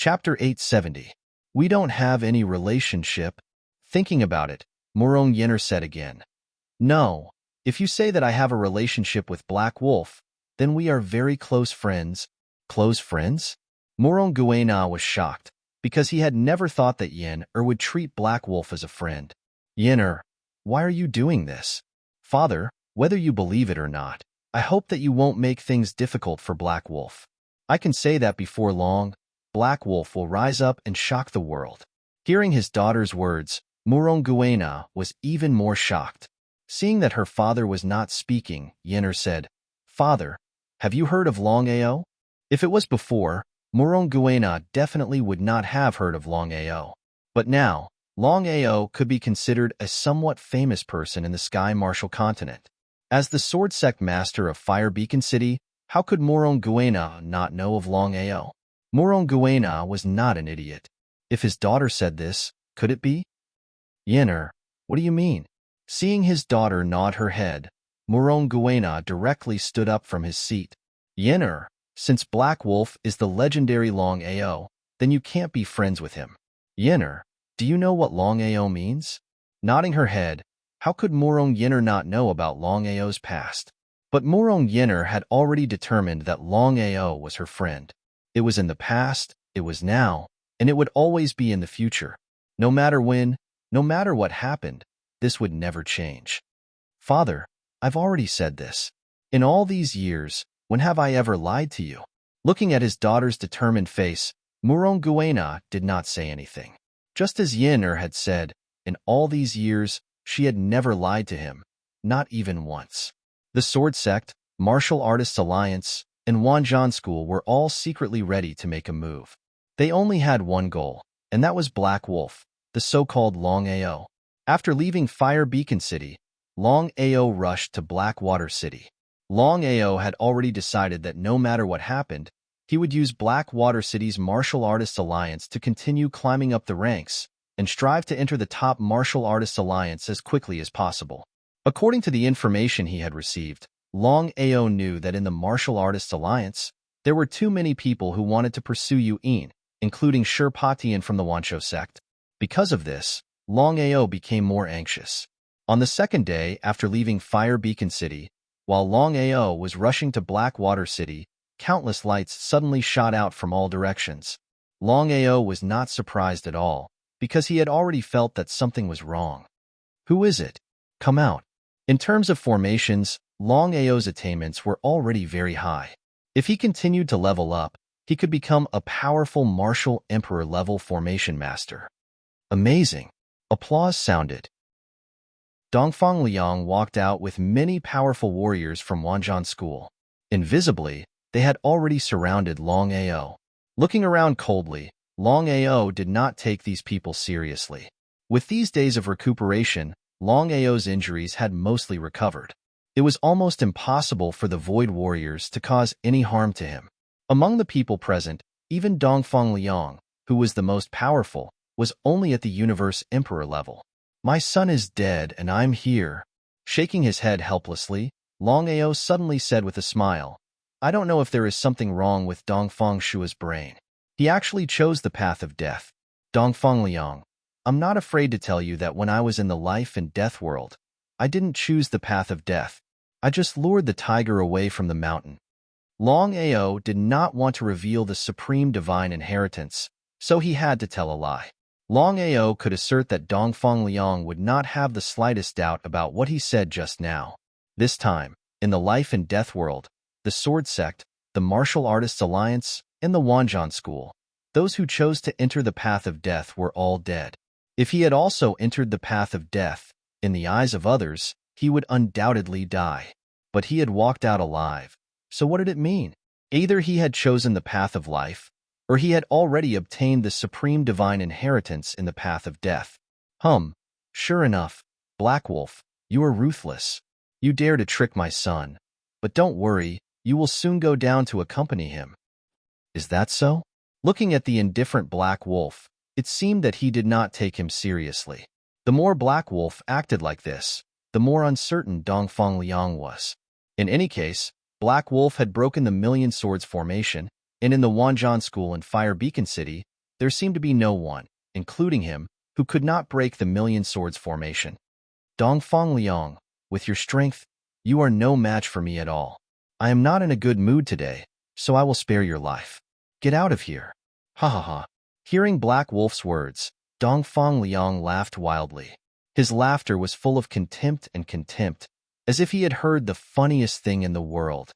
Chapter 870. We don't have any relationship. Thinking about it, Morong Yenner said again. No, if you say that I have a relationship with Black Wolf, then we are very close friends. Close friends? Morong Guena was shocked, because he had never thought that Yenner would treat Black Wolf as a friend. Yenner, why are you doing this? Father, whether you believe it or not, I hope that you won't make things difficult for Black Wolf. I can say that before long, Black Wolf will rise up and shock the world. Hearing his daughter's words, Morong Guena was even more shocked. Seeing that her father was not speaking, Yenner said, Father, have you heard of Longao? If it was before, Morong Guena definitely would not have heard of Longao. But now, Longao could be considered a somewhat famous person in the Sky Martial continent. As the sword sect master of Fire Beacon City, how could Morong Guena not know of Longao? Morong Guena was not an idiot. If his daughter said this, could it be? Yenner, what do you mean? Seeing his daughter nod her head, Morong Guena directly stood up from his seat. Yenner, since Black Wolf is the legendary Longao, then you can't be friends with him. Yenner, do you know what Longao means? Nodding her head, how could Morong Yenner not know about Longao's past? But Morong Yenner had already determined that Longao was her friend. It was in the past, it was now, and it would always be in the future. No matter when, no matter what happened, this would never change. Father, I've already said this. In all these years, when have I ever lied to you? Looking at his daughter's determined face, Morong Guena did not say anything. Just as Yenner had said, in all these years, she had never lied to him, not even once. The Sword Sect, Martial Artists Alliance, and Wanzhan School were all secretly ready to make a move. They only had one goal, and that was Black Wolf, the so-called Longao. After leaving Fire Beacon City, Longao rushed to Blackwater City. Longao had already decided that no matter what happened, he would use Blackwater City's Martial Artists Alliance to continue climbing up the ranks and strive to enter the top Martial Artists Alliance as quickly as possible. According to the information he had received, Longao knew that in the Martial Artists Alliance, there were too many people who wanted to pursue Yu'in, including Shirpatian from the Wancho sect. Because of this, Longao became more anxious. On the second day after leaving Fire Beacon City, while Longao was rushing to Blackwater City, countless lights suddenly shot out from all directions. Longao was not surprised at all, because he had already felt that something was wrong. Who is it? Come out. In terms of formations, Longao's attainments were already very high. If he continued to level up, he could become a powerful martial emperor-level formation master. Amazing! Applause sounded. Dongfang Liang walked out with many powerful warriors from Wanzhan School. Invisibly, they had already surrounded Longao. Looking around coldly, Longao did not take these people seriously. With these days of recuperation, Longao's injuries had mostly recovered. It was almost impossible for the Void Warriors to cause any harm to him. Among the people present, even Dongfang Liang, who was the most powerful, was only at the Universe Emperor level. My son is dead and I'm here. Shaking his head helplessly, Longao suddenly said with a smile, I don't know if there is something wrong with Dongfang Shua's brain. He actually chose the path of death. Dongfang Liang, I'm not afraid to tell you that when I was in the life and death world, I didn't choose the path of death. I just lured the tiger away from the mountain. Longao did not want to reveal the supreme divine inheritance, so he had to tell a lie. Longao could assert that Dongfang Liang would not have the slightest doubt about what he said just now. This time, in the life and death world, the Sword Sect, the Martial Artists Alliance, and the Wanzhan School, those who chose to enter the path of death were all dead. If he had also entered the path of death, in the eyes of others, he would undoubtedly die. But he had walked out alive. So what did it mean? Either he had chosen the path of life, or he had already obtained the supreme divine inheritance in the path of death. Sure enough, Black Wolf, you are ruthless. You dare to trick my son. But don't worry, you will soon go down to accompany him. Is that so? Looking at the indifferent Black Wolf, it seemed that he did not take him seriously. The more Black Wolf acted like this, the more uncertain Dongfang Liang was. In any case, Black Wolf had broken the Million Swords formation, and in the Wanzhan School in Fire Beacon City, There seemed to be no one, including him, who could not break the million swords formation. Dongfang Liang, with your strength, you are no match for me at all. I am not in a good mood today, so I will spare your life. Get out of here. Ha ha ha. Hearing Black Wolf's words, Dongfang Liang laughed wildly. His laughter was full of contempt, as if he had heard the funniest thing in the world.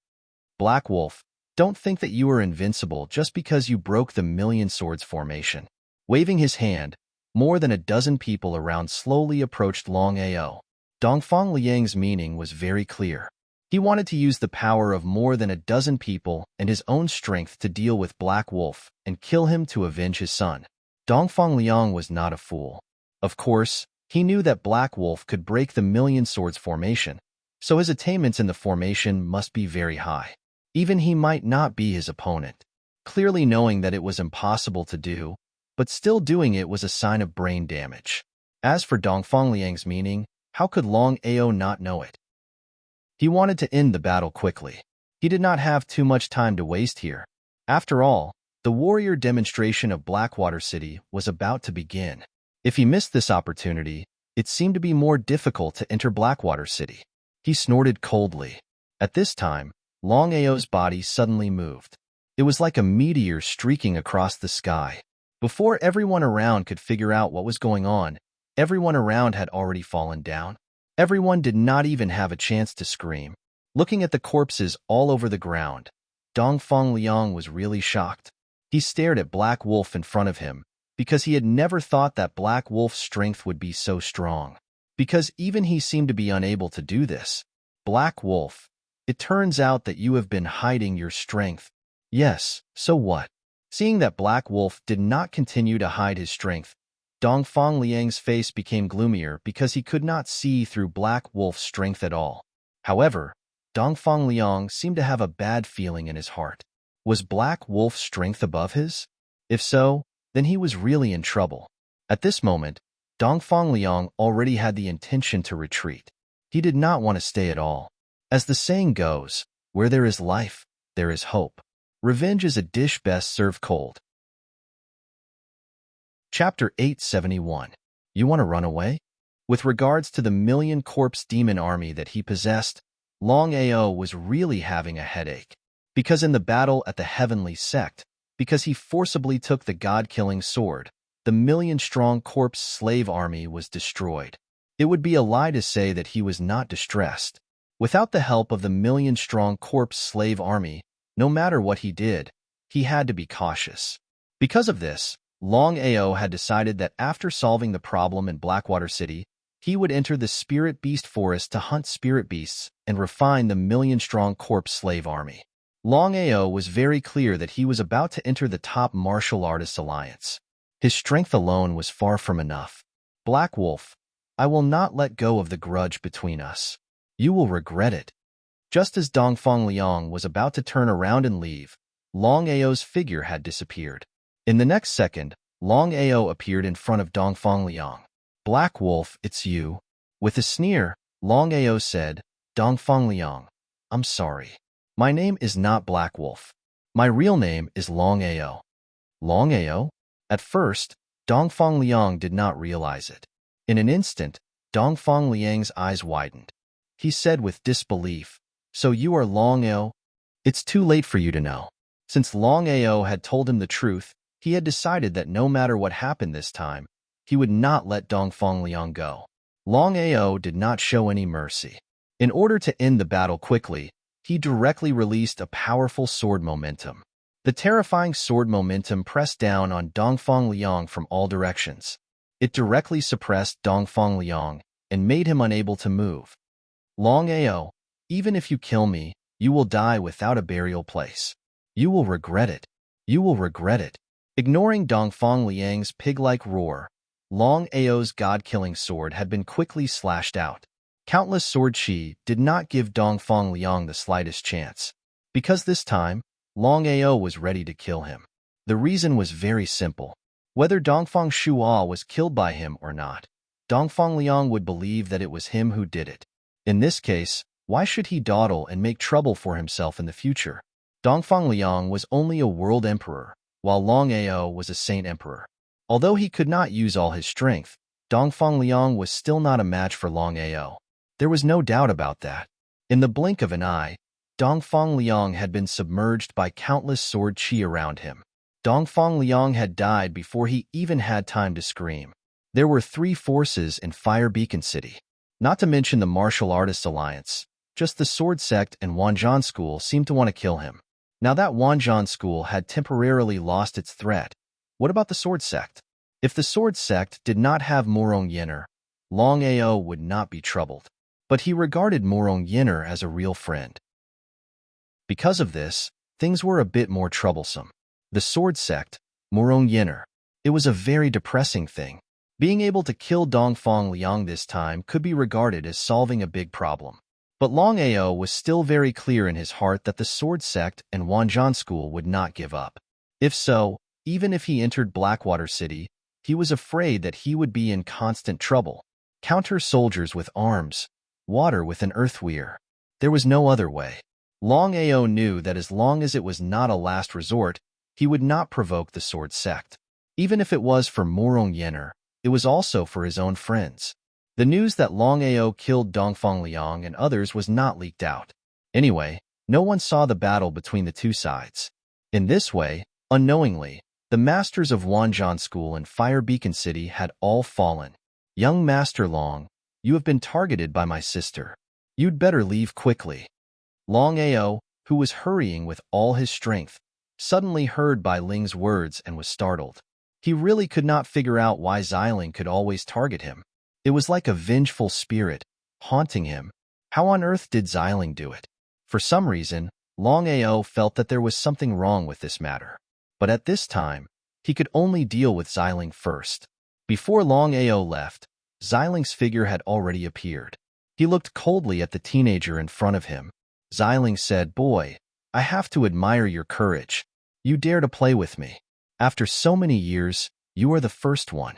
Black Wolf, don't think that you are invincible just because you broke the million swords formation. Waving his hand, more than a dozen people around slowly approached Longao. Dongfang Liang's meaning was very clear. He wanted to use the power of more than a dozen people and his own strength to deal with Black Wolf and kill him to avenge his son. Dongfang Liang was not a fool. Of course, he knew that Black Wolf could break the million swords formation, so his attainments in the formation must be very high. Even he might not be his opponent. Clearly knowing that it was impossible to do, but still doing it was a sign of brain damage. As for Dongfang Liang's meaning, how could Longao not know it? He wanted to end the battle quickly. He did not have too much time to waste here. After all, the warrior demonstration of Blackwater City was about to begin. If he missed this opportunity, it seemed to be more difficult to enter Blackwater City. He snorted coldly. At this time, Longao's body suddenly moved. It was like a meteor streaking across the sky. Before everyone around could figure out what was going on, everyone around had already fallen down. Everyone did not even have a chance to scream. Looking at the corpses all over the ground, Dongfang Liang was really shocked. He stared at Black Wolf in front of him, because he had never thought that Black Wolf's strength would be so strong. Because even he seemed to be unable to do this. Black Wolf, it turns out that you have been hiding your strength. Yes, so what? Seeing that Black Wolf did not continue to hide his strength, Dongfang Liang's face became gloomier because he could not see through Black Wolf's strength at all. However, Dongfang Liang seemed to have a bad feeling in his heart. Was Black Wolf's strength above his? If so, then he was really in trouble. At this moment, Dongfang Liang already had the intention to retreat. He did not want to stay at all. As the saying goes, where there is life, there is hope. Revenge is a dish best served cold. Chapter 871. You want to run away? With regards to the million-corpse demon army that he possessed, Longao was really having a headache. Because in the battle at the Heavenly Sect, because he forcibly took the god-killing sword, the million-strong corpse slave army was destroyed. It would be a lie to say that he was not distressed. Without the help of the million-strong corpse slave army, no matter what he did, he had to be cautious. Because of this, Longao had decided that after solving the problem in Blackwater City, he would enter the spirit beast forest to hunt spirit beasts and refine the million-strong corpse slave army. Longao was very clear that he was about to enter the top martial artists alliance. His strength alone was far from enough. Black Wolf, I will not let go of the grudge between us. You will regret it. Just as Dongfang Liang was about to turn around and leave, Longao's figure had disappeared. In the next second, Longao appeared in front of Dongfang Liang. Black Wolf, it's you. With a sneer, Longao said, Dongfang Liang, I'm sorry. My name is not Black Wolf. My real name is Longao. Longao? At first, Dongfang Liang did not realize it. In an instant, Dongfang Liang's eyes widened. He said with disbelief, So you are Longao? It's too late for you to know. Since Longao had told him the truth, he had decided that no matter what happened this time, he would not let Dongfang Liang go. Longao did not show any mercy. In order to end the battle quickly, he directly released a powerful sword momentum. The terrifying sword momentum pressed down on Dongfang Liang from all directions. It directly suppressed Dongfang Liang and made him unable to move. Longao, even if you kill me, you will die without a burial place. You will regret it. You will regret it. Ignoring Dongfang Liang's pig-like roar, Longao's god-killing sword had been quickly slashed out. Countless sword chi did not give Dongfang Liang the slightest chance. Because this time, Longao was ready to kill him. The reason was very simple. Whether Dongfang Shuo was killed by him or not, Dongfang Liang would believe that it was him who did it. In this case, why should he dawdle and make trouble for himself in the future? Dongfang Liang was only a world emperor, while Longao was a saint emperor. Although he could not use all his strength, Dongfang Liang was still not a match for Longao. There was no doubt about that. In the blink of an eye, Dongfang Liang had been submerged by countless sword qi around him. Dongfang Liang had died before he even had time to scream. There were 3 forces in Fire Beacon City. Not to mention the Martial Artists Alliance. Just the Sword Sect and Wanzhan School seemed to want to kill him. Now that Wanzhan School had temporarily lost its threat, what about the Sword Sect? If the Sword Sect did not have Morong Yenner, Longao would not be troubled. But he regarded Morong Yenner as a real friend. Because of this, things were a bit more troublesome. The Sword Sect, Morong Yenner. It was a very depressing thing. Being able to kill Dongfang Liang this time could be regarded as solving a big problem. But Longao was still very clear in his heart that the Sword Sect and Wanzhan School would not give up. If so, even if he entered Blackwater City, he was afraid that he would be in constant trouble. Counter soldiers with arms, water with an earthweir. There was no other way. Longao knew that as long as it was not a last resort, he would not provoke the Sword Sect. Even if it was for Morong Yenner, it was also for his own friends. The news that Longao killed Dongfang Liang and others was not leaked out. Anyway, no one saw the battle between the 2 sides. In this way, unknowingly, the masters of Wanzhan School and Fire Beacon City had all fallen. Young Master Long, you have been targeted by my sister. You'd better leave quickly. Longao, who was hurrying with all his strength, suddenly heard Bai Ling's words and was startled. He really could not figure out why Xiling could always target him. It was like a vengeful spirit, haunting him. How on earth did Xiling do it? For some reason, Longao felt that there was something wrong with this matter. But at this time, he could only deal with Xiling first. Before Longao left, Xiling's figure had already appeared. He looked coldly at the teenager in front of him. Xiling said, "Boy, I have to admire your courage. You dare to play with me. After so many years, you are the first one.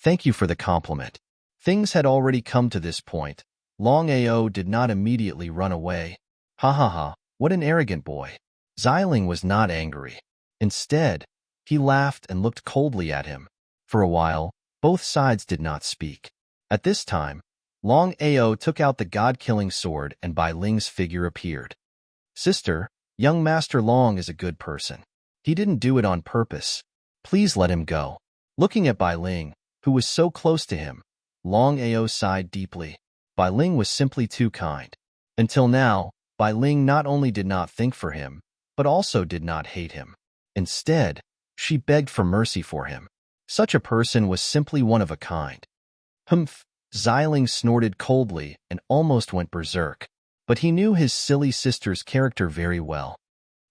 Thank you for the compliment." Things had already come to this point. Longao did not immediately run away. Ha ha ha, what an arrogant boy. Xiling was not angry. Instead, he laughed and looked coldly at him. For a while, both sides did not speak. At this time, Longao took out the god-killing sword and Bai Ling's figure appeared. "Sister, young Master Long is a good person. He didn't do it on purpose. Please let him go." Looking at Bai Ling, who was so close to him, Longao sighed deeply. Bai Ling was simply too kind. Until now, Bai Ling not only did not think for him, but also did not hate him. Instead, she begged for mercy for him. Such a person was simply one of a kind. Humph! Xiling snorted coldly and almost went berserk. But he knew his silly sister's character very well.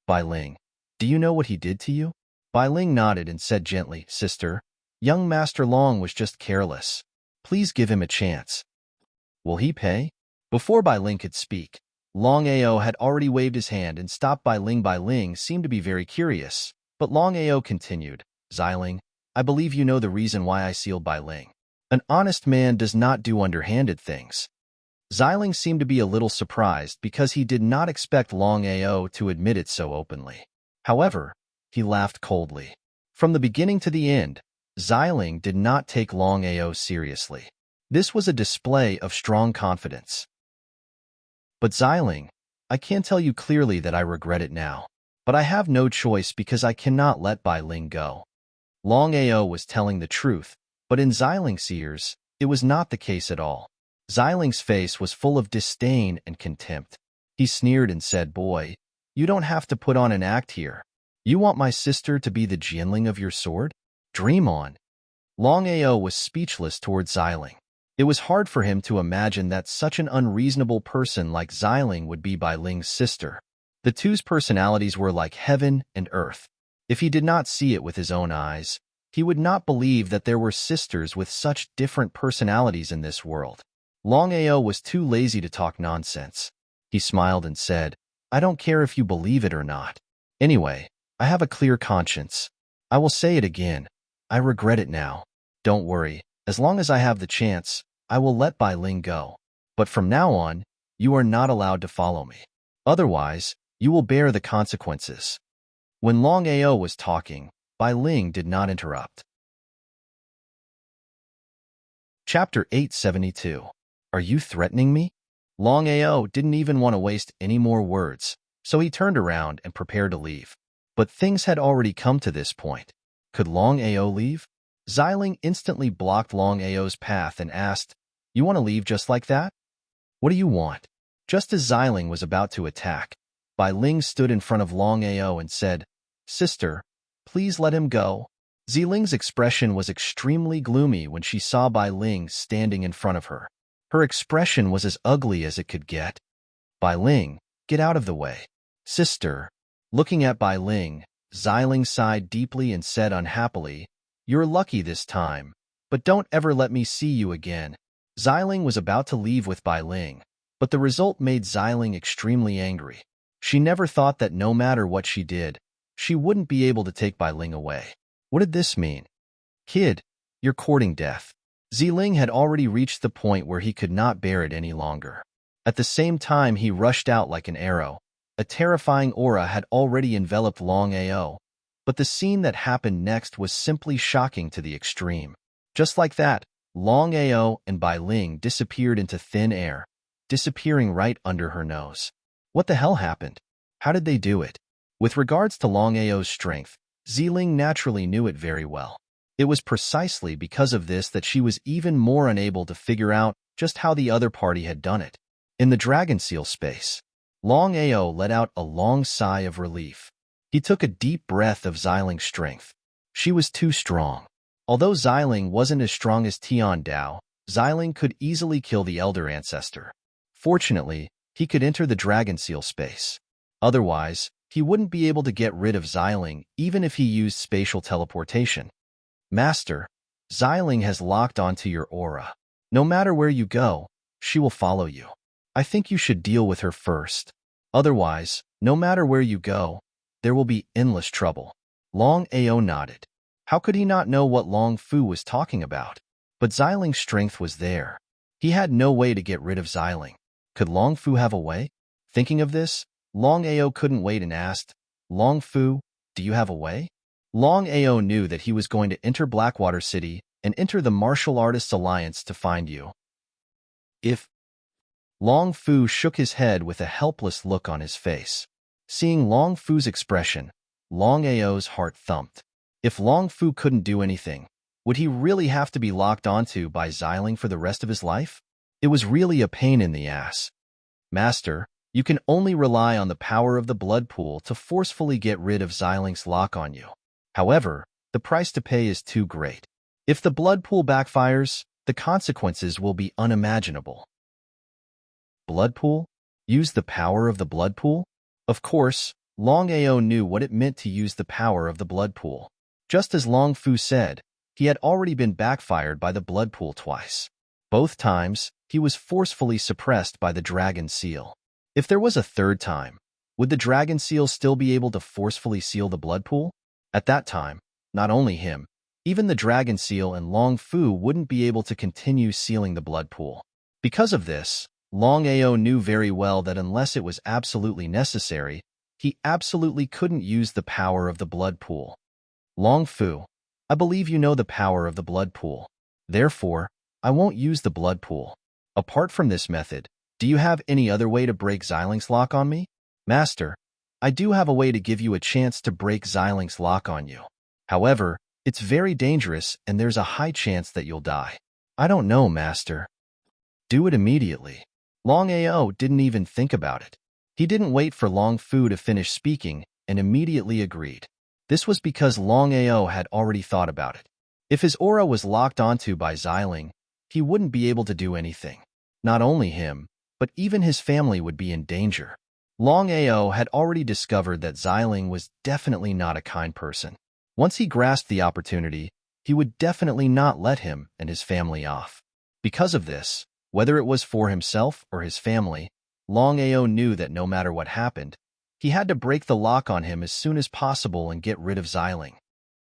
"Bai Ling, do you know what he did to you?" Bai Ling nodded and said gently, "Sister, young Master Long was just careless. Please give him a chance." "Will he pay?" Before Bai Ling could speak, Longao had already waved his hand and stopped Bai Ling. Bai Ling seemed to be very curious, but Longao continued, "Xiling, I believe you know the reason why I sealed Bai Ling. An honest man does not do underhanded things." Xiling seemed to be a little surprised because he did not expect Longao to admit it so openly. However, he laughed coldly. From the beginning to the end, Xiling did not take Longao seriously. This was a display of strong confidence. "But Xiling, I can tell you clearly that I regret it now. But I have no choice because I cannot let Bai Ling go." Longao was telling the truth, but in Xiling's ears, it was not the case at all. Xiling's face was full of disdain and contempt. He sneered and said, "Boy, you don't have to put on an act here. You want my sister to be the Jianling of your sword? Dream on." Longao was speechless towards Xiling. It was hard for him to imagine that such an unreasonable person like Xiling would be Bai Ling's sister. The two's personalities were like heaven and earth. If he did not see it with his own eyes, he would not believe that there were sisters with such different personalities in this world. Longao was too lazy to talk nonsense. He smiled and said, "I don't care if you believe it or not. Anyway, I have a clear conscience. I will say it again. I regret it now. Don't worry, as long as I have the chance, I will let Bai Ling go. But from now on, you are not allowed to follow me. Otherwise, you will bear the consequences." When Longao was talking, Bai Ling did not interrupt. Chapter 872. Are you threatening me? Longao didn't even want to waste any more words, so he turned around and prepared to leave. But things had already come to this point. Could Longao leave? Xiling instantly blocked Longao's path and asked, "You want to leave just like that? What do you want?" Just as Xiling was about to attack, Bai Ling stood in front of Longao and said, "Sister, please let him go." Ziling's expression was extremely gloomy when she saw Bai Ling standing in front of her. Her expression was as ugly as it could get. "Bai Ling, get out of the way." "Sister." Looking at Bai Ling, Xiling sighed deeply and said unhappily, "You're lucky this time, but don't ever let me see you again." Xiling was about to leave with Bai Ling, but the result made Xiling extremely angry. She never thought that no matter what she did, she wouldn't be able to take Bai Ling away. What did this mean? "Kid, you're courting death." Xiling had already reached the point where he could not bear it any longer. At the same time, he rushed out like an arrow. A terrifying aura had already enveloped Longao, but the scene that happened next was simply shocking to the extreme. Just like that, Longao and Bai Ling disappeared into thin air, disappearing right under her nose. What the hell happened? How did they do it? With regards to Longao's strength, Xiling naturally knew it very well. It was precisely because of this that she was even more unable to figure out just how the other party had done it. In the dragon seal space, Longao let out a long sigh of relief. He took a deep breath of Xiling's strength. She was too strong. Although Xiling wasn't as strong as Tian Dao, Xiling could easily kill the elder ancestor. Fortunately, he could enter the dragon seal space. Otherwise, he wouldn't be able to get rid of Xiling even if he used spatial teleportation. "Master, Xiling has locked onto your aura. No matter where you go, she will follow you. I think you should deal with her first. Otherwise, no matter where you go, there will be endless trouble." Longao nodded. How could he not know what Long Fu was talking about? But Xiling's strength was there. He had no way to get rid of Xiling. Could Long Fu have a way? Thinking of this, Longao couldn't wait and asked, "Long Fu, do you have a way?" Longao knew that he was going to enter Blackwater City and enter the Martial Artists Alliance to find you. If Long Fu shook his head with a helpless look on his face. Seeing Long Fu's expression, Longao's heart thumped. If Long Fu couldn't do anything, would he really have to be locked onto by Xiling for the rest of his life? It was really a pain in the ass. "Master, you can only rely on the power of the blood pool to forcefully get rid of Xiling's lock on you. However, the price to pay is too great. If the blood pool backfires, the consequences will be unimaginable." Blood pool? Use the power of the blood pool? Of course, Longao knew what it meant to use the power of the blood pool. Just as Long Fu said, he had already been backfired by the blood pool twice. Both times, he was forcefully suppressed by the dragon seal. If there was a third time, would the dragon seal still be able to forcefully seal the blood pool? At that time, not only him, even the dragon seal and Long Fu wouldn't be able to continue sealing the blood pool. Because of this, Longao knew very well that unless it was absolutely necessary, he absolutely couldn't use the power of the blood pool. "Long Fu, I believe you know the power of the blood pool. Therefore, I won't use the blood pool. Apart from this method, do you have any other way to break Xiling's lock on me?" "Master, I do have a way to give you a chance to break Xiling's lock on you. However, it's very dangerous and there's a high chance that you'll die." "I don't know, Master." "Do it immediately." Longao didn't even think about it. He didn't wait for Long Fu to finish speaking and immediately agreed. This was because Longao had already thought about it. If his aura was locked onto by Xiling, he wouldn't be able to do anything. Not only him, but even his family would be in danger. Longao had already discovered that Xiling was definitely not a kind person. Once he grasped the opportunity, he would definitely not let him and his family off. Because of this, whether it was for himself or his family, Longao knew that no matter what happened, he had to break the lock on him as soon as possible and get rid of Xiling.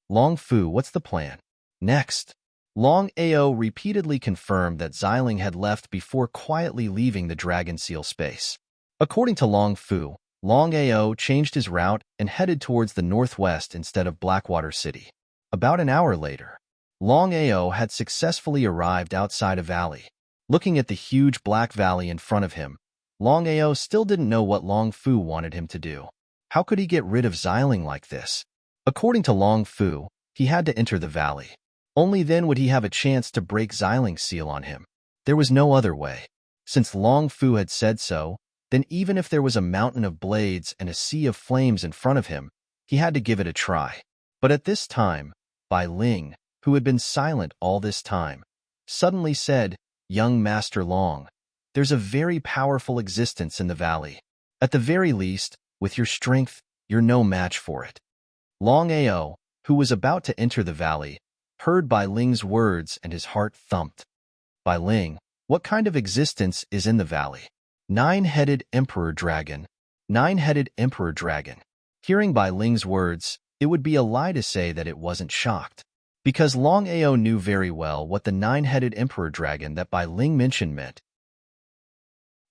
"Long Fu, what's the plan?" Next, Longao repeatedly confirmed that Xiling had left before quietly leaving the dragon seal space. According to Long Fu, Longao changed his route and headed towards the northwest instead of Blackwater City. About an hour later, Longao had successfully arrived outside a valley. Looking at the huge black valley in front of him, Longao still didn't know what Long Fu wanted him to do. How could he get rid of Xiling like this? According to Long Fu, he had to enter the valley. Only then would he have a chance to break Xiling's seal on him. There was no other way. Since Long Fu had said so, then even if there was a mountain of blades and a sea of flames in front of him, he had to give it a try. But at this time, Bai Ling, who had been silent all this time, suddenly said, "Young Master Long, there's a very powerful existence in the valley. At the very least, with your strength, you're no match for it." Longao, who was about to enter the valley, heard Bai Ling's words and his heart thumped. "Bai Ling, what kind of existence is in the valley?" "Nine-headed Emperor Dragon. Nine-headed Emperor Dragon." Hearing Bai Ling's words, it would be a lie to say that it wasn't shocked. Because Longao knew very well what the nine-headed Emperor Dragon that Bai Ling mentioned meant.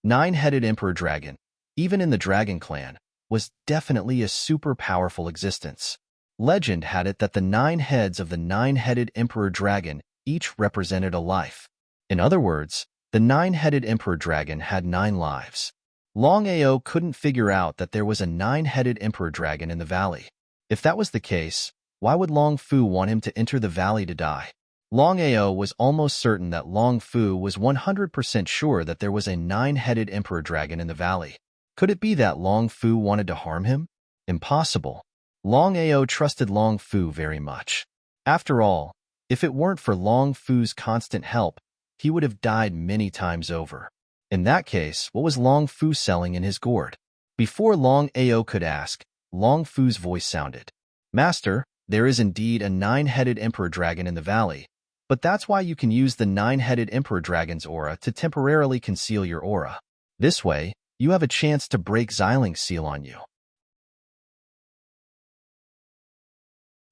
Nine-headed Emperor Dragon, even in the Dragon Clan, was definitely a super powerful existence. Legend had it that the 9 heads of the nine-headed Emperor Dragon each represented a life. In other words, the 9-headed Emperor Dragon had 9 lives. Longao couldn't figure out that there was a 9-headed Emperor Dragon in the valley. If that was the case, why would Long Fu want him to enter the valley to die? Longao was almost certain that Long Fu was 100% sure that there was a 9-headed Emperor Dragon in the valley. Could it be that Long Fu wanted to harm him? Impossible. Longao trusted Long Fu very much. After all, if it weren't for Long Fu's constant help, he would have died many times over. In that case, what was Long Fu selling in his gourd? Before Longao could ask, Long Fu's voice sounded. "Master, there is indeed a 9-headed Emperor Dragon in the valley, but that's why you can use the 9-headed Emperor Dragon's aura to temporarily conceal your aura. This way, you have a chance to break Xiling's seal on you."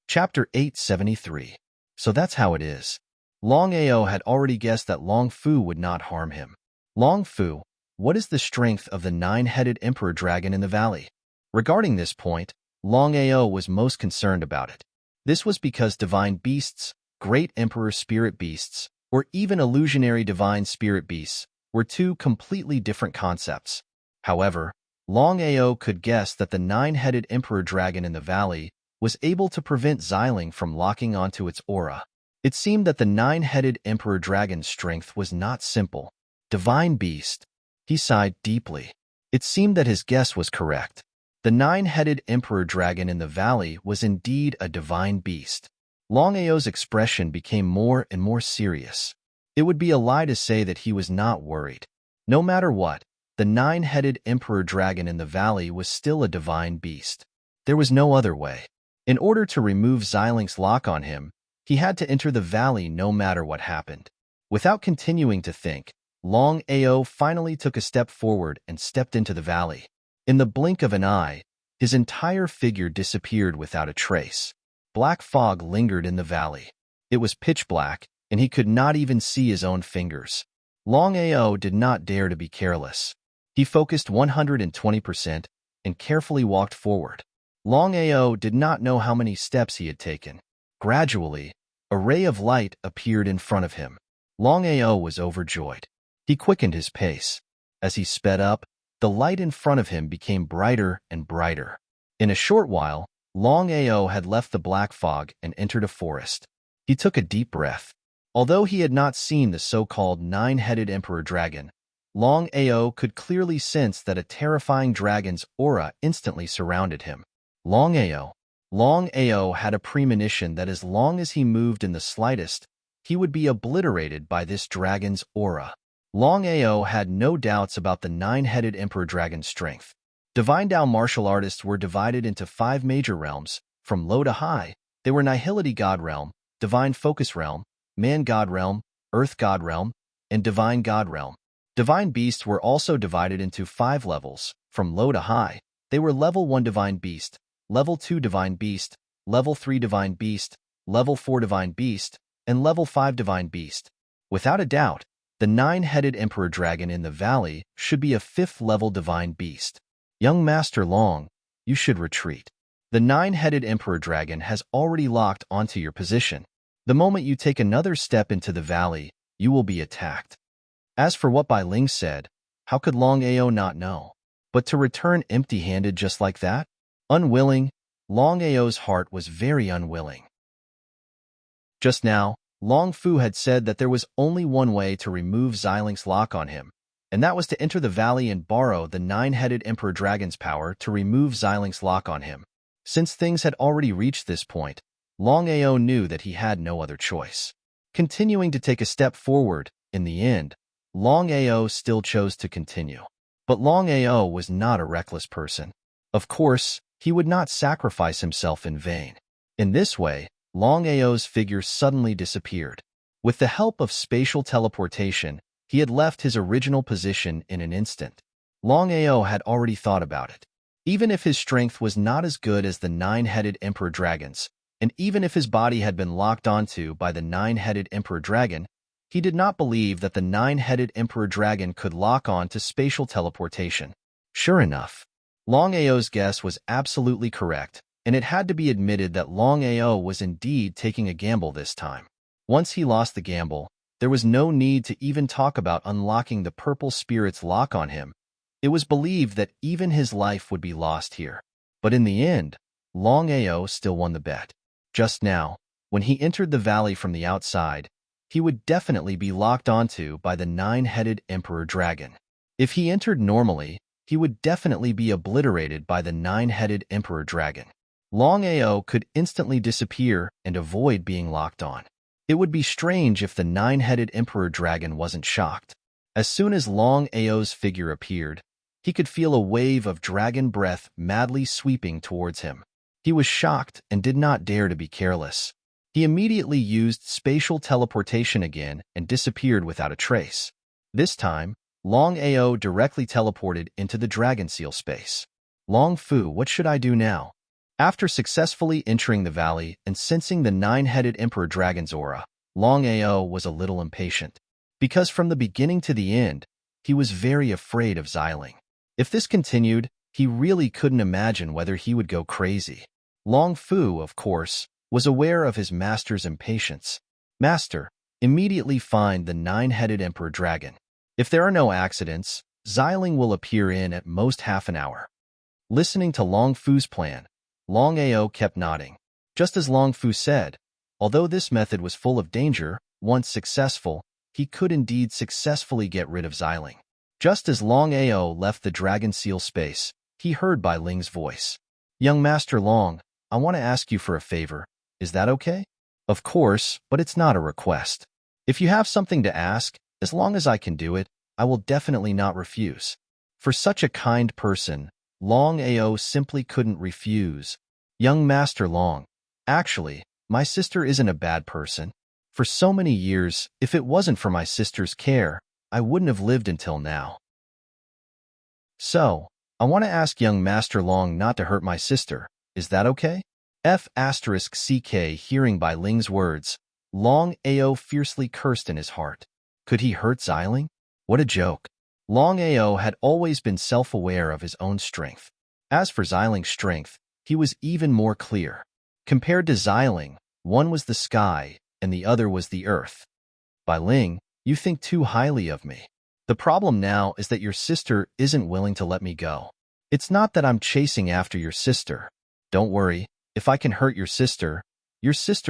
Chapter 873. So that's how it is. Longao had already guessed that Long Fu would not harm him. "Long Fu, what is the strength of the 9-headed Emperor Dragon in the valley?" Regarding this point, Longao was most concerned about it. This was because divine beasts, great emperor spirit beasts, or even illusionary divine spirit beasts were 2 completely different concepts. However, Longao could guess that the 9-headed Emperor Dragon in the valley was able to prevent Xiling from locking onto its aura. It seemed that the 9-headed Emperor Dragon's strength was not simple. Divine beast. He sighed deeply. It seemed that his guess was correct. The 9-headed Emperor Dragon in the valley was indeed a divine beast. Longao's expression became more and more serious. It would be a lie to say that he was not worried. No matter what, the 9-headed Emperor Dragon in the valley was still a divine beast. There was no other way. In order to remove Xiling's lock on him, he had to enter the valley no matter what happened. Without continuing to think, Longao finally took a step forward and stepped into the valley. In the blink of an eye, his entire figure disappeared without a trace. Black fog lingered in the valley. It was pitch black, and he could not even see his own fingers. Longao did not dare to be careless. He focused 120% and carefully walked forward. Longao did not know how many steps he had taken. Gradually, a ray of light appeared in front of him. Longao was overjoyed. He quickened his pace. As he sped up, the light in front of him became brighter and brighter. In a short while, Longao had left the black fog and entered a forest. He took a deep breath. Although he had not seen the so-called 9-headed Emperor Dragon, Longao could clearly sense that a terrifying dragon's aura instantly surrounded him. Longao had a premonition that as long as he moved in the slightest, he would be obliterated by this dragon's aura. Longao had no doubts about the 9-headed Emperor Dragon's strength. Divine Dao martial artists were divided into 5 major realms. From low to high, they were Nihility God Realm, Divine Focus Realm, Man God Realm, Earth God Realm, and Divine God Realm. Divine Beasts were also divided into 5 levels. From low to high, they were Level 1 Divine Beast, Level 2 Divine Beast, Level 3 Divine Beast, Level 4 Divine Beast, and Level 5 Divine Beast. Without a doubt, the 9-headed Emperor Dragon in the valley should be a 5th level Divine Beast. Young Master Long, you should retreat. The nine-headed Emperor Dragon has already locked onto your position. The moment you take another step into the valley, you will be attacked. As for what Bai Ling said, how could Longao not know? But to return empty-handed just like that? Unwilling, Longao's heart was very unwilling. Just now, Long Fu had said that there was only one way to remove Xilinx's lock on him, and that was to enter the valley and borrow the nine-headed Emperor Dragon's power to remove Xilinx's lock on him. Since things had already reached this point, Longao knew that he had no other choice. Continuing to take a step forward, in the end, Longao still chose to continue. But Longao was not a reckless person. Of course, he would not sacrifice himself in vain. In this way, Longao's figure suddenly disappeared. With the help of spatial teleportation, he had left his original position in an instant. Longao had already thought about it. Even if his strength was not as good as the nine-headed Emperor Dragon's, and even if his body had been locked onto by the nine-headed Emperor Dragon, he did not believe that the nine-headed Emperor Dragon could lock on to spatial teleportation. Sure enough, Longao's guess was absolutely correct, and it had to be admitted that Longao was indeed taking a gamble this time. Once he lost the gamble, there was no need to even talk about unlocking the purple spirit's lock on him. It was believed that even his life would be lost here. But in the end, Longao still won the bet. Just now, when he entered the valley from the outside, he would definitely be locked onto by the nine-headed Emperor Dragon. If he entered normally, he would definitely be obliterated by the nine-headed Emperor Dragon. Longao could instantly disappear and avoid being locked on. It would be strange if the nine-headed Emperor Dragon wasn't shocked. As soon as Longao's figure appeared, he could feel a wave of dragon breath madly sweeping towards him. He was shocked and did not dare to be careless. He immediately used spatial teleportation again and disappeared without a trace. This time, Longao directly teleported into the dragon seal space. Long Fu, what should I do now? After successfully entering the valley and sensing the nine-headed Emperor Dragon's aura, Longao was a little impatient. Because from the beginning to the end, he was very afraid of Xiling. If this continued, he really couldn't imagine whether he would go crazy. Long Fu, of course, was aware of his master's impatience. Master, immediately find the nine-headed Emperor Dragon. If there are no accidents, Xiling will appear in at most half an hour. Listening to Long Fu's plan, Longao kept nodding. Just as Long Fu said, although this method was full of danger, once successful, he could indeed successfully get rid of Xiling. Just as Longao left the dragon seal space, he heard Bai Ling's voice. Young Master Long, I want to ask you for a favor. Is that okay? Of course, but it's not a request. If you have something to ask, as long as I can do it, I will definitely not refuse. For such a kind person, Longao simply couldn't refuse. Young Master Long, actually, my sister isn't a bad person. For so many years, if it wasn't for my sister's care, I wouldn't have lived until now. So, I want to ask young Master Long not to hurt my sister. Is that okay? F***ck hearing Bai Ling's words, Longao fiercely cursed in his heart. Could he hurt Xiling? What a joke. Longao had always been self-aware of his own strength. As for Xiling's strength, he was even more clear. Compared to Xiling, one was the sky, and the other was the earth. Bai Ling, you think too highly of me. The problem now is that your sister isn't willing to let me go. It's not that I'm chasing after your sister. Don't worry, if I can hurt your sister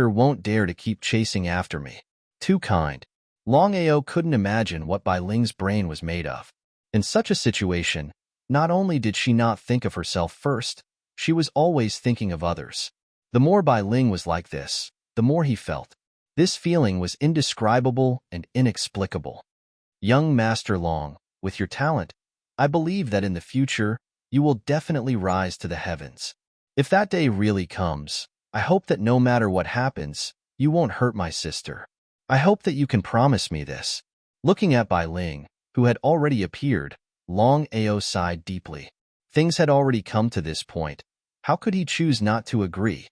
won't dare to keep chasing after me. Too kind. Longao couldn't imagine what Bai Ling's brain was made of. In such a situation, not only did she not think of herself first, she was always thinking of others. The more Bai Ling was like this, the more he felt. This feeling was indescribable and inexplicable. Young Master Long, with your talent, I believe that in the future, you will definitely rise to the heavens. If that day really comes, I hope that no matter what happens, you won't hurt my sister. I hope that you can promise me this. Looking at Bai Ling, who had already appeared, Longao sighed deeply. Things had already come to this point. How could he choose not to agree?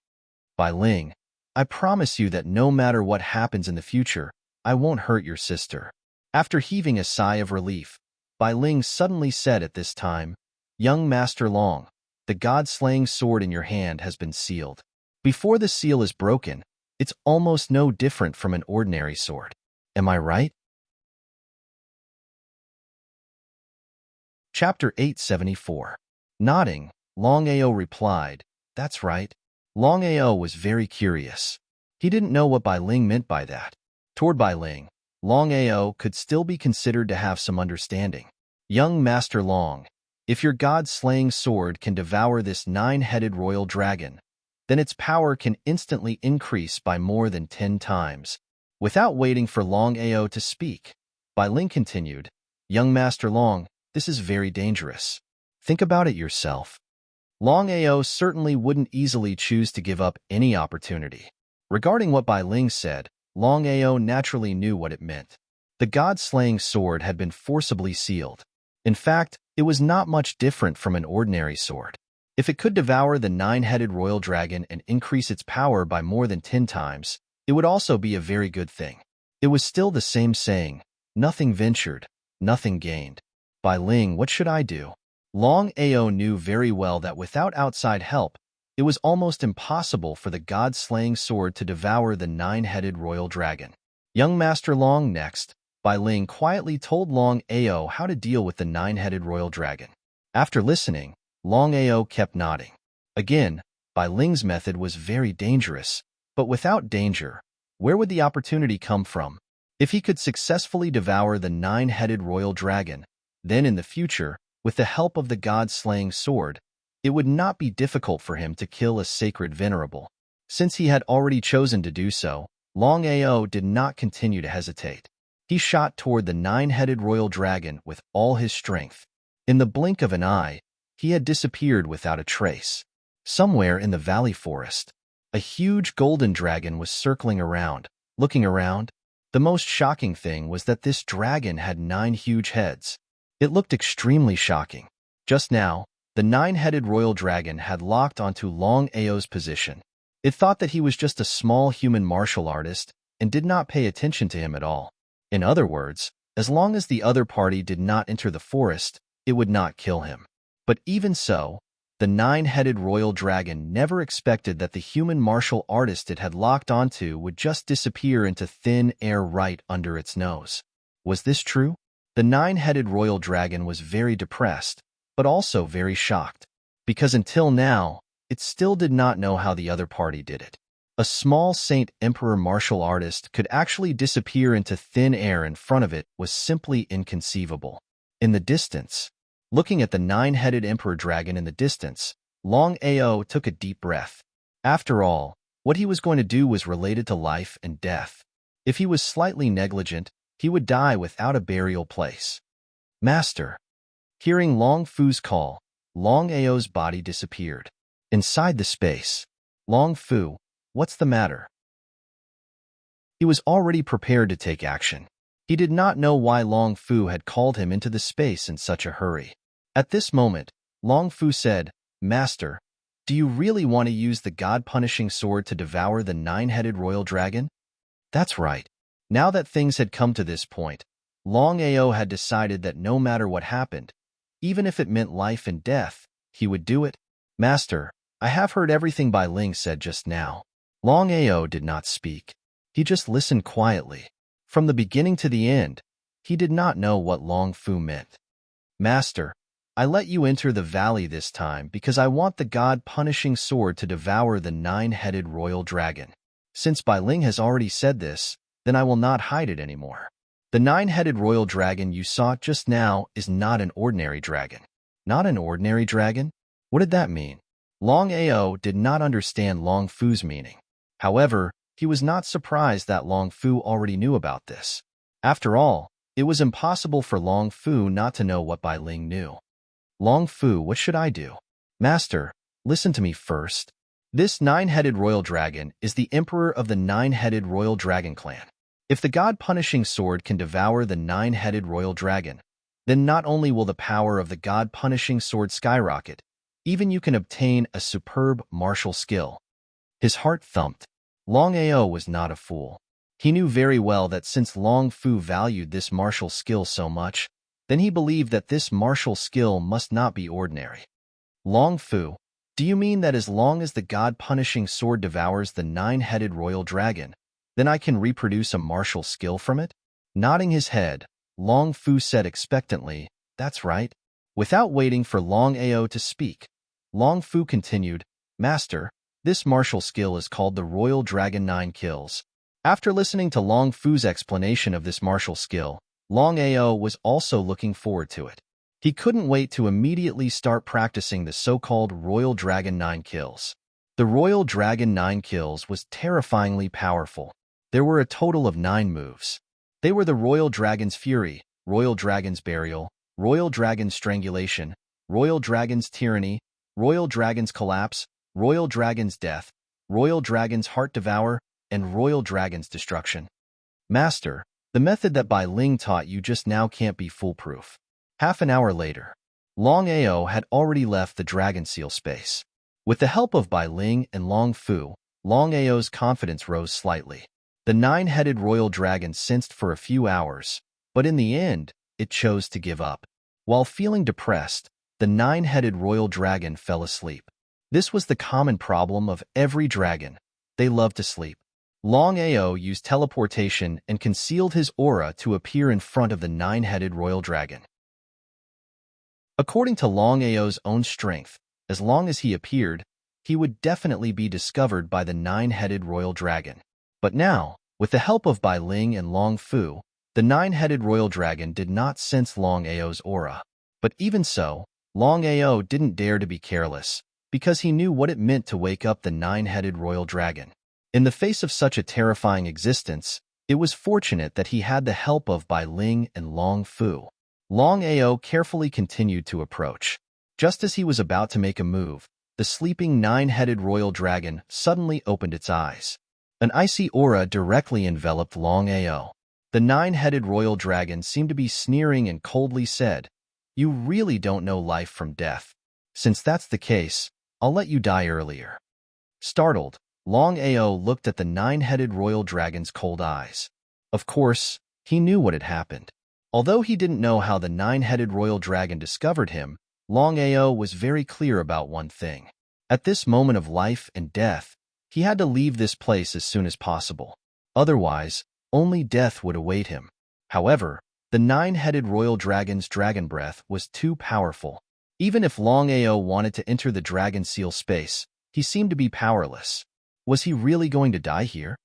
Bai Ling, I promise you that no matter what happens in the future, I won't hurt your sister. After heaving a sigh of relief, Bai Ling suddenly said at this time, Young Master Long, the god-slaying sword in your hand has been sealed. Before the seal is broken, it's almost no different from an ordinary sword. Am I right? Chapter 874. Nodding, Longao replied, "That's right." Longao was very curious. He didn't know what Bai Ling meant by that. Toward Bai Ling, Longao could still be considered to have some understanding. Young Master Long, if your god-slaying sword can devour this 9-headed royal dragon, then its power can instantly increase by more than 10 times. Without waiting for Longao to speak, Bai Ling continued, "Young Master Long, this is very dangerous. Think about it yourself." Longao certainly wouldn't easily choose to give up any opportunity. Regarding what Bai Ling said, Longao naturally knew what it meant. The god-slaying sword had been forcibly sealed. In fact, it was not much different from an ordinary sword. If it could devour the 9-headed royal dragon and increase its power by more than 10 times, it would also be a very good thing. It was still the same saying, nothing ventured, nothing gained. Bai Ling, what should I do? Longao knew very well that without outside help, it was almost impossible for the god-slaying sword to devour the 9-headed royal dragon. Young Master Long next, Bai Ling quietly told Longao how to deal with the 9-headed royal dragon. After listening, Longao kept nodding. Again, Bai Ling's method was very dangerous, but without danger, where would the opportunity come from? If he could successfully devour the 9-headed royal dragon, then in the future, with the help of the god-slaying sword, it would not be difficult for him to kill a sacred venerable. Since he had already chosen to do so, Longao did not continue to hesitate. He shot toward the 9-headed royal dragon with all his strength. In the blink of an eye, he had disappeared without a trace. Somewhere in the valley forest, a huge golden dragon was circling around. Looking around, the most shocking thing was that this dragon had 9 huge heads. It looked extremely shocking. Just now, the 9-headed royal dragon had locked onto Longao's position. It thought that he was just a small human martial artist and did not pay attention to him at all. In other words, as long as the other party did not enter the forest, it would not kill him. But even so, the 9-headed royal dragon never expected that the human martial artist it had locked onto would just disappear into thin air right under its nose. Was this true? The 9-headed royal dragon was very depressed, but also very shocked, because until now, it still did not know how the other party did it. A small Saint Emperor martial artist could actually disappear into thin air in front of it was simply inconceivable. In the distance, looking at the 9-headed Emperor dragon in the distance, Longao took a deep breath. After all, what he was going to do was related to life and death. If he was slightly negligent, he would die without a burial place. Master. Hearing Long Fu's call, Longao's body disappeared. Inside the space, Long Fu, what's the matter? He was already prepared to take action. He did not know why Long Fu had called him into the space in such a hurry. At this moment, Long Fu said, "Master, do you really want to use the god-punishing sword to devour the 9-headed royal dragon?" That's right. Now that things had come to this point, Longao had decided that no matter what happened, even if it meant life and death, he would do it. "Master, I have heard everything Bai Ling said just now." Longao did not speak. He just listened quietly. From the beginning to the end, he did not know what Long Fu meant. "Master, I let you enter the valley this time because I want the god-punishing sword to devour the 9-headed royal dragon. Since Bai Ling has already said this, then I will not hide it anymore. The 9-headed royal dragon you saw just now is not an ordinary dragon." Not an ordinary dragon? What did that mean? Longao did not understand Long Fu's meaning. However, he was not surprised that Long Fu already knew about this. After all, it was impossible for Long Fu not to know what Bai Ling knew. "Long Fu, what should I do?" "Master, listen to me first. This 9-headed royal dragon is the emperor of the 9-headed royal dragon clan. If the god-punishing sword can devour the 9-headed royal dragon, then not only will the power of the god-punishing sword skyrocket, even you can obtain a superb martial skill." His heart thumped. Longao was not a fool. He knew very well that since Long Fu valued this martial skill so much, then he believed that this martial skill must not be ordinary. Long Fu, do you mean that as long as the god-punishing sword devours the nine-headed royal dragon, then I can reproduce a martial skill from it? Nodding his head, Long Fu said expectantly, "That's right." Without waiting for Long Ao to speak, Long Fu continued, "Master, this martial skill is called the Royal Dragon 9 Kills." After listening to Long Fu's explanation of this martial skill, Long Ao was also looking forward to it. He couldn't wait to immediately start practicing the so-called Royal Dragon 9 Kills. The Royal Dragon 9 Kills was terrifyingly powerful. There were a total of 9 moves. They were the Royal Dragon's Fury, Royal Dragon's Burial, Royal Dragon's Strangulation, Royal Dragon's Tyranny, Royal Dragon's Collapse, Royal Dragon's Death, Royal Dragon's Heart Devour, and Royal Dragon's Destruction. Master, the method that Bai Ling taught you just now can't be foolproof. Half an hour later, Long Ao had already left the Dragon Seal space. With the help of Bai Ling and Long Fu, Long Ao's confidence rose slightly. The nine-headed royal dragon sensed for a few hours, but in the end, it chose to give up. While feeling depressed, the nine-headed royal dragon fell asleep. This was the common problem of every dragon. They love to sleep. Long Ao used teleportation and concealed his aura to appear in front of the nine-headed royal dragon. According to Long Ao's own strength, as long as he appeared, he would definitely be discovered by the nine-headed royal dragon. But now, with the help of Bai Ling and Long Fu, the nine-headed royal dragon did not sense Long Ao's aura. But even so, Long Ao didn't dare to be careless, because he knew what it meant to wake up the nine-headed royal dragon. In the face of such a terrifying existence, it was fortunate that he had the help of Bai Ling and Long Fu. Long Ao carefully continued to approach. Just as he was about to make a move, the sleeping nine-headed royal dragon suddenly opened its eyes. An icy aura directly enveloped Long Ao. The nine-headed royal dragon seemed to be sneering and coldly said, "You really don't know life from death. Since that's the case, I'll let you die earlier." Startled, Long Ao looked at the nine-headed royal dragon's cold eyes. Of course, he knew what had happened. Although he didn't know how the nine-headed royal dragon discovered him, Long Ao was very clear about one thing. At this moment of life and death, he had to leave this place as soon as possible. Otherwise, only death would await him. However, the nine-headed royal dragon's dragon breath was too powerful. Even if Long Ao wanted to enter the dragon seal space, he seemed to be powerless. Was he really going to die here?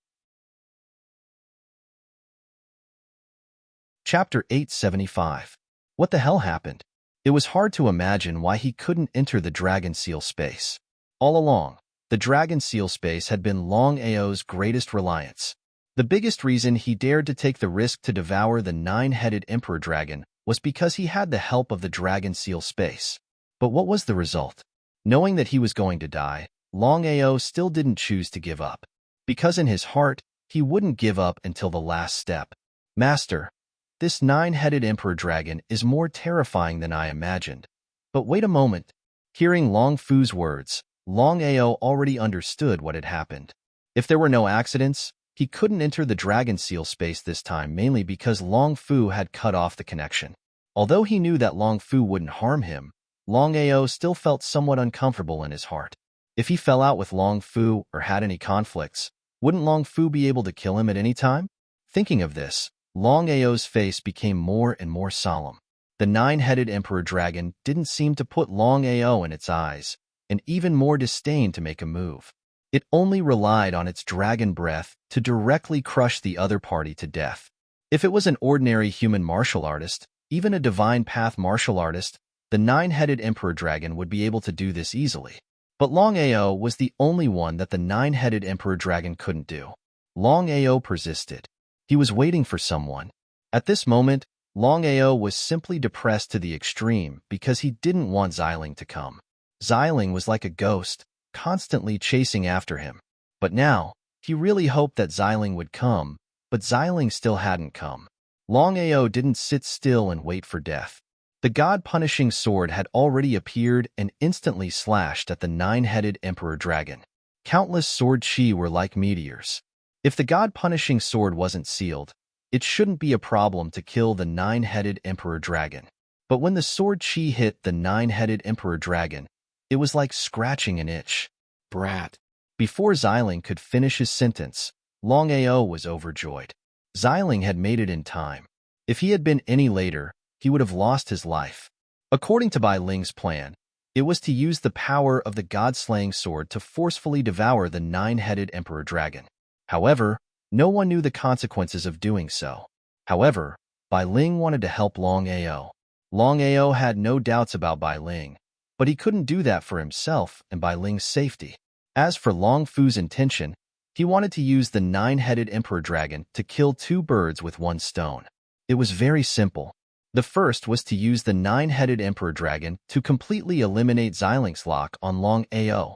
Chapter 875. What the hell happened? It was hard to imagine why he couldn't enter the dragon seal space. All along, the dragon seal space had been Long Ao's greatest reliance. The biggest reason he dared to take the risk to devour the nine-headed emperor dragon was because he had the help of the dragon seal space. But what was the result? Knowing that he was going to die, Long Ao still didn't choose to give up. Because in his heart, he wouldn't give up until the last step. Master, this nine-headed emperor dragon is more terrifying than I imagined. But wait a moment. Hearing Long Fu's words, Long Ao already understood what had happened. If there were no accidents, he couldn't enter the dragon seal space this time mainly because Long Fu had cut off the connection. Although he knew that Long Fu wouldn't harm him, Long Ao still felt somewhat uncomfortable in his heart. If he fell out with Long Fu or had any conflicts, wouldn't Long Fu be able to kill him at any time? Thinking of this, Long Ao's face became more and more solemn. The nine-headed emperor dragon didn't seem to put Long Ao in its eyes, and even more disdain to make a move. It only relied on its dragon breath to directly crush the other party to death. If it was an ordinary human martial artist, even a divine path martial artist, the nine-headed emperor dragon would be able to do this easily. But Long Ao was the only one that the nine-headed emperor dragon couldn't do. Long Ao persisted. He was waiting for someone. At this moment, Long Ao was simply depressed to the extreme because he didn't want Xiling to come. Xiling was like a ghost, constantly chasing after him. But now, he really hoped that Xiling would come, but Xiling still hadn't come. Long Ao didn't sit still and wait for death. The god-punishing sword had already appeared and instantly slashed at the nine-headed emperor dragon. Countless sword chi were like meteors. If the god-punishing sword wasn't sealed, it shouldn't be a problem to kill the nine-headed Emperor Dragon. But when the sword chi hit the nine-headed Emperor Dragon, it was like scratching an itch. Brat. Before Xiling could finish his sentence, Longao was overjoyed. Xiling had made it in time. If he had been any later, he would have lost his life. According to Bai Ling's plan, it was to use the power of the god-slaying sword to forcefully devour the nine-headed Emperor Dragon. However, no one knew the consequences of doing so. However, Bai Ling wanted to help Longao. Longao had no doubts about Bai Ling, but he couldn't do that for himself and Bai Ling's safety. As for Long Fu's intention, he wanted to use the nine-headed Emperor Dragon to kill two birds with one stone. It was very simple. The first was to use the nine-headed Emperor Dragon to completely eliminate Xiling's lock on Longao.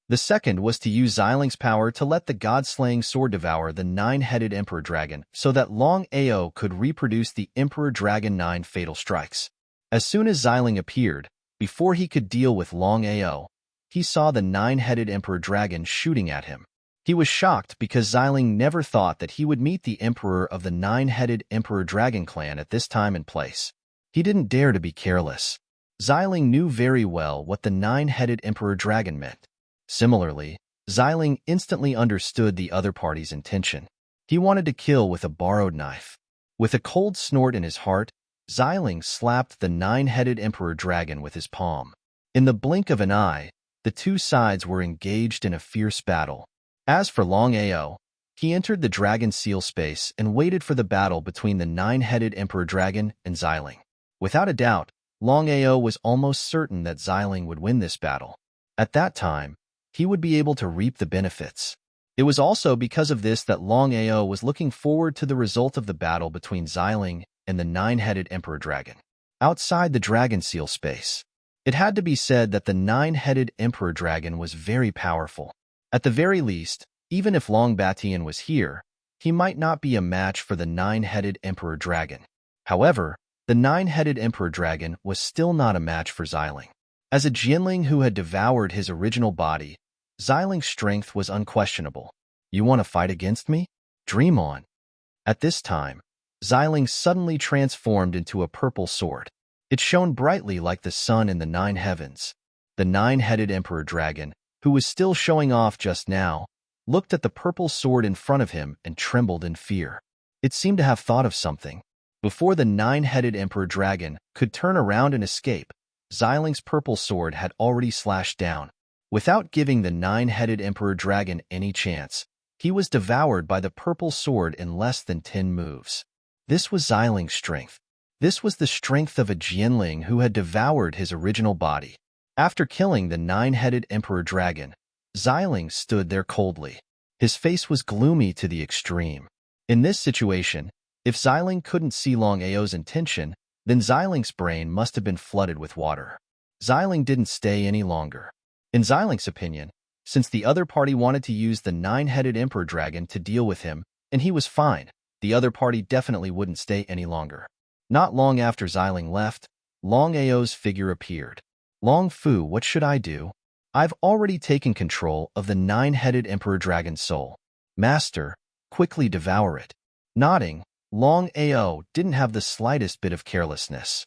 The second was to use Xiling's power to let the god-slaying sword devour the nine-headed Emperor Dragon so that Longao could reproduce the Emperor Dragon 9 fatal strikes. As soon as Xiling appeared, before he could deal with Longao, he saw the nine-headed Emperor Dragon shooting at him. He was shocked because Xiling never thought that he would meet the Emperor of the nine-headed Emperor Dragon clan at this time and place. He didn't dare to be careless. Xiling knew very well what the nine-headed Emperor Dragon meant. Similarly, Xiling instantly understood the other party's intention. He wanted to kill with a borrowed knife. With a cold snort in his heart, Xiling slapped the nine-headed Emperor Dragon with his palm. In the blink of an eye, the two sides were engaged in a fierce battle. As for Longao, he entered the dragon seal space and waited for the battle between the nine-headed Emperor Dragon and Xiling. Without a doubt, Longao was almost certain that Xiling would win this battle. At that time, he would be able to reap the benefits. It was also because of this that Longao was looking forward to the result of the battle between Xiling and the nine-headed Emperor Dragon. Outside the dragon seal space, it had to be said that the nine-headed Emperor Dragon was very powerful. At the very least, even if Long Batian was here, he might not be a match for the nine-headed Emperor Dragon. However, the nine-headed Emperor Dragon was still not a match for Xiling. As a Jianling who had devoured his original body, Xiling's strength was unquestionable. You want to fight against me? Dream on. At this time, Xiling suddenly transformed into a purple sword. It shone brightly like the sun in the nine heavens. The nine-headed Emperor Dragon, who was still showing off just now, looked at the purple sword in front of him and trembled in fear. It seemed to have thought of something. Before the nine-headed Emperor Dragon could turn around and escape, Xiling's purple sword had already slashed down. Without giving the nine-headed Emperor Dragon any chance, he was devoured by the purple sword in less than 10 moves. This was Xiling's strength. This was the strength of a Jianling who had devoured his original body. After killing the nine-headed Emperor Dragon, Xiling stood there coldly. His face was gloomy to the extreme. In this situation, if Xiling couldn't see Longao's intention, then Xiling's brain must have been flooded with water. Xiling didn't stay any longer. In Xiling's opinion, since the other party wanted to use the nine-headed Emperor Dragon to deal with him, and he was fine, the other party definitely wouldn't stay any longer. Not long after Xiling left, Longao's figure appeared. Long Fu, what should I do? I've already taken control of the nine-headed Emperor Dragon's soul. Master, quickly devour it. Nodding, Longao didn't have the slightest bit of carelessness.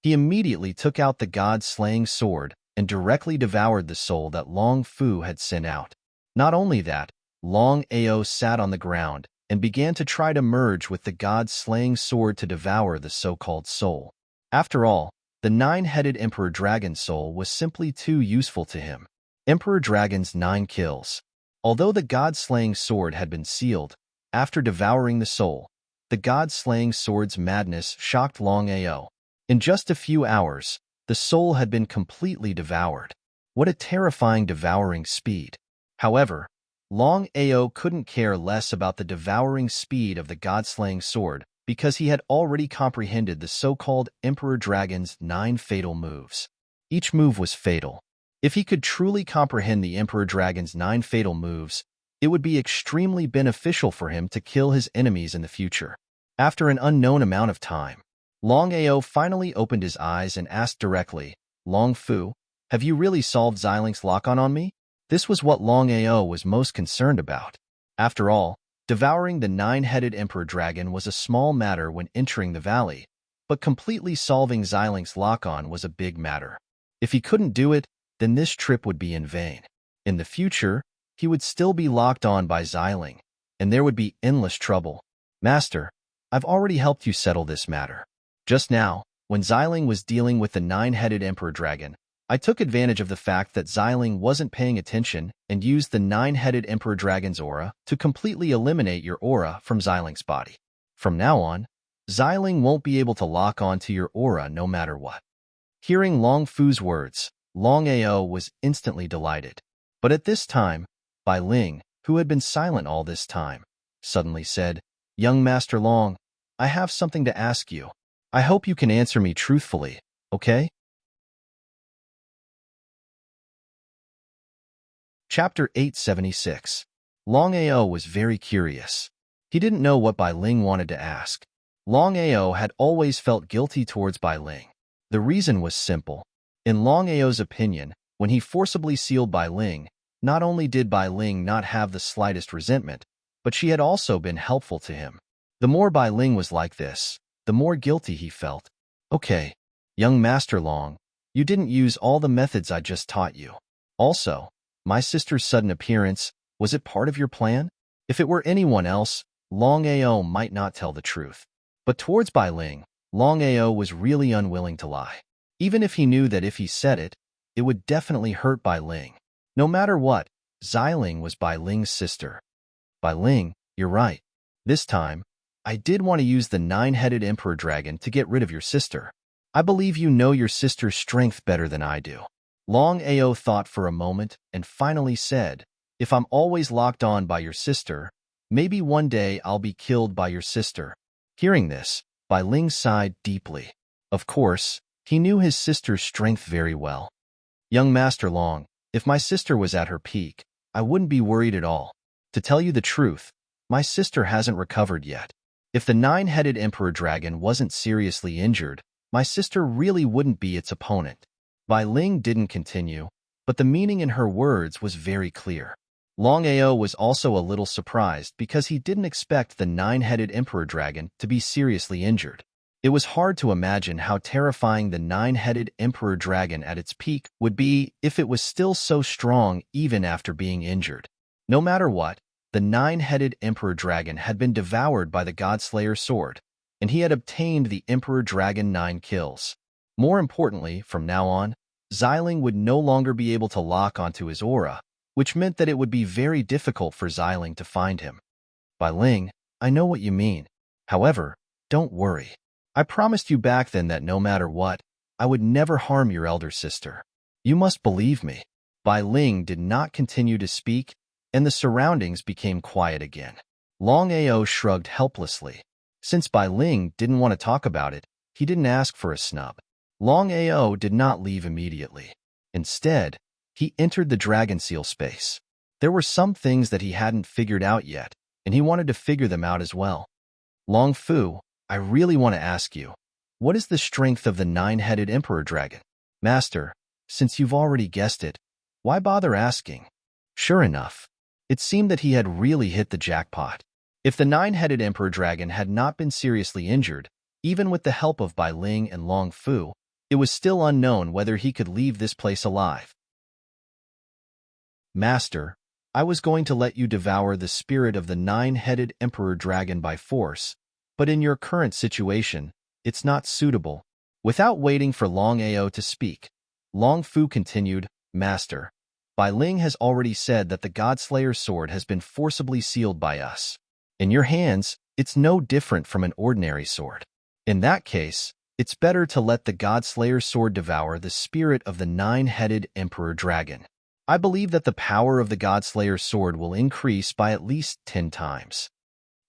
He immediately took out the god-slaying sword and directly devoured the soul that Long Fu had sent out. Not only that, Longao sat on the ground and began to try to merge with the god-slaying sword to devour the so-called soul. After all, the nine-headed Emperor Dragon's soul was simply too useful to him. Emperor Dragon's 9 kills. Although the god-slaying sword had been sealed, after devouring the soul, the god-slaying sword's madness shocked Longao. In just a few hours, the soul had been completely devoured. What a terrifying devouring speed. However, Longao couldn't care less about the devouring speed of the god-slaying sword because he had already comprehended the so-called Emperor Dragon's 9 fatal moves. Each move was fatal. If he could truly comprehend the Emperor Dragon's 9 fatal moves, it would be extremely beneficial for him to kill his enemies in the future. After an unknown amount of time, Longao finally opened his eyes and asked directly, Long Fu, have you really solved Xiling's lock-on me? This was what Longao was most concerned about. After all, Devouring the nine-headed emperor dragon was a small matter when entering the valley, but completely solving Xiling's lock-on was a big matter. If he couldn't do it, then this trip would be in vain. In the future, he would still be locked on by Xiling, and there would be endless trouble. Master, I've already helped you settle this matter. Just now, when Xiling was dealing with the nine-headed emperor dragon, I took advantage of the fact that Xiling wasn't paying attention and used the nine-headed emperor dragon's aura to completely eliminate your aura from Xiling's body. From now on, Xiling won't be able to lock onto your aura no matter what. Hearing Long Fu's words, Longao was instantly delighted. But at this time, Bai Ling, who had been silent all this time, suddenly said, "Young Master Long, I have something to ask you. I hope you can answer me truthfully, okay?" Chapter 876. Longao was very curious. He didn't know what Bai Ling wanted to ask. Longao had always felt guilty towards Bai Ling. The reason was simple. In Longao's opinion, when he forcibly sealed Bai Ling, not only did Bai Ling not have the slightest resentment, but she had also been helpful to him. The more Bai Ling was like this, the more guilty he felt. "Okay, young Master Long, you didn't use all the methods I just taught you. Also, my sister's sudden appearance, was it part of your plan?" If it were anyone else, Longao might not tell the truth. But towards Bai Ling, Longao was really unwilling to lie. Even if he knew that if he said it, it would definitely hurt Bai Ling. No matter what, Xiling was Bai Ling's sister. "Bai Ling, you're right. This time, I did want to use the nine-headed emperor dragon to get rid of your sister. I believe you know your sister's strength better than I do." Longao thought for a moment and finally said, "If I'm always locked on by your sister, maybe one day I'll be killed by your sister." Hearing this, Bai Ling sighed deeply. Of course, he knew his sister's strength very well. "Young Master Long, if my sister was at her peak, I wouldn't be worried at all. To tell you the truth, my sister hasn't recovered yet. If the nine-headed emperor dragon wasn't seriously injured, my sister really wouldn't be its opponent." Bai Ling didn't continue, but the meaning in her words was very clear. Longao was also a little surprised because he didn't expect the nine-headed emperor dragon to be seriously injured. It was hard to imagine how terrifying the nine-headed emperor dragon at its peak would be if it was still so strong even after being injured. No matter what, the nine-headed emperor dragon had been devoured by the Godslayer sword, and he had obtained the emperor dragon 9 kills. More importantly, from now on, Xiling would no longer be able to lock onto his aura, which meant that it would be very difficult for Xiling to find him. "Bai Ling, I know what you mean. However, don't worry. I promised you back then that no matter what, I would never harm your elder sister. You must believe me." Bai Ling did not continue to speak, and the surroundings became quiet again. Longao shrugged helplessly. Since Bai Ling didn't want to talk about it, he didn't ask for a snub. Longao did not leave immediately. Instead, he entered the dragon seal space. There were some things that he hadn't figured out yet, and he wanted to figure them out as well. "Long Fu, I really want to ask you, what is the strength of the nine-headed emperor dragon?" "Master, since you've already guessed it, why bother asking?" Sure enough, it seemed that he had really hit the jackpot. If the nine-headed emperor dragon had not been seriously injured, even with the help of Bai Ling and Long Fu, it was still unknown whether he could leave this place alive. "Master, I was going to let you devour the spirit of the nine-headed emperor dragon by force, but in your current situation, it's not suitable." Without waiting for Longao to speak, Long Fu continued, "Master, Bai Ling has already said that the Godslayer sword has been forcibly sealed by us. In your hands, it's no different from an ordinary sword. In that case, it's better to let the Godslayer sword devour the spirit of the nine-headed emperor dragon. I believe that the power of the Godslayer sword will increase by at least 10 times.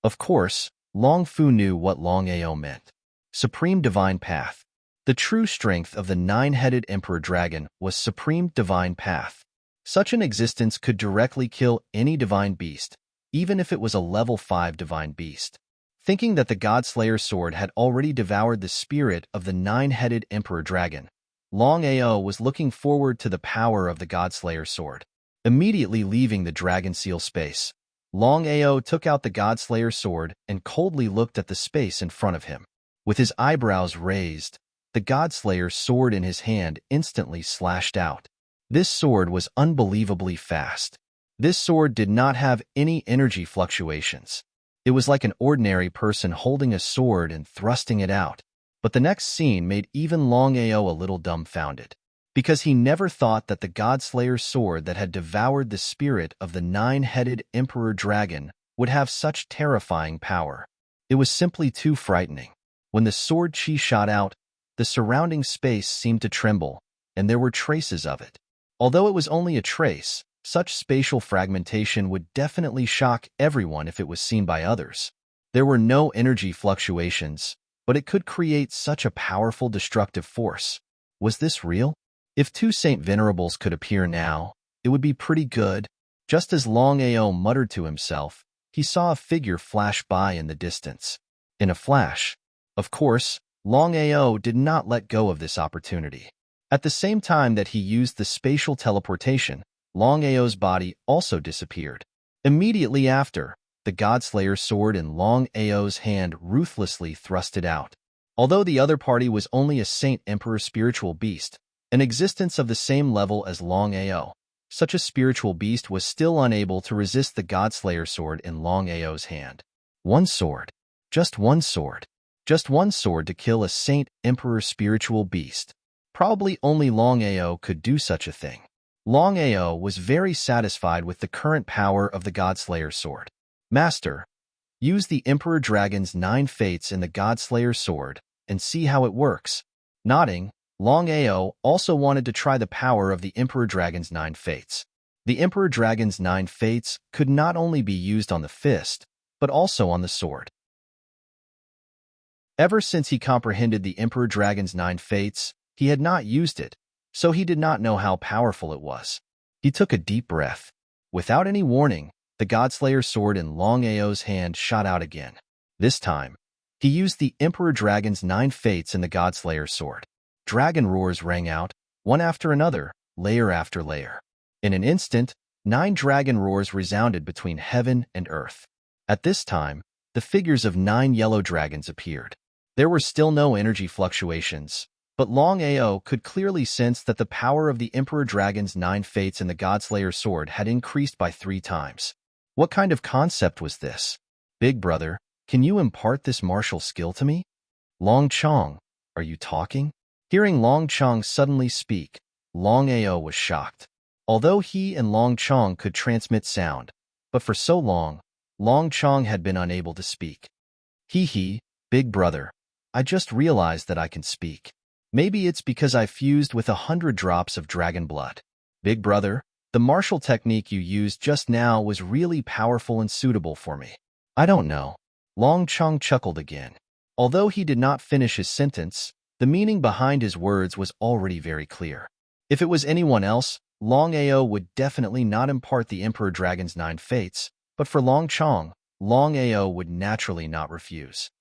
Of course, Long Fu knew what Longao meant. Supreme Divine Path. The true strength of the nine-headed emperor dragon was Supreme Divine Path. Such an existence could directly kill any divine beast, even if it was a level 5 divine beast. Thinking that the Godslayer sword had already devoured the spirit of the nine-headed emperor dragon, Longao was looking forward to the power of the Godslayer sword. Immediately leaving the dragon seal space, Longao took out the Godslayer sword and coldly looked at the space in front of him. With his eyebrows raised, the Godslayer sword in his hand instantly slashed out. This sword was unbelievably fast. This sword did not have any energy fluctuations. It was like an ordinary person holding a sword and thrusting it out. But the next scene made even Longao a little dumbfounded, because he never thought that the Godslayer sword that had devoured the spirit of the nine-headed Emperor Dragon would have such terrifying power. It was simply too frightening. When the sword chi shot out, the surrounding space seemed to tremble, and there were traces of it. Although it was only a trace, such spatial fragmentation would definitely shock everyone if it was seen by others. There were no energy fluctuations, but it could create such a powerful destructive force. Was this real? If two Saint Venerables could appear now, it would be pretty good. Just as Longao muttered to himself, he saw a figure flash by in the distance. In a flash. Of course, Longao did not let go of this opportunity. At the same time that he used the spatial teleportation, Longao's body also disappeared. Immediately after, the Godslayer sword in Longao's hand ruthlessly thrust it out. Although the other party was only a Saint Emperor spiritual beast, an existence of the same level as Longao, such a spiritual beast was still unable to resist the Godslayer sword in Longao's hand. One sword. Just one sword. Just one sword to kill a Saint Emperor spiritual beast. Probably only Longao could do such a thing. Longao was very satisfied with the current power of the Godslayer sword. Master, use the Emperor Dragon's 9 fates in the Godslayer sword and see how it works. Nodding, Longao also wanted to try the power of the Emperor Dragon's 9 fates. The Emperor Dragon's 9 fates could not only be used on the fist, but also on the sword. Ever since he comprehended the Emperor Dragon's 9 fates, he had not used it, so he did not know how powerful it was. He took a deep breath. Without any warning, the Godslayer sword in Longao's hand shot out again. This time, he used the Emperor Dragon's 9 fates in the Godslayer sword. Dragon roars rang out, one after another, layer after layer. In an instant, 9 dragon roars resounded between heaven and earth. At this time, the figures of 9 yellow dragons appeared. There were still no energy fluctuations, but Longao could clearly sense that the power of the Emperor Dragon's 9 fates in the Godslayer sword had increased by 3 times. What kind of concept was this? Big brother, can you impart this martial skill to me? Long Chong, are you talking? Hearing Long Chong suddenly speak, Longao was shocked. Although he and Long Chong could transmit sound, but for so long, Long Chong had been unable to speak. Hee, big brother, I just realized that I can speak. Maybe it's because I fused with 100 drops of dragon blood. Big brother, the martial technique you used just now was really powerful and suitable for me. I don't know. Long Chong chuckled again. Although he did not finish his sentence, the meaning behind his words was already very clear. If it was anyone else, Longao would definitely not impart the Emperor Dragon's 9 fates, but for Long Chong, Longao would naturally not refuse.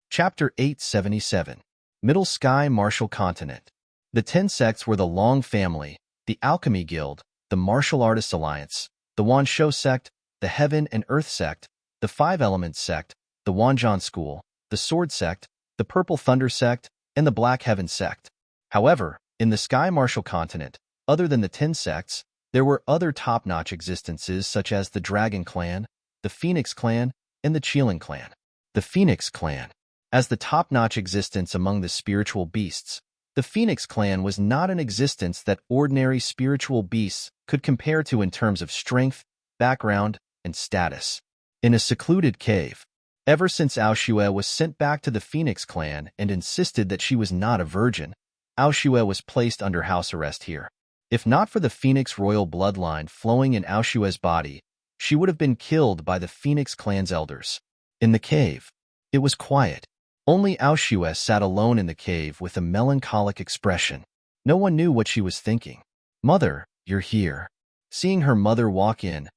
Chapter 877. Middle Sky Martial Continent. The 10 sects were the Long family, the Alchemy Guild, the Martial Artists Alliance, the Wanshou sect, the Heaven and Earth sect, the 5 Elements sect, the Wanzhan School, the Sword sect, the Purple Thunder sect, and the Black Heaven sect. However, in the Sky Martial Continent, other than the 10 sects, there were other top-notch existences such as the Dragon Clan, the Phoenix Clan, and the Qilin Clan. The Phoenix Clan. As the top-notch existence among the spiritual beasts, the Phoenix Clan was not an existence that ordinary spiritual beasts could compare to in terms of strength, background, and status. In a secluded cave, ever since Aoshue was sent back to the Phoenix Clan and insisted that she was not a virgin, Aoshue was placed under house arrest here. If not for the Phoenix royal bloodline flowing in Aoshue's body, she would have been killed by the Phoenix Clan's elders. In the cave, it was quiet. Only Aoshue sat alone in the cave with a melancholic expression. No one knew what she was thinking. Mother, you're here. Seeing her mother walk in,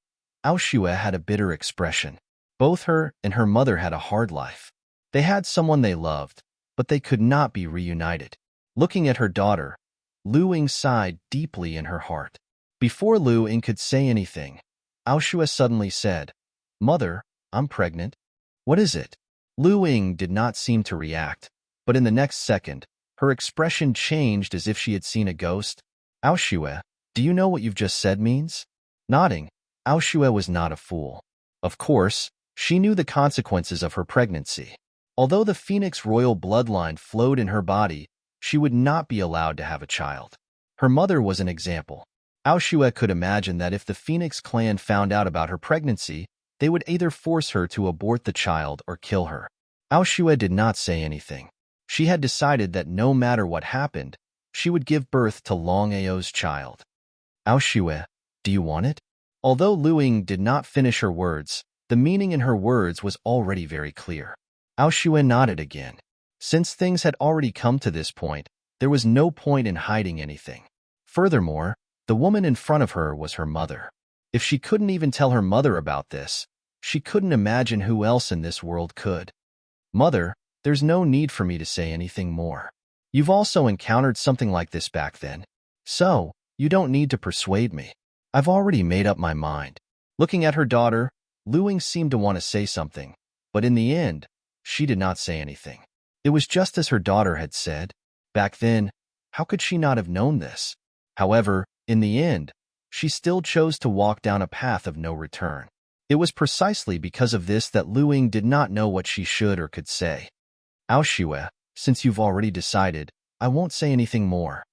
Aoshue had a bitter expression. Both her and her mother had a hard life. They had someone they loved, but they could not be reunited. Looking at her daughter, Lu Ying sighed deeply in her heart. Before Lu Ying could say anything, Aoshue suddenly said, "Mother, I'm pregnant." "What is it?" Lu Ying did not seem to react, but in the next second, her expression changed as if she had seen a ghost. "Aoshue, do you know what you've just said means?" Nodding, Aoshue was not a fool. Of course, she knew the consequences of her pregnancy. Although the Phoenix royal bloodline flowed in her body, she would not be allowed to have a child. Her mother was an example. Aoshue could imagine that if the Phoenix clan found out about her pregnancy, they would either force her to abort the child or kill her. Aoshue did not say anything. She had decided that no matter what happened, she would give birth to Longao's child. "Aoshue, do you want it?" Although Lu Ying did not finish her words, the meaning in her words was already very clear. Aoshue nodded again. Since things had already come to this point, there was no point in hiding anything. Furthermore, the woman in front of her was her mother. If she couldn't even tell her mother about this, she couldn't imagine who else in this world could. "Mother, there's no need for me to say anything more. You've also encountered something like this back then. So, you don't need to persuade me. I've already made up my mind." Looking at her daughter, Lu Ying seemed to want to say something, but in the end, she did not say anything. It was just as her daughter had said. Back then, how could she not have known this? However, in the end, she still chose to walk down a path of no return. It was precisely because of this that Lu Ying did not know what she should or could say. "Aoshue, since you've already decided, I won't say anything more.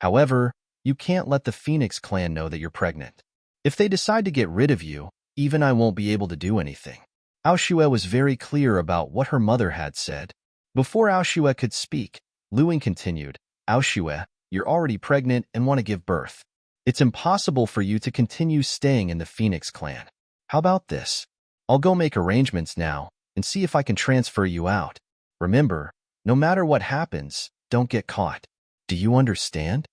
However, you can't let the Phoenix clan know that you're pregnant. If they decide to get rid of you, even I won't be able to do anything." Aoshue was very clear about what her mother had said. Before Aoshue could speak, Lu Ying continued, "Aoshue, you're already pregnant and want to give birth. It's impossible for you to continue staying in the Phoenix clan. How about this? I'll go make arrangements now and see if I can transfer you out. Remember, no matter what happens, don't get caught. Do you understand?"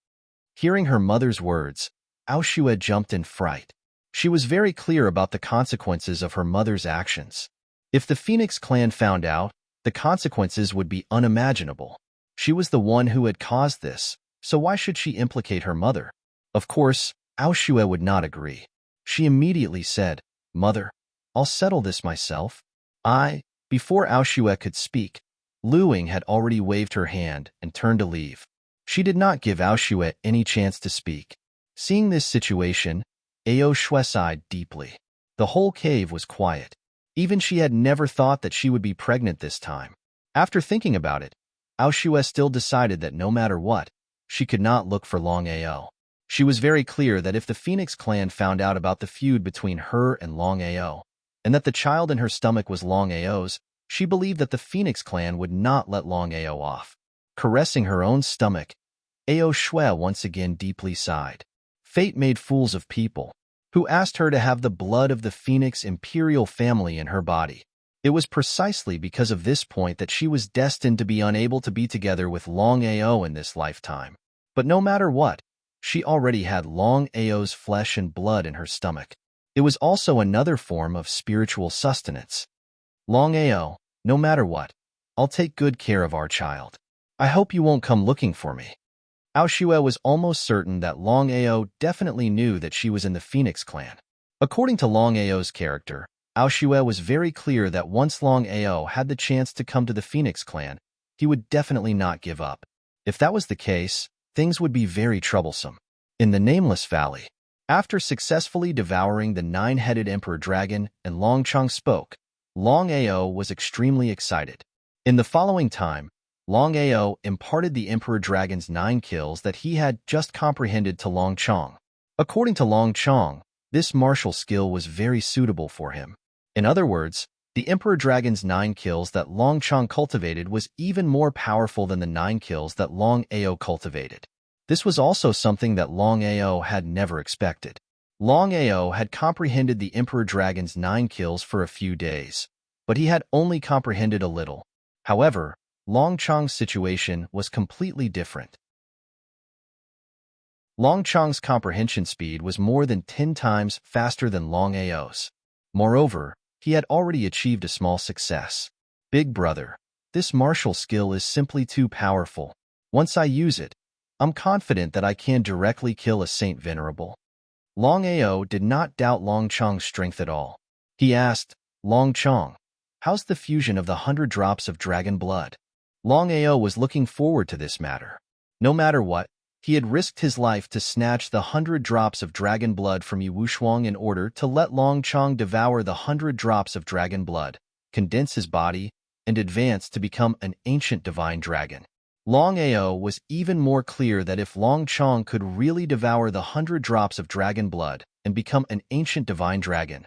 Hearing her mother's words, Aoshue jumped in fright. She was very clear about the consequences of her mother's actions. If the Phoenix clan found out, the consequences would be unimaginable. She was the one who had caused this, so why should she implicate her mother? Of course, Aoshue would not agree. She immediately said, "Mother, I'll settle this myself." Before Aoshue could speak, Lu Ying had already waved her hand and turned to leave. She did not give Aoshue any chance to speak. Seeing this situation, Aoshue sighed deeply. The whole cave was quiet. Even she had never thought that she would be pregnant this time. After thinking about it, Aoshue still decided that no matter what, she could not look for Longao. She was very clear that if the Phoenix clan found out about the feud between her and Longao, and that the child in her stomach was Longao's, she believed that the Phoenix clan would not let Longao off. Caressing her own stomach, Aoshue once again deeply sighed. Fate made fools of people, who asked her to have the blood of the Phoenix imperial family in her body. It was precisely because of this point that she was destined to be unable to be together with Longao in this lifetime. But no matter what, she already had Longao's flesh and blood in her stomach. It was also another form of spiritual sustenance. "Longao, no matter what, I'll take good care of our child. I hope you won't come looking for me." Aoshue was almost certain that Longao definitely knew that she was in the Phoenix clan. According to Longao's character, Aoshue was very clear that once Longao had the chance to come to the Phoenix clan, he would definitely not give up. If that was the case, things would be very troublesome. In the Nameless Valley, after successfully devouring the 9-headed Emperor Dragon and Longchong spoke, Longao was extremely excited. In the following time, Longao imparted the Emperor Dragon's 9 kills that he had just comprehended to Longchong. According to Longchong, this martial skill was very suitable for him. In other words, the Emperor Dragon's 9 kills that Longchong cultivated was even more powerful than the 9 kills that Longao cultivated. This was also something that Longao had never expected. Longao had comprehended the Emperor Dragon's 9 kills for a few days, but he had only comprehended a little. However, Longchong's situation was completely different. Longchong's comprehension speed was more than 10 times faster than Longao's. Moreover, he had already achieved a small success. "Big brother, this martial skill is simply too powerful. Once I use it, I'm confident that I can directly kill a Saint Venerable. Longao did not doubt Long Chong's strength at all. He asked, Long Chong, how's the fusion of the 100 drops of dragon blood? Longao was looking forward to this matter. No matter what, he had risked his life to snatch the 100 drops of dragon blood from Yu Wushuang in order to let Long Chong devour the 100 drops of dragon blood, condense his body, and advance to become an ancient divine dragon. Longao was even more clear that if Long Chong could really devour the 100 drops of dragon blood and become an ancient divine dragon,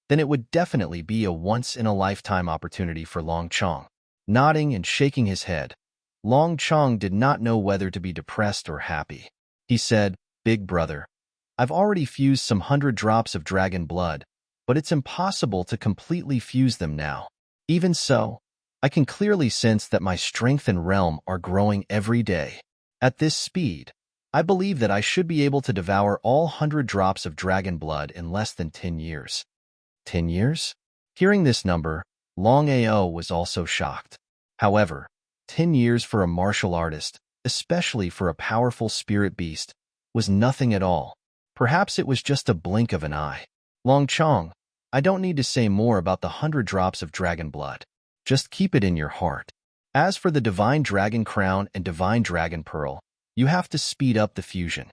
then it would definitely be a once-in-a-lifetime opportunity for Long Chong. Nodding and shaking his head, Long Chong did not know whether to be depressed or happy. He said, Big brother, I've already fused some 100 drops of dragon blood, but it's impossible to completely fuse them now. Even so, I can clearly sense that my strength and realm are growing every day. At this speed, I believe that I should be able to devour all 100 drops of dragon blood in less than 10 years. 10 years? Hearing this number, Longao was also shocked. However, 10 years for a martial artist, especially for a powerful spirit beast, was nothing at all. Perhaps it was just a blink of an eye. Long Chong, I don't need to say more about the 100 drops of dragon blood. Just keep it in your heart. As for the Divine Dragon Crown and Divine Dragon Pearl, you have to speed up the fusion.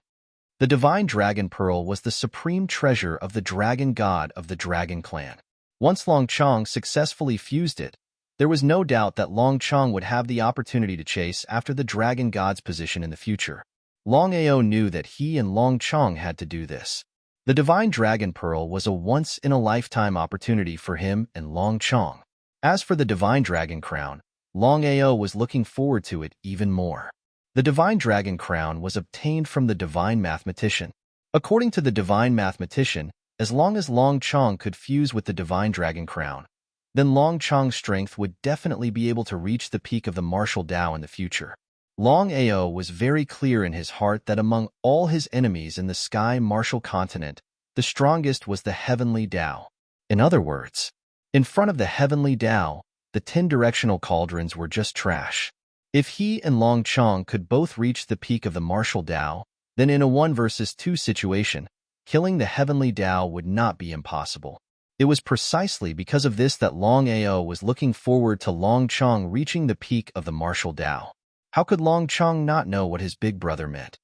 The Divine Dragon Pearl was the supreme treasure of the Dragon God of the Dragon Clan. Once Long Chong successfully fused it, there was no doubt that Long Chong would have the opportunity to chase after the Dragon God's position in the future. Longao knew that he and Long Chong had to do this. The Divine Dragon Pearl was a once-in-a-lifetime opportunity for him and Long Chong. As for the Divine Dragon Crown, Longao was looking forward to it even more. The Divine Dragon Crown was obtained from the Divine Mathematician. According to the Divine Mathematician, as long as Long Chong could fuse with the Divine Dragon Crown, then Long Chong's strength would definitely be able to reach the peak of the martial Tao in the future. Longao was very clear in his heart that among all his enemies in the Sky Martial Continent, the strongest was the Heavenly Tao. In other words, in front of the Heavenly Tao, the 10 directional cauldrons were just trash. If he and Long Chong could both reach the peak of the martial Tao, then in a 1 versus 2 situation, killing the Heavenly Tao would not be impossible. It was precisely because of this that Longao was looking forward to Long Chong reaching the peak of the martial Tao. How could Long Chong not know what his big brother meant?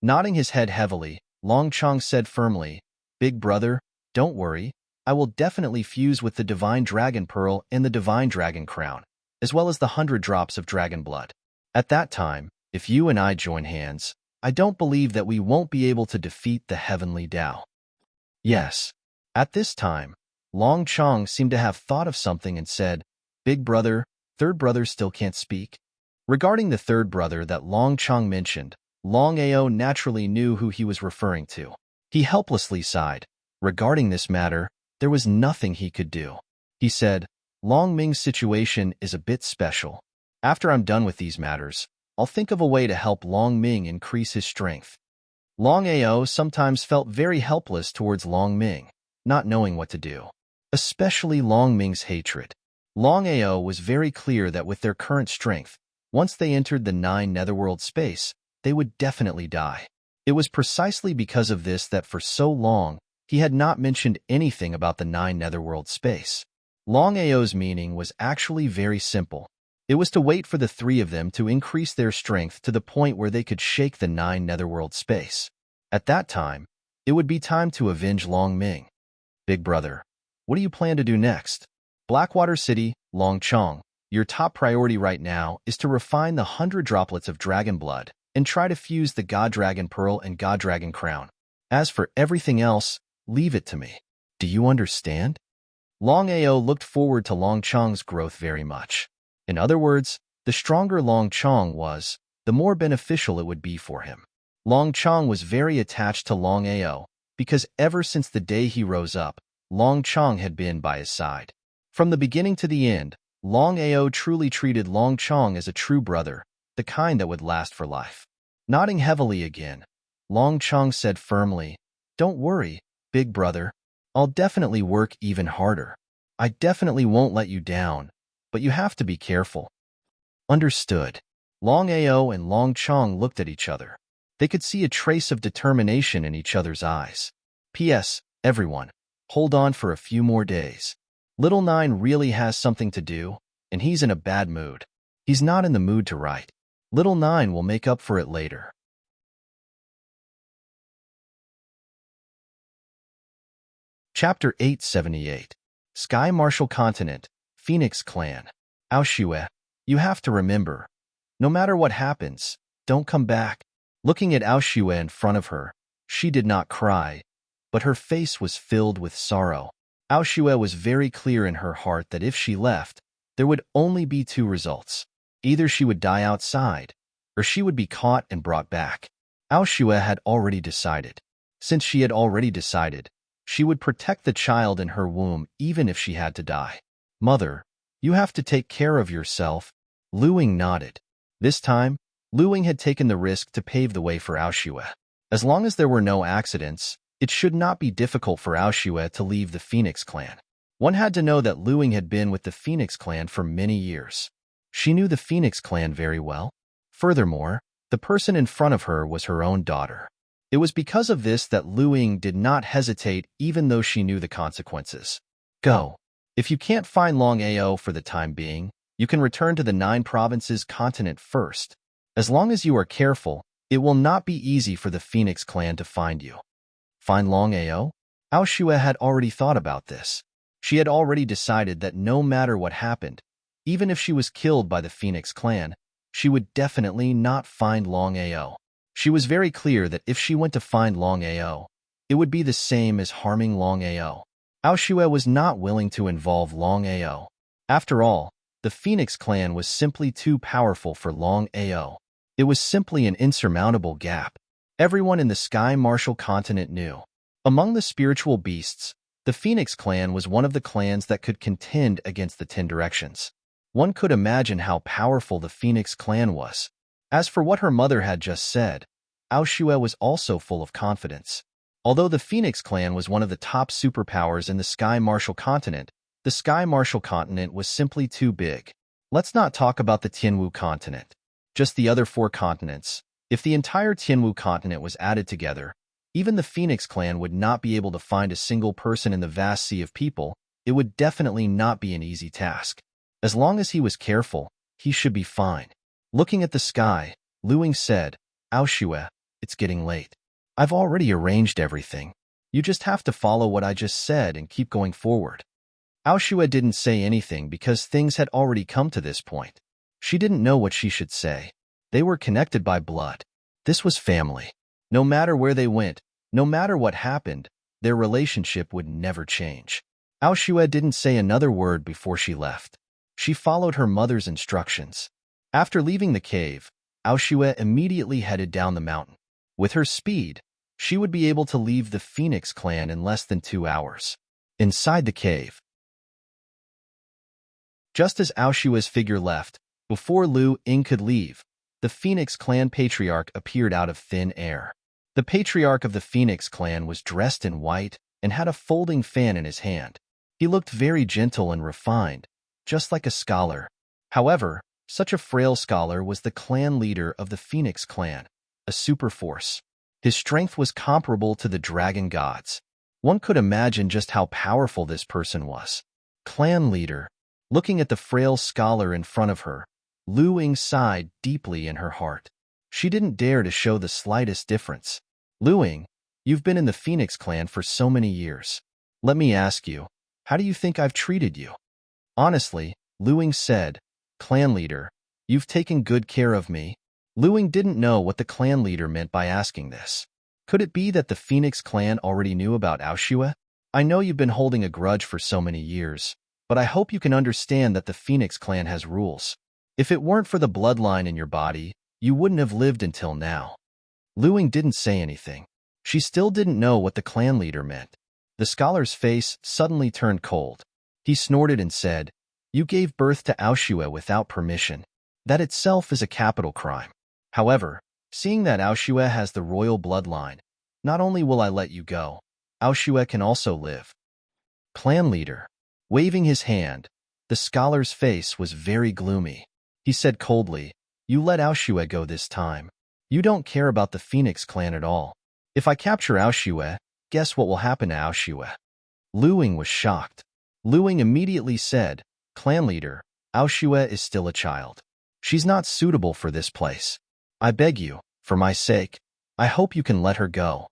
Nodding his head heavily, Long Chong said firmly, Big brother, don't worry. I will definitely fuse with the Divine Dragon Pearl and the Divine Dragon Crown, as well as the 100 drops of dragon blood. At that time, if you and I join hands, I don't believe that we won't be able to defeat the Heavenly Tao. Yes. At this time, Long Chong seemed to have thought of something and said, Big brother, third brother still can't speak? Regarding the third brother that Long Chong mentioned, Longao naturally knew who he was referring to. He helplessly sighed. Regarding this matter, there was nothing he could do. He said, Long Ming's situation is a bit special. After I'm done with these matters, I'll think of a way to help Long Ming increase his strength. Longao sometimes felt very helpless towards Long Ming, not knowing what to do. Especially Long Ming's hatred. Longao was very clear that with their current strength, once they entered the 9 netherworld space, they would definitely die. It was precisely because of this that for so long, he had not mentioned anything about the 9 netherworld space. Longao's meaning was actually very simple. It was to wait for the 3 of them to increase their strength to the point where they could shake the 9 netherworld space. At that time, it would be time to avenge Long Ming. Big brother, what do you plan to do next? Blackwater City, Long Chong, your top priority right now is to refine the 100 droplets of dragon blood and try to fuse the God Dragon Pearl and God Dragon Crown. As for everything else, leave it to me. Do you understand? Longao looked forward to Long Chong's growth very much. In other words, the stronger Long Chong was, the more beneficial it would be for him. Long Chong was very attached to Longao because ever since the day he rose up, Long Chong had been by his side. From the beginning to the end, Longao truly treated Long Chong as a true brother, the kind that would last for life. Nodding heavily again, Long Chong said firmly, Don't worry, big brother. I'll definitely work even harder. I definitely won't let you down, but you have to be careful. Understood. Long Ao and Long Chong looked at each other. They could see a trace of determination in each other's eyes. P.S. Everyone, hold on for a few more days. Little Nine really has something to do, and he's in a bad mood. He's not in the mood to write. Little Nine will make up for it later. Chapter 878. Sky Martial Continent, Phoenix Clan. Aoshue, you have to remember, no matter what happens, don't come back. Looking at Aoshue in front of her, she did not cry, but her face was filled with sorrow. Aoshue was very clear in her heart that if she left, there would only be two results. Either she would die outside, or she would be caught and brought back. Aoshue had already decided. Since she had already decided, she would protect the child in her womb even if she had to die. Mother, you have to take care of yourself. Luing nodded. This time, Luing had taken the risk to pave the way for Aoshue. As long as there were no accidents, it should not be difficult for Aoshue to leave the Phoenix Clan. One had to know that Luing had been with the Phoenix Clan for many years. She knew the Phoenix Clan very well. Furthermore, the person in front of her was her own daughter. It was because of this that Luing did not hesitate even though she knew the consequences. Go. If you can't find Long Ao for the time being, you can return to the 9 provinces continent first. As long as you are careful, it will not be easy for the Phoenix Clan to find you. Find Long Ao? Aoshue had already thought about this. She had already decided that no matter what happened, even if she was killed by the Phoenix Clan, she would definitely not find Long Ao. She was very clear that if she went to find Long Ao, it would be the same as harming Long Ao. Aoshue was not willing to involve Long Ao. After all, the Phoenix Clan was simply too powerful for Long Ao. It was simply an insurmountable gap. Everyone in the Sky Martial Continent knew. Among the spiritual beasts, the Phoenix Clan was one of the clans that could contend against the 10 Directions. One could imagine how powerful the Phoenix Clan was. As for what her mother had just said, Aoshue was also full of confidence. Although the Phoenix Clan was one of the top superpowers in the Sky Martial Continent, the Sky Martial Continent was simply too big. Let's not talk about the Tianwu Continent. Just the other 4 continents. If the entire Tianwu Continent was added together, even the Phoenix Clan would not be able to find a single person in the vast sea of people. It would definitely not be an easy task. As long as he was careful, he should be fine. Looking at the sky, Luing said, Aoshue, it's getting late. I've already arranged everything. You just have to follow what I just said and keep going forward. Aoshue didn't say anything because things had already come to this point. She didn't know what she should say. They were connected by blood. This was family. No matter where they went, no matter what happened, their relationship would never change. Aoshue didn't say another word before she left. She followed her mother's instructions. After leaving the cave, Aoshue immediately headed down the mountain. With her speed, she would be able to leave the Phoenix Clan in less than 2 hours. Inside the cave. Just as Aoshue's figure left, before Lu Ying could leave, the Phoenix Clan patriarch appeared out of thin air. The patriarch of the Phoenix Clan was dressed in white and had a folding fan in his hand. He looked very gentle and refined, just like a scholar. However, such a frail scholar was the clan leader of the Phoenix Clan, a superforce. His strength was comparable to the dragon gods. One could imagine just how powerful this person was. Clan leader. Looking at the frail scholar in front of her, Lu Ying sighed deeply in her heart. She didn't dare to show the slightest difference. Lu Ying, you've been in the Phoenix Clan for so many years. Let me ask you, how do you think I've treated you? Honestly, Lu Ying said, Clan leader, you've taken good care of me. Lu Ying didn't know what the clan leader meant by asking this. Could it be that the Phoenix Clan already knew about Aoshue? I know you've been holding a grudge for so many years, but I hope you can understand that the Phoenix Clan has rules. If it weren't for the bloodline in your body, you wouldn't have lived until now. Lu Ying didn't say anything. She still didn't know what the clan leader meant. The scholar's face suddenly turned cold. He snorted and said, You gave birth to Aoshue without permission. That itself is a capital crime. However, seeing that Aoshue has the royal bloodline, not only will I let you go, Aoshue can also live. Clan leader. Waving his hand, the scholar's face was very gloomy. He said coldly, You let Aoshue go this time. You don't care about the Phoenix clan at all. If I capture Aoshue, guess what will happen to Aoshue? Luing was shocked. Luing immediately said, Clan leader, Aoshue is still a child. She's not suitable for this place. I beg you, for my sake, I hope you can let her go.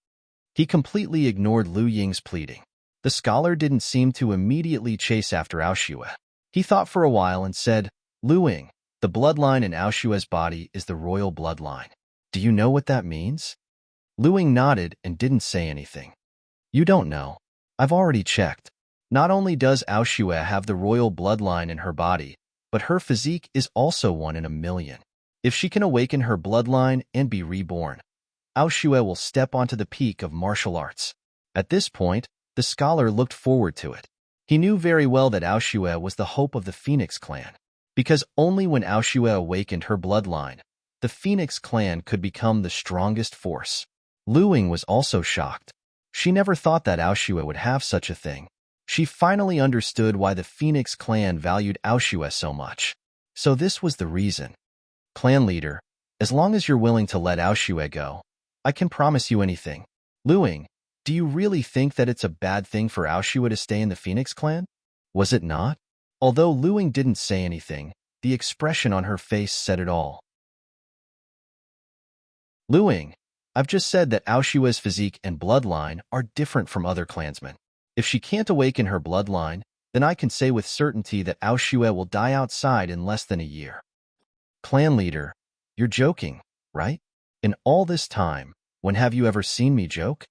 He completely ignored Lu Ying's pleading. The scholar didn't seem to immediately chase after Aoshue. He thought for a while and said, Lu Ying, the bloodline in Aoshue's body is the royal bloodline. Do you know what that means? Lu Ying nodded and didn't say anything. You don't know. I've already checked. Not only does Aoshue have the royal bloodline in her body, but her physique is also 1 in a million. If she can awaken her bloodline and be reborn, Aoshue will step onto the peak of martial arts. At this point, the scholar looked forward to it. He knew very well that Aoshue was the hope of the Phoenix clan, because only when Aoshue awakened her bloodline, the Phoenix clan could become the strongest force. Lu Ying was also shocked. She never thought that Aoshue would have such a thing. She finally understood why the Phoenix clan valued Aoshue so much. So this was the reason. Clan leader, as long as you're willing to let Aoshue go, I can promise you anything. Lu Ying, do you really think that it's a bad thing for Aoshue to stay in the Phoenix clan? Was it not? Although Lu Ying didn't say anything, the expression on her face said it all. Lu Ying, I've just said that Aoshue's physique and bloodline are different from other clansmen. If she can't awaken her bloodline, then I can say with certainty that Aoshue will die outside in less than a year. Clan leader, you're joking, right? In all this time, when have you ever seen me joke?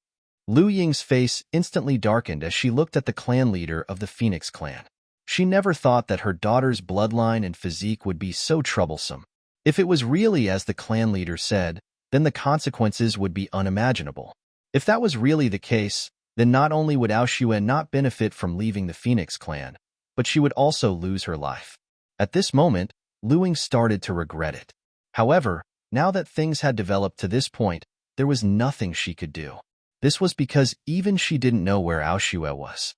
Lu Ying's face instantly darkened as she looked at the clan leader of the Phoenix clan. She never thought that her daughter's bloodline and physique would be so troublesome. If it was really as the clan leader said, then the consequences would be unimaginable. If that was really the case, then not only would Aoshue not benefit from leaving the Phoenix clan, but she would also lose her life. At this moment, Lu Ying started to regret it. However, now that things had developed to this point, there was nothing she could do. This was because even she didn't know where Aoshue was.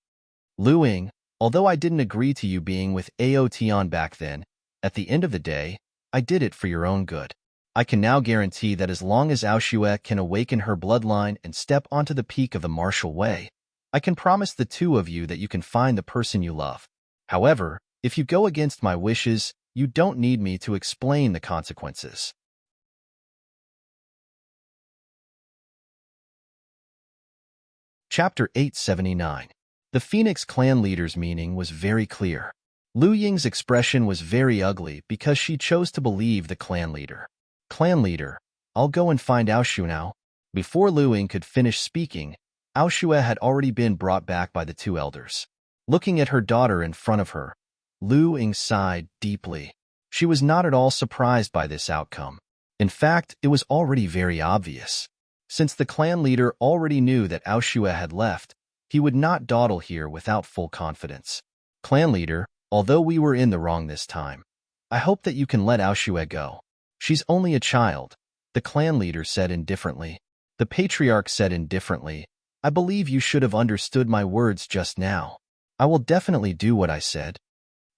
Lu Ying, although I didn't agree to you being with Aotion back then, at the end of the day, I did it for your own good. I can now guarantee that as long as Aoshue can awaken her bloodline and step onto the peak of the martial way, I can promise the two of you that you can find the person you love. However, if you go against my wishes, you don't need me to explain the consequences. Chapter 879. The Phoenix clan leader's meaning was very clear. Lu Ying's expression was very ugly because she chose to believe the clan leader. Clan leader, I'll go and find Aoshue now. Before Lu Ying could finish speaking, Aoshue had already been brought back by the two elders. Looking at her daughter in front of her, Lu Ying sighed deeply. She was not at all surprised by this outcome. In fact, it was already very obvious. Since the clan leader already knew that Aoshue had left, he would not dawdle here without full confidence. Clan leader, although we were in the wrong this time, I hope that you can let Aoshue go. She's only a child, the clan leader said indifferently. The patriarch said indifferently, I believe you should have understood my words just now. I will definitely do what I said.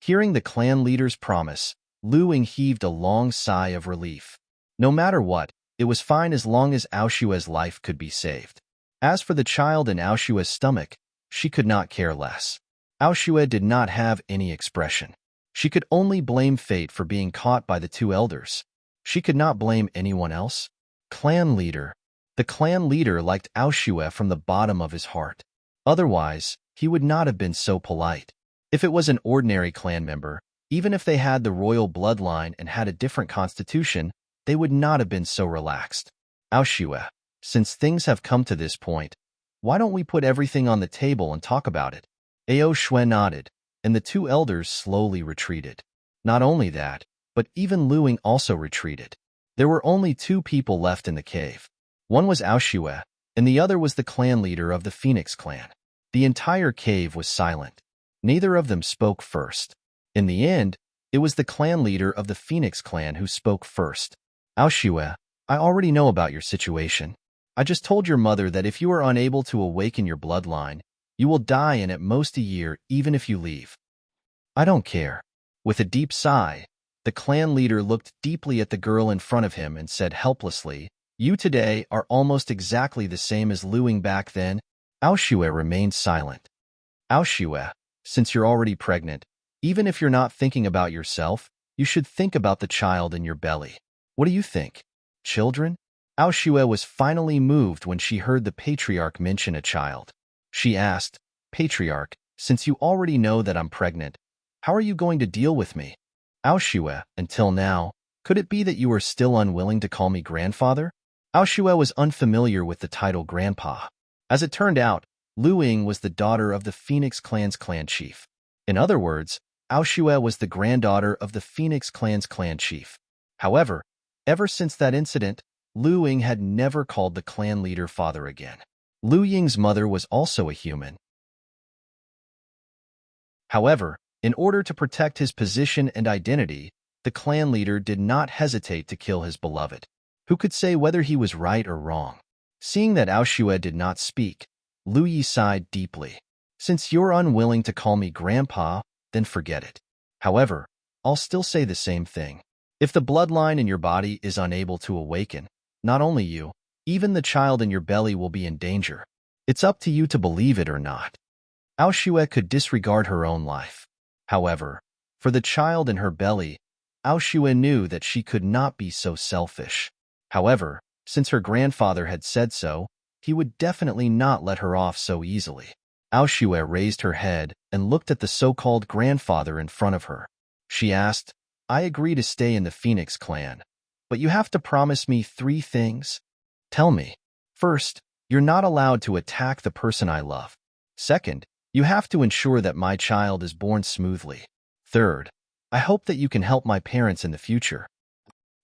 Hearing the clan leader's promise, Lu Ying heaved a long sigh of relief. No matter what, it was fine as long as Aoshue's life could be saved. As for the child in Aoshue's stomach, she could not care less. Aoshue did not have any expression. She could only blame fate for being caught by the two elders. She could not blame anyone else. Clan leader. The clan leader liked Aoshue from the bottom of his heart. Otherwise, he would not have been so polite. If it was an ordinary clan member, even if they had the royal bloodline and had a different constitution, they would not have been so relaxed. Aoshue, since things have come to this point, why don't we put everything on the table and talk about it? Aoshue nodded, and the two elders slowly retreated. Not only that, but even Lu Ying also retreated. There were only two people left in the cave. One was Aoshue, and the other was the clan leader of the Phoenix clan. The entire cave was silent. Neither of them spoke first. In the end, it was the clan leader of the Phoenix clan who spoke first. Aoshue, I already know about your situation. I just told your mother that if you are unable to awaken your bloodline, you will die in at most a year even if you leave. I don't care. With a deep sigh, The clan leader looked deeply at the girl in front of him and said helplessly, "You today are almost exactly the same as Luing back then." Aoshue remained silent. Aoshue, since you're already pregnant, even if you're not thinking about yourself, you should think about the child in your belly. What do you think? Children? Aoshue was finally moved when she heard the patriarch mention a child. She asked, "Patriarch, since you already know that I'm pregnant, how are you going to deal with me?" Aoshue, until now, could it be that you are still unwilling to call me grandfather? Aoshue was unfamiliar with the title grandpa. As it turned out, Luing was the daughter of the Phoenix Clan's clan chief. In other words, Aoshue was the granddaughter of the Phoenix Clan's clan chief. However, ever since that incident, Luing had never called the clan leader father again. Lu Ying's mother was also a human. However, in order to protect his position and identity, the clan leader did not hesitate to kill his beloved. Who could say whether he was right or wrong? Seeing that Aoshue did not speak, Lu Yi sighed deeply. "Since you're unwilling to call me grandpa, then forget it. However, I'll still say the same thing. If the bloodline in your body is unable to awaken, not only you, even the child in your belly will be in danger. It's up to you to believe it or not." Aoshue could disregard her own life. However, for the child in her belly, Aoshue knew that she could not be so selfish. However, since her grandfather had said so, he would definitely not let her off so easily. Aoshue raised her head and looked at the so-called grandfather in front of her. She asked, "I agree to stay in the Phoenix clan, but you have to promise me 3 things. Tell me. First, you're not allowed to attack the person I love. Second, you have to ensure that my child is born smoothly. Third, I hope that you can help my parents in the future."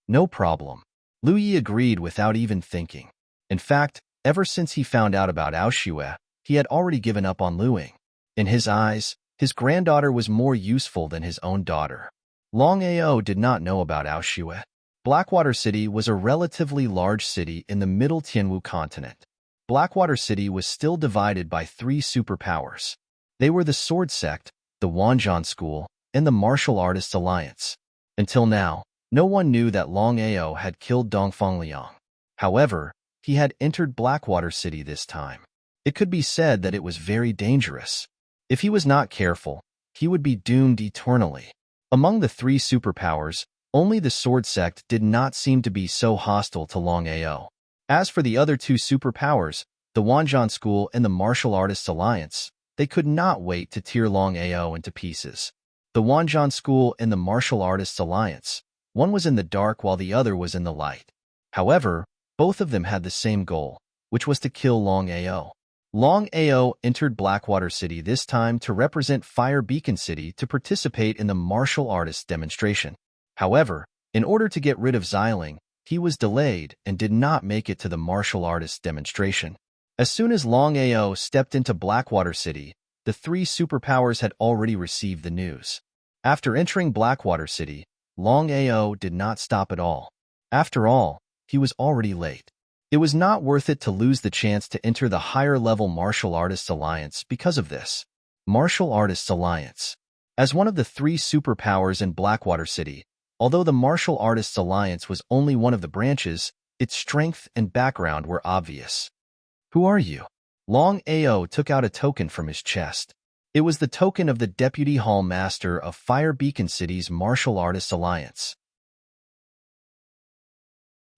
No problem. Lu Yi agreed without even thinking. In fact, ever since he found out about Aoshue, he had already given up on Luing. In his eyes, his granddaughter was more useful than his own daughter. Longao did not know about Aoshue. Blackwater City was a relatively large city in the middle Tianwu continent. Blackwater City was still divided by 3 superpowers. They were the Sword Sect, the Wanzhan School, and the Martial Artists Alliance. Until now, no one knew that Longao had killed Dongfang Liang. However, he had entered Blackwater City this time. It could be said that it was very dangerous. If he was not careful, he would be doomed eternally. Among the 3 superpowers, only the Sword Sect did not seem to be so hostile to Longao. As for the other 2 superpowers, the Wanzhan School and the Martial Artists Alliance, they could not wait to tear Longao into pieces. The Wanzhan School and the Martial Artists Alliance, one was in the dark while the other was in the light. However, both of them had the same goal, which was to kill Longao. Longao entered Blackwater City this time to represent Fire Beacon City to participate in the martial artists demonstration. However, in order to get rid of Xiling, he was delayed and did not make it to the martial artists demonstration. As soon as Longao stepped into Blackwater City, the 3 superpowers had already received the news. After entering Blackwater City, Longao did not stop at all. After all, he was already late. It was not worth it to lose the chance to enter the higher-level Martial Artists Alliance because of this. Martial Artists Alliance. As one of the 3 superpowers in Blackwater City, although the Martial Artists Alliance was only one of the branches, its strength and background were obvious. "Who are you?" Longao took out a token from his chest. It was the token of the Deputy Hall Master of Fire Beacon City's Martial Artists Alliance.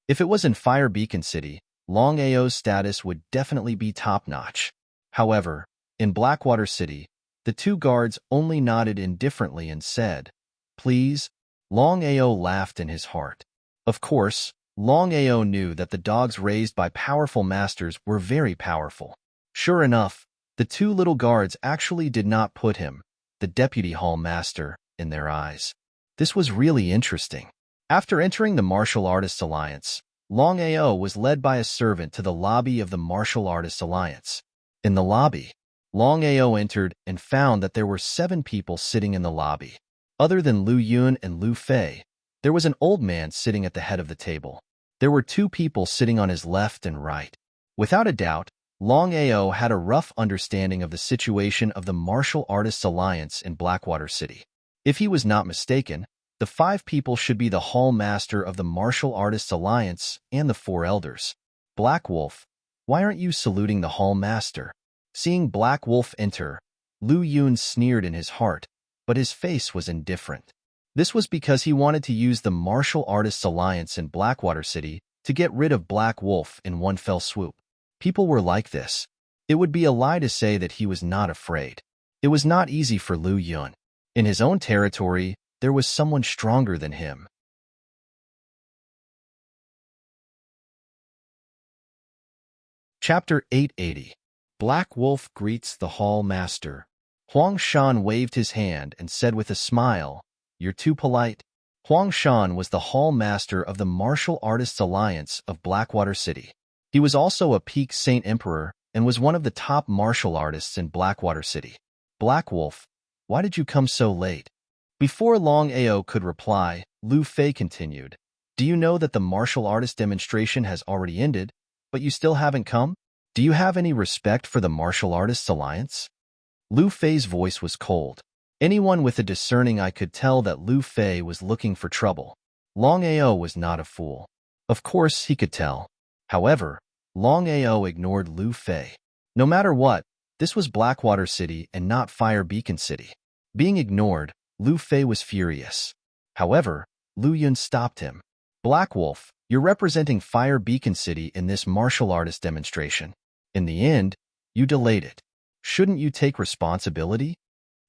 If it was in Fire Beacon City, Longao's status would definitely be top-notch. However, in Blackwater City, the 2 guards only nodded indifferently and said, "Please." Longao laughed in his heart. Of course, Longao knew that the dogs raised by powerful masters were very powerful. Sure enough, the 2 little guards actually did not put him, the Deputy Hall Master, in their eyes. This was really interesting. After entering the Martial Artists Alliance, Longao was led by a servant to the lobby of the Martial Artists Alliance. In the lobby, Longao entered and found that there were 7 people sitting in the lobby. Other than Lu Yun and Lu Fei, there was an old man sitting at the head of the table. There were 2 people sitting on his left and right. Without a doubt, Longao had a rough understanding of the situation of the Martial Artists Alliance in Blackwater City. If he was not mistaken, The 5 people should be the Hall Master of the Martial Artists Alliance and the 4 Elders. Black Wolf, why aren't you saluting the Hall Master? Seeing Black Wolf enter, Lu Yun sneered in his heart, but his face was indifferent. This was because he wanted to use the Martial Artists Alliance in Blackwater City to get rid of Black Wolf in one fell swoop. People were like this. It would be a lie to say that he was not afraid. It was not easy for Lu Yun. In his own territory, there was someone stronger than him. Chapter 880. Black Wolf greets the Hall Master. Huang Shan waved his hand and said with a smile, "You're too polite." Huang Shan was the Hall Master of the Martial Artists Alliance of Blackwater City. He was also a peak Saint Emperor and was one of the top martial artists in Blackwater City. Black Wolf, why did you come so late? Before Longao could reply, Lu Fei continued, "Do you know that the martial artist demonstration has already ended, but you still haven't come? Do you have any respect for the Martial Artists Alliance?" Lu Fei's voice was cold. Anyone with a discerning eye could tell that Lu Fei was looking for trouble. Longao was not a fool. Of course, he could tell. However, Longao ignored Lu Fei. No matter what, this was Blackwater City and not Fire Beacon City. Being ignored, Lu Fei was furious. However, Lu Yun stopped him. "Black Wolf, you're representing Fire Beacon City in this martial artist demonstration. In the end, you delayed it. Shouldn't you take responsibility?"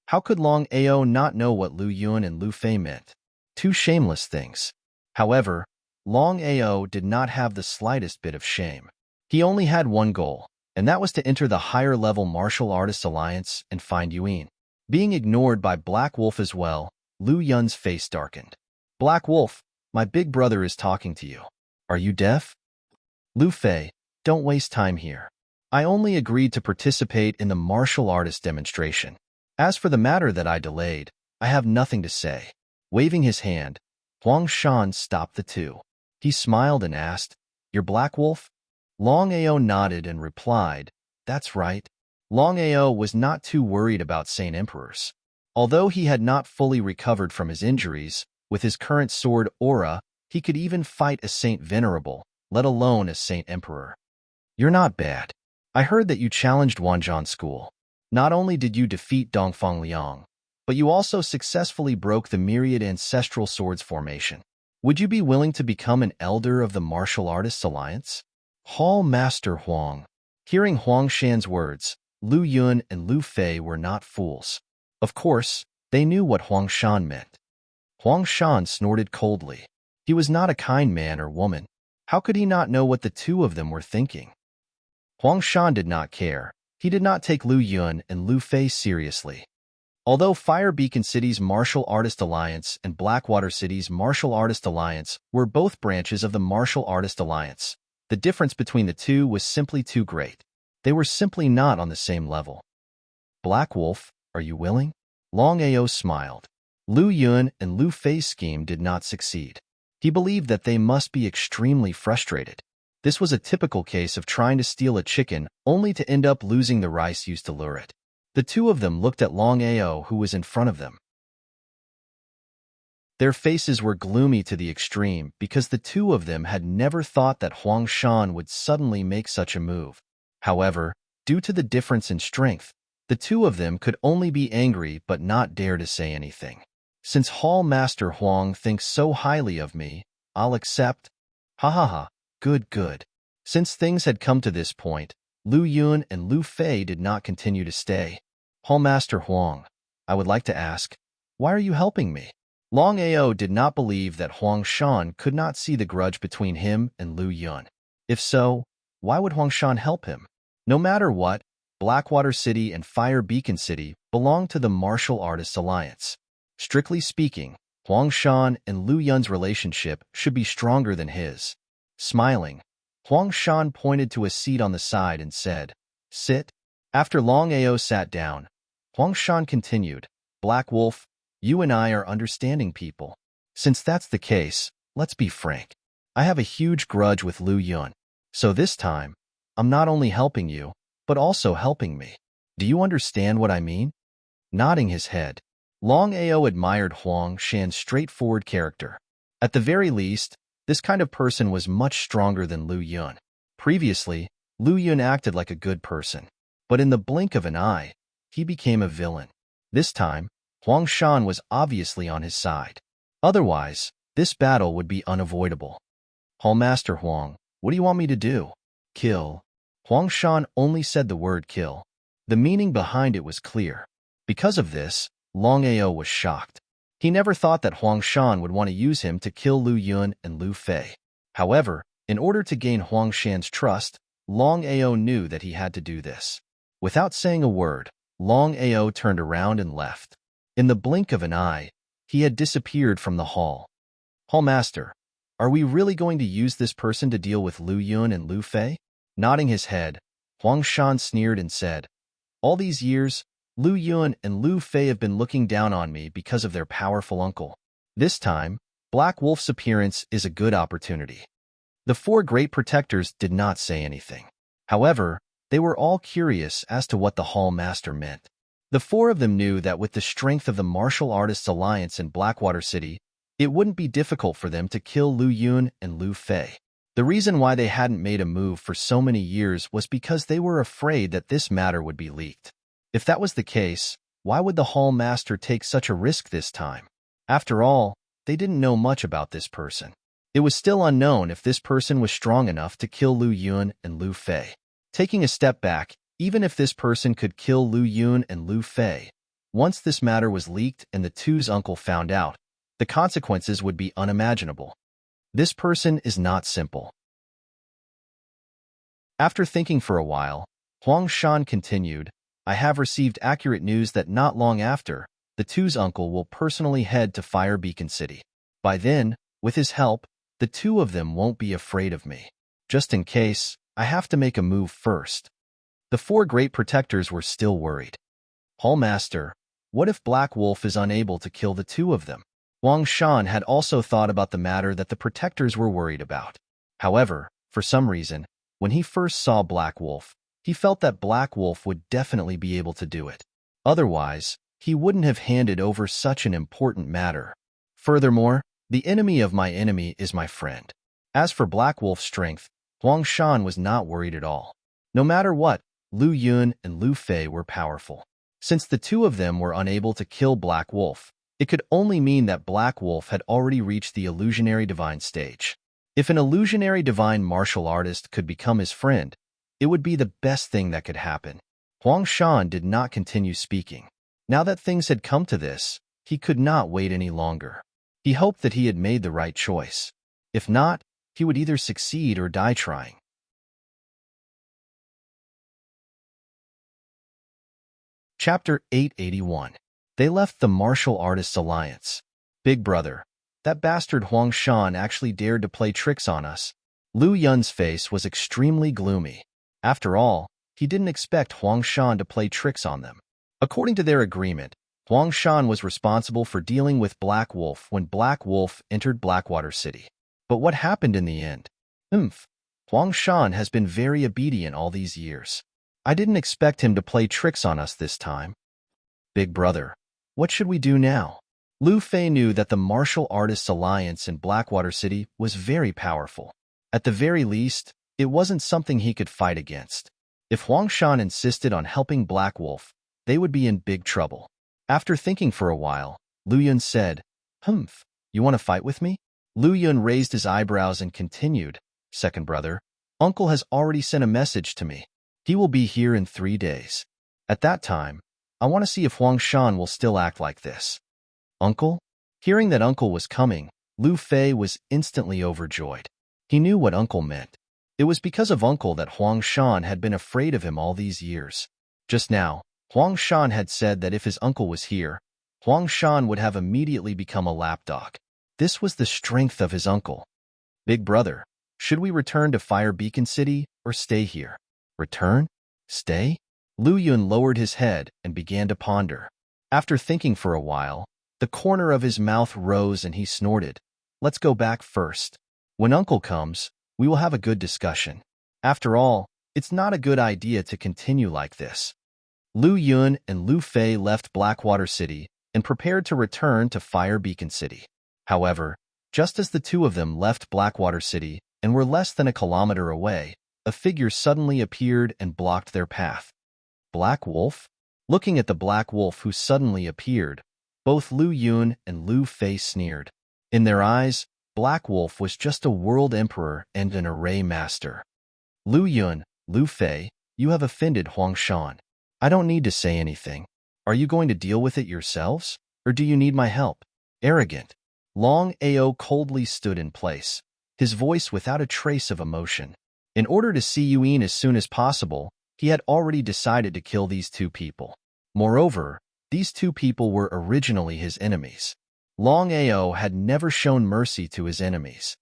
How could Longao not know what Lu Yun and Lu Fei meant? Two shameless things. However, Longao did not have the slightest bit of shame. He only had one goal, and that was to enter the higher-level Martial Artists Alliance and find Yuan. Being ignored by Black Wolf as well, Lu Yun's face darkened. "Black Wolf, my big brother is talking to you. Are you deaf?" "Lu Fei, don't waste time here. I only agreed to participate in the martial artist demonstration. As for the matter that I delayed, I have nothing to say." Waving his hand, Huang Shan stopped the two. He smiled and asked, "You're Black Wolf?" Longao nodded and replied, "That's right." Longao was not too worried about Saint Emperors. Although he had not fully recovered from his injuries, with his current sword aura, he could even fight a Saint Venerable, let alone a Saint Emperor. "You're not bad. I heard that you challenged Wanzhan School. Not only did you defeat Dongfang Liang, but you also successfully broke the myriad ancestral swords formation. Would you be willing to become an elder of the Martial Artists Alliance?" Hall Master Huang. Hearing Huang Shan's words, Lu Yun and Lu Fei were not fools. Of course, they knew what Huang Shan meant. Huang Shan snorted coldly. He was not a kind man or woman. How could he not know what the two of them were thinking? Huang Shan did not care. He did not take Lu Yun and Lu Fei seriously. Although Fire Beacon City's Martial Artist Alliance and Blackwater City's Martial Artist Alliance were both branches of the Martial Artist Alliance, the difference between the two was simply too great. They were simply not on the same level. "Black Wolf, are you willing?" Longao smiled. Lu Yun and Lu Fei's scheme did not succeed. He believed that they must be extremely frustrated. This was a typical case of trying to steal a chicken only to end up losing the rice used to lure it. The two of them looked at Longao, who was in front of them. Their faces were gloomy to the extreme because the two of them had never thought that Huang Shan would suddenly make such a move. However, due to the difference in strength, the two of them could only be angry but not dare to say anything. "Since Hall Master Huang thinks so highly of me, I'll accept." Ha ha ha. Good. Since things had come to this point, Lu Yun and Lu Fei did not continue to stay. "Hall Master Huang, I would like to ask, why are you helping me?" Longao did not believe that Huang Shan could not see the grudge between him and Lu Yun. If so, why would Huang Shan help him? No matter what, Blackwater City and Fire Beacon City belonged to the Martial Artists Alliance. Strictly speaking, Huang Shan and Lu Yun's relationship should be stronger than his. Smiling, Huang Shan pointed to a seat on the side and said, "Sit." After Longao sat down, Huang Shan continued, "Black Wolf, you and I are understanding people. Since that's the case, let's be frank. I have a huge grudge with Lu Yun. So this time, I'm not only helping you, but also helping me. Do you understand what I mean?" Nodding his head, Longao admired Huang Shan's straightforward character. At the very least, this kind of person was much stronger than Lu Yun. Previously, Lu Yun acted like a good person, but in the blink of an eye, he became a villain. This time, Huang Shan was obviously on his side. Otherwise, this battle would be unavoidable. Hallmaster Huang, what do you want me to do? Kill. Huang Shan only said the word kill. The meaning behind it was clear. Because of this, Longao was shocked. He never thought that Huang Shan would want to use him to kill Lu Yun and Lu Fei. However, in order to gain Huang Shan's trust, Longao knew that he had to do this. Without saying a word, Longao turned around and left. In the blink of an eye, he had disappeared from the hall. Hallmaster, are we really going to use this person to deal with Lu Yun and Lu Fei? Nodding his head, Huang Shan sneered and said, all these years, Lu Yun and Lu Fei have been looking down on me because of their powerful uncle. This time, Black Wolf's appearance is a good opportunity. The four great protectors did not say anything. However, they were all curious as to what the Hall Master meant. The four of them knew that with the strength of the Martial Artists Alliance in Blackwater City, it wouldn't be difficult for them to kill Lu Yun and Lu Fei. The reason why they hadn't made a move for so many years was because they were afraid that this matter would be leaked. If that was the case, why would the Hall Master take such a risk this time? After all, they didn't know much about this person. It was still unknown if this person was strong enough to kill Lu Yun and Lu Fei. Taking a step back, even if this person could kill Lu Yun and Lu Fei, once this matter was leaked and the two's uncle found out, the consequences would be unimaginable. This person is not simple. After thinking for a while, Huang Shan continued, I have received accurate news that not long after, the two's uncle will personally head to Fire Beacon City. By then, with his help, the two of them won't be afraid of me. Just in case, I have to make a move first. The four great protectors were still worried. Hallmaster, what if Black Wolf is unable to kill the two of them? Huang Shan had also thought about the matter that the protectors were worried about. However, for some reason, when he first saw Black Wolf, he felt that Black Wolf would definitely be able to do it. Otherwise, he wouldn't have handed over such an important matter. Furthermore, the enemy of my enemy is my friend. As for Black Wolf's strength, Huang Shan was not worried at all. No matter what, Lu Yun and Lu Fei were powerful. Since the two of them were unable to kill Black Wolf, it could only mean that Black Wolf had already reached the illusionary divine stage. If an illusionary divine martial artist could become his friend, it would be the best thing that could happen. Huang Shan did not continue speaking. Now that things had come to this, he could not wait any longer. He hoped that he had made the right choice. If not, he would either succeed or die trying. Chapter 881. They left the Martial Artists Alliance. Big brother, that bastard Huang Shan actually dared to play tricks on us. Lu Yun's face was extremely gloomy. After all, he didn't expect Huang Shan to play tricks on them. According to their agreement, Huang Shan was responsible for dealing with Black Wolf when Black Wolf entered Blackwater City. But what happened in the end? Huang Shan has been very obedient all these years. I didn't expect him to play tricks on us this time. Big brother, what should we do now? Lu Fei knew that the Martial Artists Alliance in Blackwater City was very powerful. At the very least, it wasn't something he could fight against. If Huang Shan insisted on helping Black Wolf, they would be in big trouble. After thinking for a while, Lu Yun said, you want to fight with me? Lu Yun raised his eyebrows and continued, Second brother, Uncle has already sent a message to me. He will be here in 3 days. At that time, I want to see if Huang Shan will still act like this. Uncle? Hearing that Uncle was coming, Lu Fei was instantly overjoyed. He knew what Uncle meant. It was because of Uncle that Huang Shan had been afraid of him all these years. Just now, Huang Shan had said that if his uncle was here, Huang Shan would have immediately become a lapdog. This was the strength of his uncle. Big brother, should we return to Fire Beacon City or stay here? Return? Stay? Lu Yun lowered his head and began to ponder. After thinking for a while, the corner of his mouth rose and he snorted. Let's go back first. When Uncle comes, we will have a good discussion. After all, it's not a good idea to continue like this. Lu Yun and Lu Fei left Blackwater City and prepared to return to Fire Beacon City. However, just as the two of them left Blackwater City and were less than a kilometer away, a figure suddenly appeared and blocked their path. Black Wolf? Looking at the Black Wolf who suddenly appeared, both Lu Yun and Lu Fei sneered. In their eyes, Black Wolf was just a world emperor and an array master. Lu Yun, Lu Fei, you have offended Huang Shan. I don't need to say anything. Are you going to deal with it yourselves, or do you need my help? Arrogant. Longao coldly stood in place, his voice without a trace of emotion. In order to see Yuan as soon as possible, he had already decided to kill these two people. Moreover, these two people were originally his enemies. Longao had never shown mercy to his enemies.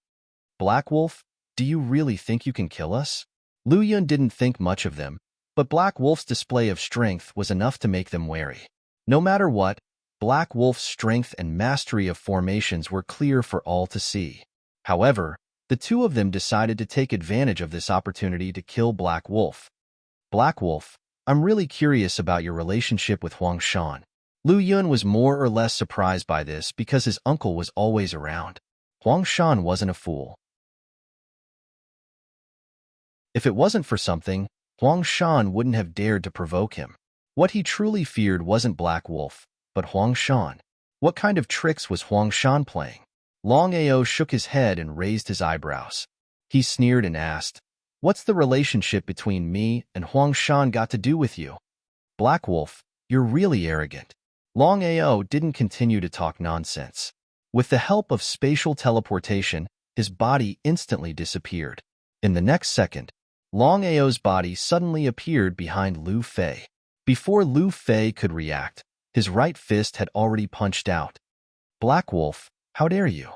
Black Wolf, do you really think you can kill us? Lu Yun didn't think much of them, but Black Wolf's display of strength was enough to make them wary. No matter what, Black Wolf's strength and mastery of formations were clear for all to see. However, the two of them decided to take advantage of this opportunity to kill Black Wolf. Black Wolf, I'm really curious about your relationship with Huang Shan. Lu Yun was more or less surprised by this because his uncle was always around. Huang Shan wasn't a fool. If it wasn't for something, Huang Shan wouldn't have dared to provoke him. What he truly feared wasn't Black Wolf, but Huang Shan. What kind of tricks was Huang Shan playing? Longao shook his head and raised his eyebrows. He sneered and asked, "What's the relationship between me and Huang Shan got to do with you?" Black Wolf, you're really arrogant. Longao didn't continue to talk nonsense. With the help of spatial teleportation, his body instantly disappeared. In the next second, Longao's body suddenly appeared behind Lu Fei. Before Lu Fei could react, his right fist had already punched out. Black Wolf, how dare you?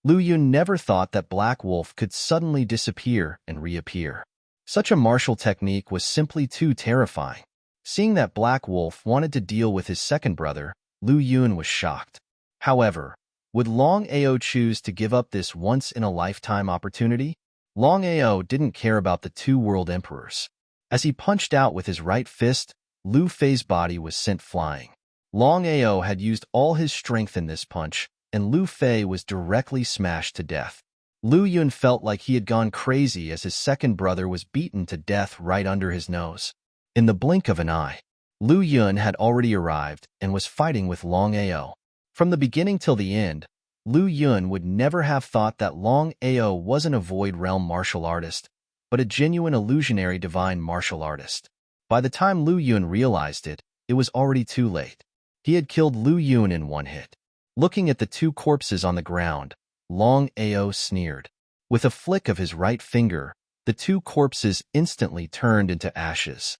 Lu Yun never thought that Black Wolf could suddenly disappear and reappear. Such a martial technique was simply too terrifying. Seeing that Black Wolf wanted to deal with his second brother, Lu Yun was shocked. However, would Longao choose to give up this once-in-a-lifetime opportunity? Longao didn't care about the two world emperors. As he punched out with his right fist, Lu Fei's body was sent flying. Longao had used all his strength in this punch, and Lu Fei was directly smashed to death. Lu Yun felt like he had gone crazy as his second brother was beaten to death right under his nose. In the blink of an eye, Lu Yun had already arrived and was fighting with Longao. From the beginning till the end, Lu Yun would never have thought that Longao wasn't a Void Realm martial artist, but a genuine illusionary divine martial artist. By the time Lu Yun realized it, it was already too late. He had killed Lu Yun in one hit. Looking at the two corpses on the ground, Longao sneered. With a flick of his right finger, the two corpses instantly turned into ashes.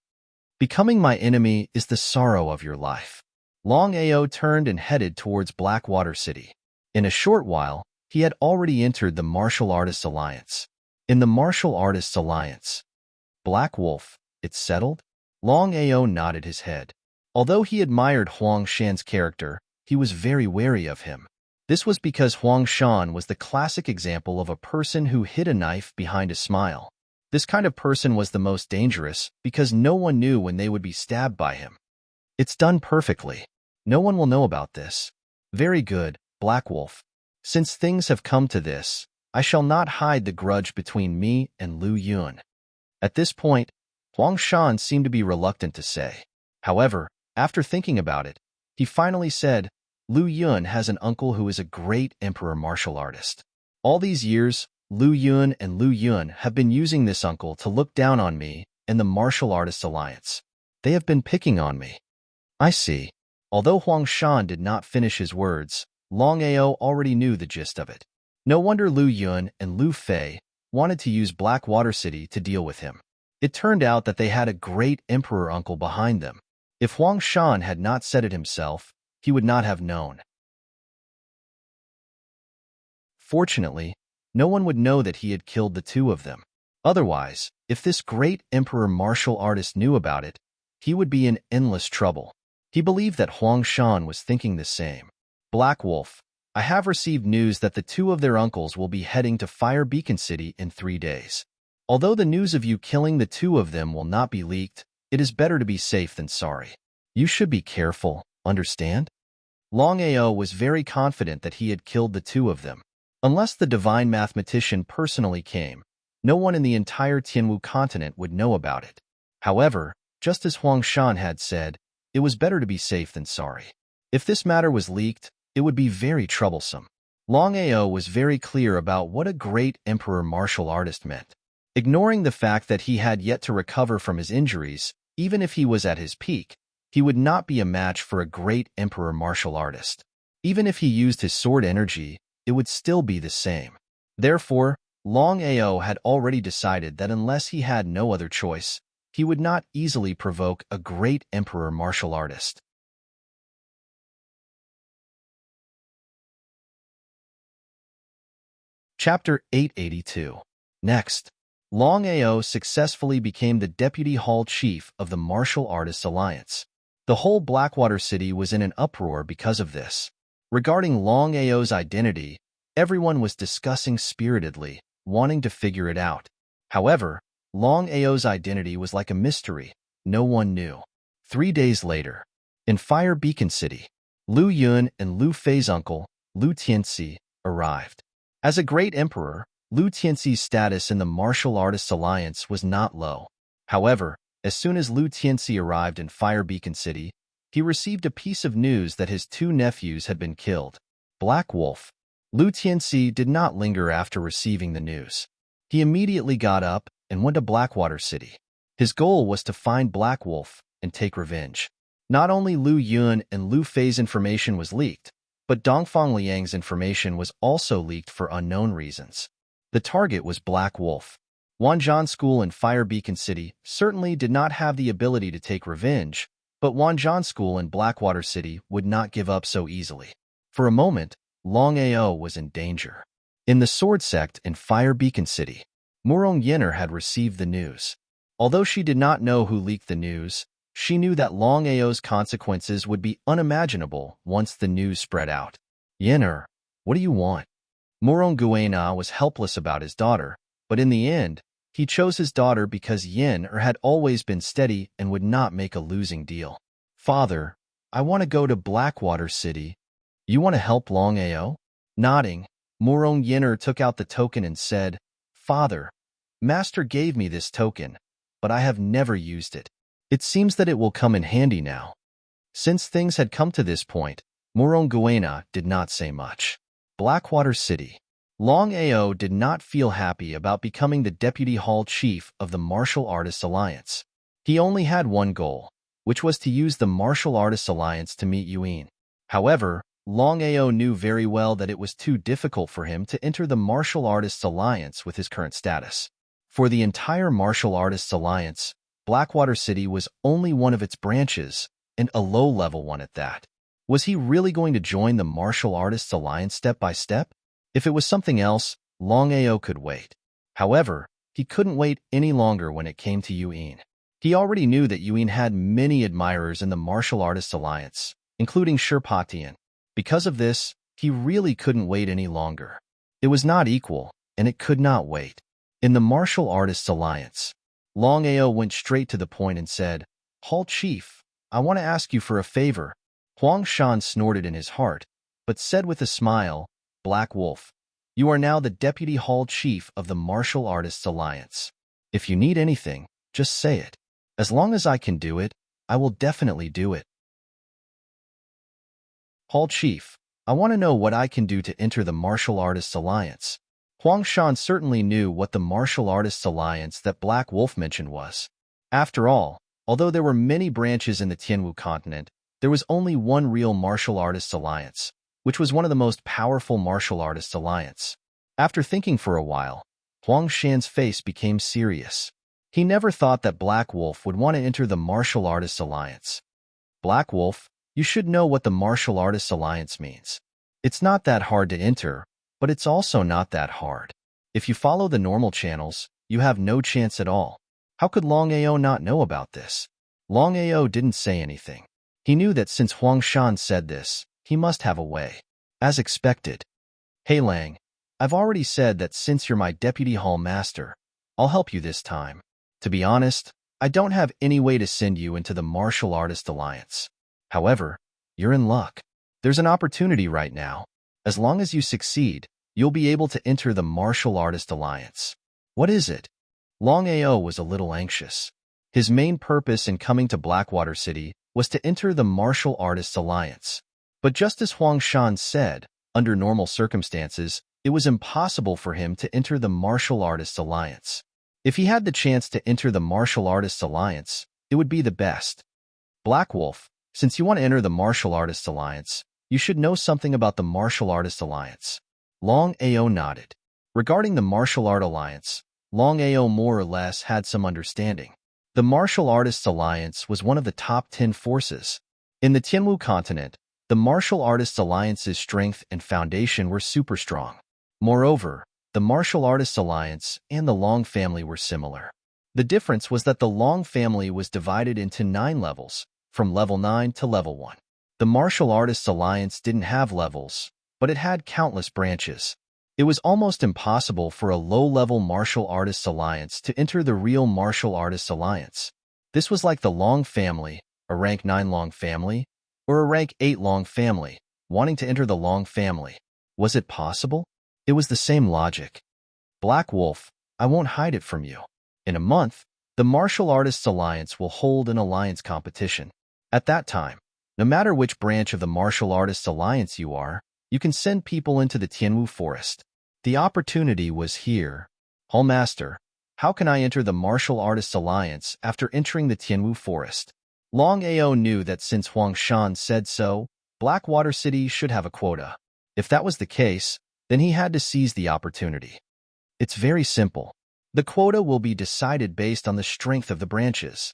Becoming my enemy is the sorrow of your life. Longao turned and headed towards Blackwater City. In a short while, he had already entered the Martial Artists Alliance. In the Martial Artists Alliance, Black Wolf, it's settled? Longao nodded his head. Although he admired Huang Shan's character, he was very wary of him. This was because Huang Shan was the classic example of a person who hid a knife behind a smile. This kind of person was the most dangerous because no one knew when they would be stabbed by him. It's done perfectly. No one will know about this. Very good, Black Wolf. Since things have come to this, I shall not hide the grudge between me and Lu Yun. At this point, Huang Shan seemed to be reluctant to say. However, after thinking about it, he finally said, Lu Yun has an uncle who is a great emperor martial artist. All these years, Lu Yun and Lu Yun have been using this uncle to look down on me and the Martial Artists Alliance. They have been picking on me. I see. Although Huang Shan did not finish his words, Longao already knew the gist of it. No wonder Lu Yun and Lu Fei wanted to use Blackwater City to deal with him. It turned out that they had a great emperor uncle behind them. If Huang Shan had not said it himself, he would not have known. Fortunately, no one would know that he had killed the two of them. Otherwise, if this great emperor martial artist knew about it, he would be in endless trouble. He believed that Huang Shan was thinking the same. Black Wolf, I have received news that the two of their uncles will be heading to Fire Beacon City in 3 days. Although the news of you killing the two of them will not be leaked, it is better to be safe than sorry. You should be careful, understand? Longao was very confident that he had killed the two of them. Unless the divine mathematician personally came, no one in the entire Tianwu continent would know about it. However, just as Huang Shan had said, it was better to be safe than sorry. If this matter was leaked, it would be very troublesome. Longao was very clear about what a great emperor martial artist meant. Ignoring the fact that he had yet to recover from his injuries, even if he was at his peak, he would not be a match for a great emperor martial artist. Even if he used his sword energy, it would still be the same. Therefore, Longao had already decided that unless he had no other choice, he would not easily provoke a great emperor martial artist. Chapter 882. Next, Longao successfully became the Deputy Hall Chief of the Martial Artists Alliance. The whole Blackwater City was in an uproar because of this. Regarding Longao's identity, everyone was discussing spiritedly, wanting to figure it out. However, Longao's identity was like a mystery. No one knew. 3 days later, in Fire Beacon City, Lu Yun and Lu Fei's uncle, Lu Tianxi, arrived. As a great emperor, Lu Tianxi's status in the Martial Artists Alliance was not low. However, as soon as Lu Tianxi arrived in Fire Beacon City, he received a piece of news that his 2 nephews had been killed. Black Wolf. Lu Tianxi did not linger after receiving the news. He immediately got up and went to Blackwater City. His goal was to find Black Wolf and take revenge. Not only Lu Yun and Lu Fei's information was leaked, but Dongfang Liang's information was also leaked for unknown reasons. The target was Black Wolf. Wanzhan School in Fire Beacon City certainly did not have the ability to take revenge, but Wanzhan School in Blackwater City would not give up so easily. For a moment, Longao was in danger. In the Sword Sect in Fire Beacon City, Murong Yin'er had received the news. Although she did not know who leaked the news, she knew that Longao's consequences would be unimaginable once the news spread out. Yin'er, what do you want? Murong Guena was helpless about his daughter, but in the end, he chose his daughter because Yin'er had always been steady and would not make a losing deal. Father, I want to go to Blackwater City. You want to help Longao? Nodding, Murong Yin'er took out the token and said, Father, Master gave me this token, but I have never used it. It seems that it will come in handy now. Since things had come to this point, Murong Guena did not say much. Blackwater City. Longao did not feel happy about becoming the Deputy Hall Chief of the Martial Artists Alliance. He only had one goal, which was to use the Martial Artists Alliance to meet Yuan. However, Longao knew very well that it was too difficult for him to enter the Martial Artists Alliance with his current status. For the entire Martial Artists Alliance, Blackwater City was only one of its branches, and a low-level one at that. Was he really going to join the Martial Artists Alliance step by step? If it was something else, Longao could wait. However, he couldn't wait any longer when it came to Yuan. He already knew that Yuan had many admirers in the Martial Artists Alliance, including Sherpa Tian. Because of this, he really couldn't wait any longer. It was not equal, and it could not wait. In the Martial Artists Alliance, Longao went straight to the point and said, Hall Chief, I want to ask you for a favor. Huang Shan snorted in his heart, but said with a smile, Black Wolf, you are now the Deputy Hall Chief of the Martial Artists Alliance. If you need anything, just say it. As long as I can do it, I will definitely do it. Hall Chief, I want to know what I can do to enter the Martial Artists Alliance. Huang Shan certainly knew what the Martial Artists Alliance that Black Wolf mentioned was. After all, although there were many branches in the Tianwu continent, there was only one real Martial Artists Alliance, which was one of the most powerful Martial Artists Alliance. After thinking for a while, Huang Shan's face became serious. He never thought that Black Wolf would want to enter the Martial Artists Alliance. Black Wolf, you should know what the Martial Artists Alliance means. It's not that hard to enter, but it's also not that hard. If you follow the normal channels, you have no chance at all. How could Longao not know about this? Longao didn't say anything. He knew that since Huang Shan said this, he must have a way. As expected. Hey Lang, I've already said that since you're my Deputy Hall Master, I'll help you this time. To be honest, I don't have any way to send you into the Martial Artist Alliance. However, you're in luck. There's an opportunity right now. As long as you succeed, you'll be able to enter the Martial Artist Alliance. What is it? Longao was a little anxious. His main purpose in coming to Blackwater City was to enter the Martial Artists Alliance. But just as Huang Shan said, under normal circumstances, it was impossible for him to enter the Martial Artists Alliance. If he had the chance to enter the Martial Artists Alliance, it would be the best. Black Wolf, since you want to enter the Martial Artists Alliance, you should know something about the Martial Artists Alliance. Longao nodded. Regarding the Martial Art Alliance, Longao more or less had some understanding. The Martial Artists Alliance was one of the top 10 forces. In the Tianwu continent, the Martial Artists Alliance's strength and foundation were super strong. Moreover, the Martial Artists Alliance and the Long family were similar. The difference was that the Long family was divided into 9 levels, from level 9 to level 1. The Martial Artists Alliance didn't have levels, but it had countless branches. It was almost impossible for a low-level Martial Artists Alliance to enter the real Martial Artists Alliance. This was like the Long family, a rank 9 Long family, or a rank 8 Long family, wanting to enter the Long family. Was it possible? It was the same logic. Black Wolf, I won't hide it from you. In a month, the Martial Artists Alliance will hold an alliance competition. At that time, no matter which branch of the Martial Artists Alliance you are, you can send people into the Tianwu Forest. The opportunity was here. Hall Master, how can I enter the Martial Artists Alliance after entering the Tianwu Forest? Longao knew that since Huang Shan said so, Blackwater City should have a quota. If that was the case, then he had to seize the opportunity. It's very simple. The quota will be decided based on the strength of the branches.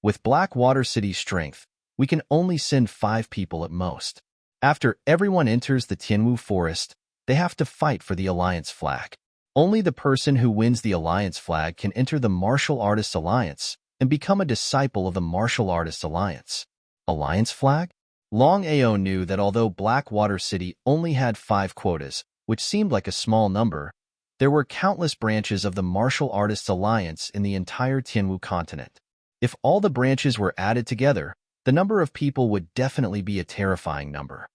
With Blackwater City's strength, we can only send 5 people at most. After everyone enters the Tianwu Forest, they have to fight for the Alliance flag. Only the person who wins the Alliance flag can enter the Martial Artists Alliance and become a disciple of the Martial Artists Alliance. Alliance flag? Longao knew that although Blackwater City only had 5 quotas, which seemed like a small number, there were countless branches of the Martial Artists Alliance in the entire Tianwu continent. If all the branches were added together, the number of people would definitely be a terrifying number.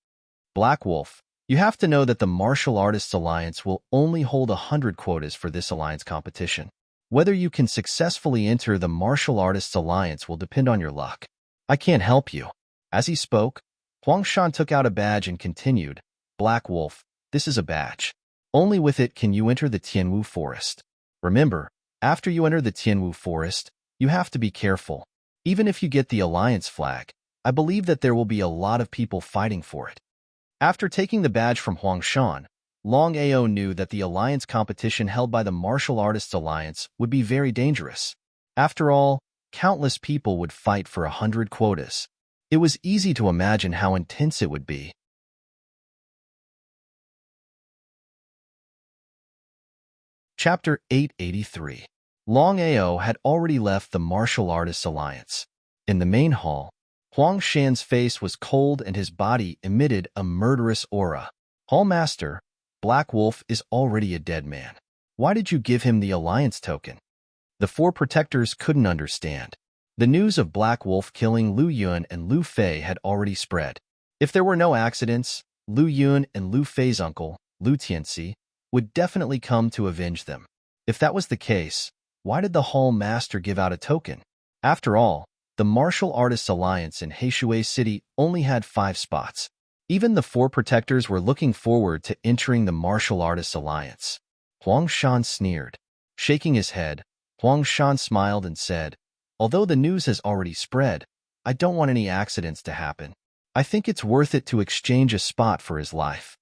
Black Wolf, you have to know that the Martial Artists Alliance will only hold 100 quotas for this alliance competition. Whether you can successfully enter the Martial Artists Alliance will depend on your luck. I can't help you. As he spoke, Huang Shan took out a badge and continued, Black Wolf, this is a badge. Only with it can you enter the Tianwu Forest. Remember, after you enter the Tianwu Forest, you have to be careful. Even if you get the Alliance flag, I believe that there will be a lot of people fighting for it. After taking the badge from Huang Shan, Longao knew that the alliance competition held by the Martial Artists Alliance would be very dangerous. After all, countless people would fight for 100 quotas. It was easy to imagine how intense it would be. Chapter 883. Longao had already left the Martial Artists Alliance. In the main hall, Huang Shan's face was cold and his body emitted a murderous aura. Hall Master, Black Wolf is already a dead man. Why did you give him the alliance token? The 4 protectors couldn't understand. The news of Black Wolf killing Lu Yun and Lu Fei had already spread. If there were no accidents, Lu Yun and Lu Fei's uncle, Lu Tianxi, would definitely come to avenge them. If that was the case, why did the Hall Master give out a token? After all, the Martial Artists Alliance in Heishui City only had 5 spots. Even the 4 protectors were looking forward to entering the Martial Artists Alliance. Huang Shan sneered. Shaking his head, Huang Shan smiled and said, although the news has already spread, I don't want any accidents to happen. I think it's worth it to exchange a spot for his life.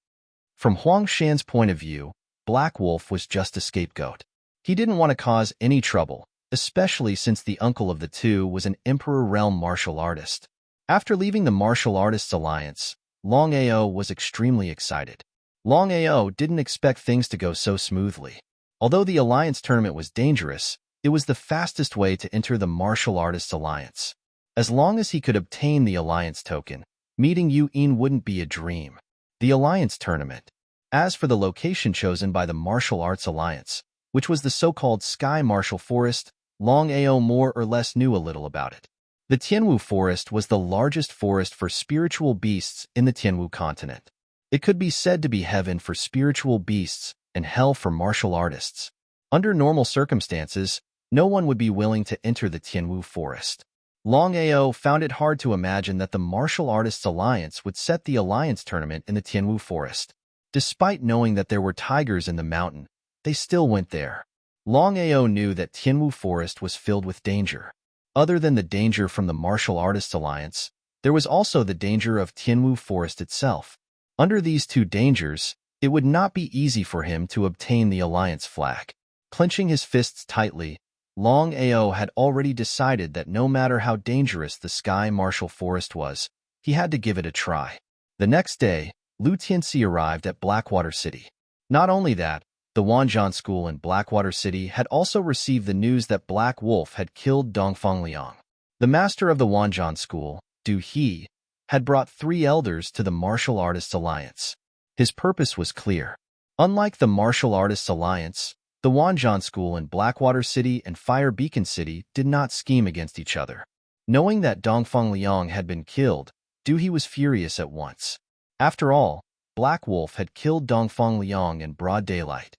From Huang Shan's point of view, Black Wolf was just a scapegoat. He didn't want to cause any trouble, especially since the uncle of the 2 was an Emperor Realm martial artist. After leaving the Martial Artists Alliance, Longao was extremely excited. Longao didn't expect things to go so smoothly. Although the Alliance tournament was dangerous, it was the fastest way to enter the Martial Artists Alliance. As long as he could obtain the Alliance token, meeting Yu Yin wouldn't be a dream. The Alliance tournament. As for the location chosen by the Martial Arts Alliance, which was the so-called Sky Martial Forest, Longao more or less knew a little about it. The Tianwu Forest was the largest forest for spiritual beasts in the Tianwu continent. It could be said to be heaven for spiritual beasts and hell for martial artists. Under normal circumstances, no one would be willing to enter the Tianwu Forest. Longao found it hard to imagine that the Martial Artists Alliance would set the alliance tournament in the Tianwu Forest. Despite knowing that there were tigers in the mountain, they still went there. Longao knew that Tianwu Forest was filled with danger. Other than the danger from the Martial Artists Alliance, there was also the danger of Tianwu Forest itself. Under these two dangers, it would not be easy for him to obtain the alliance flag. Clenching his fists tightly, Longao had already decided that no matter how dangerous the Sky Martial Forest was, he had to give it a try. The next day, Lu Tianxi arrived at Blackwater City. Not only that, the Wanzhan School in Blackwater City had also received the news that Black Wolf had killed Dongfang Liang. The master of the Wanzhan School, Du He, had brought 3 elders to the Martial Artists Alliance. His purpose was clear. Unlike the Martial Artists Alliance, the Wanzhan School in Blackwater City and Fire Beacon City did not scheme against each other. Knowing that Dongfang Liang had been killed, Du He was furious at once. After all, Black Wolf had killed Dongfang Liang in broad daylight.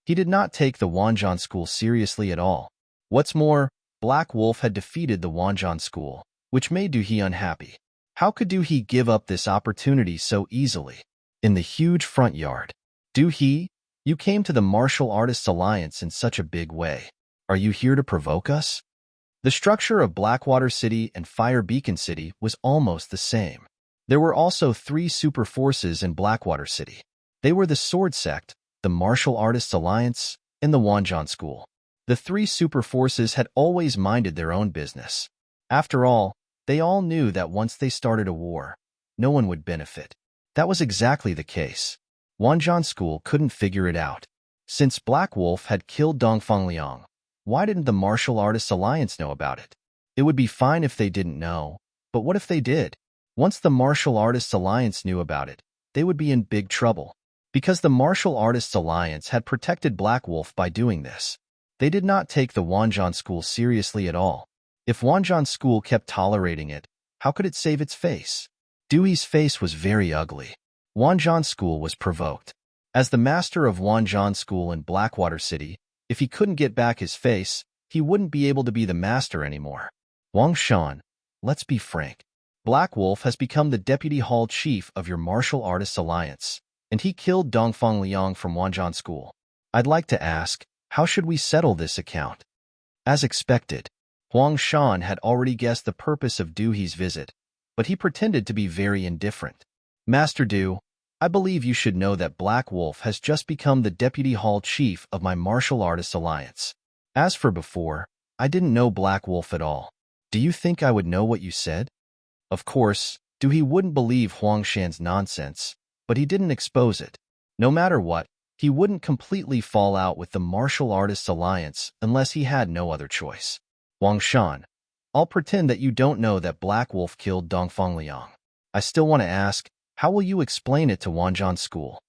He did not take the Wanzhan School seriously at all. What's more, Black Wolf had defeated the Wanzhan School, which made Du He unhappy. How could Du He give up this opportunity so easily? In the huge front yard, Du He, you came to the Martial Artists Alliance in such a big way. Are you here to provoke us? The structure of Blackwater City and Fire Beacon City was almost the same. There were also 3 super forces in Blackwater City. They were the Sword Sect, the Martial Artists Alliance, and the Wanzhan School. The 3 super forces had always minded their own business. After all, they all knew that once they started a war, no one would benefit. That was exactly the case. Wanzhan School couldn't figure it out. Since Black Wolf had killed Dongfang Liang, why didn't the Martial Artists Alliance know about it? It would be fine if they didn't know, but what if they did? Once the Martial Artists Alliance knew about it, they would be in big trouble. Because the Martial Artists Alliance had protected Black Wolf by doing this, they did not take the Wanzhan School seriously at all. If Wanzhan School kept tolerating it, how could it save its face? Dewey's face was very ugly. Wanzhan School was provoked. As the master of Wanzhan School in Blackwater City, if he couldn't get back his face, he wouldn't be able to be the master anymore. Wang Shan, let's be frank. Black Wolf has become the deputy hall chief of your Martial Artists Alliance, and he killed Dongfang Liang from Wanzhan School. I'd like to ask, how should we settle this account? As expected, Huang Shan had already guessed the purpose of Du He's visit, but he pretended to be very indifferent. Master Du, I believe you should know that Black Wolf has just become the deputy hall chief of my Martial Artists Alliance. As for before, I didn't know Black Wolf at all. Do you think I would know what you said? Of course, Du He wouldn't believe Huang Shan's nonsense, but he didn't expose it. No matter what, he wouldn't completely fall out with the Martial Artists Alliance unless he had no other choice. Huang Shan, I'll pretend that you don't know that Black Wolf killed Dongfang Liang. I still want to ask, how will you explain it to Wanzhan School?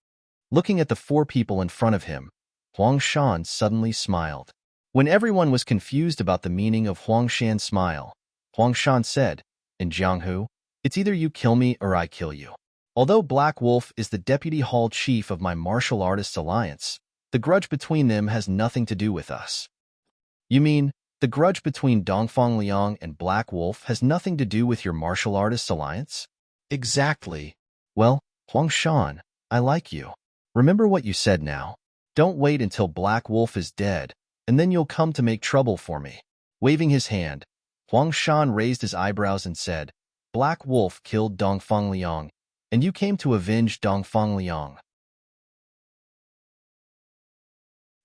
Looking at the 4 people in front of him, Huang Shan suddenly smiled. When everyone was confused about the meaning of Huang Shan's smile, Huang Shan said, in Jianghu, it's either you kill me or I kill you. Although Black Wolf is the deputy hall chief of my Martial Artists Alliance, the grudge between them has nothing to do with us. You mean, the grudge between Dongfang Liang and Black Wolf has nothing to do with your Martial Artists Alliance? Exactly. Well, Huang Shan, I like you. Remember what you said now. Don't wait until Black Wolf is dead, and then you'll come to make trouble for me. Waving his hand, Huang Shan raised his eyebrows and said, Black Wolf killed Dongfang Liang, and you came to avenge Dongfang Liang.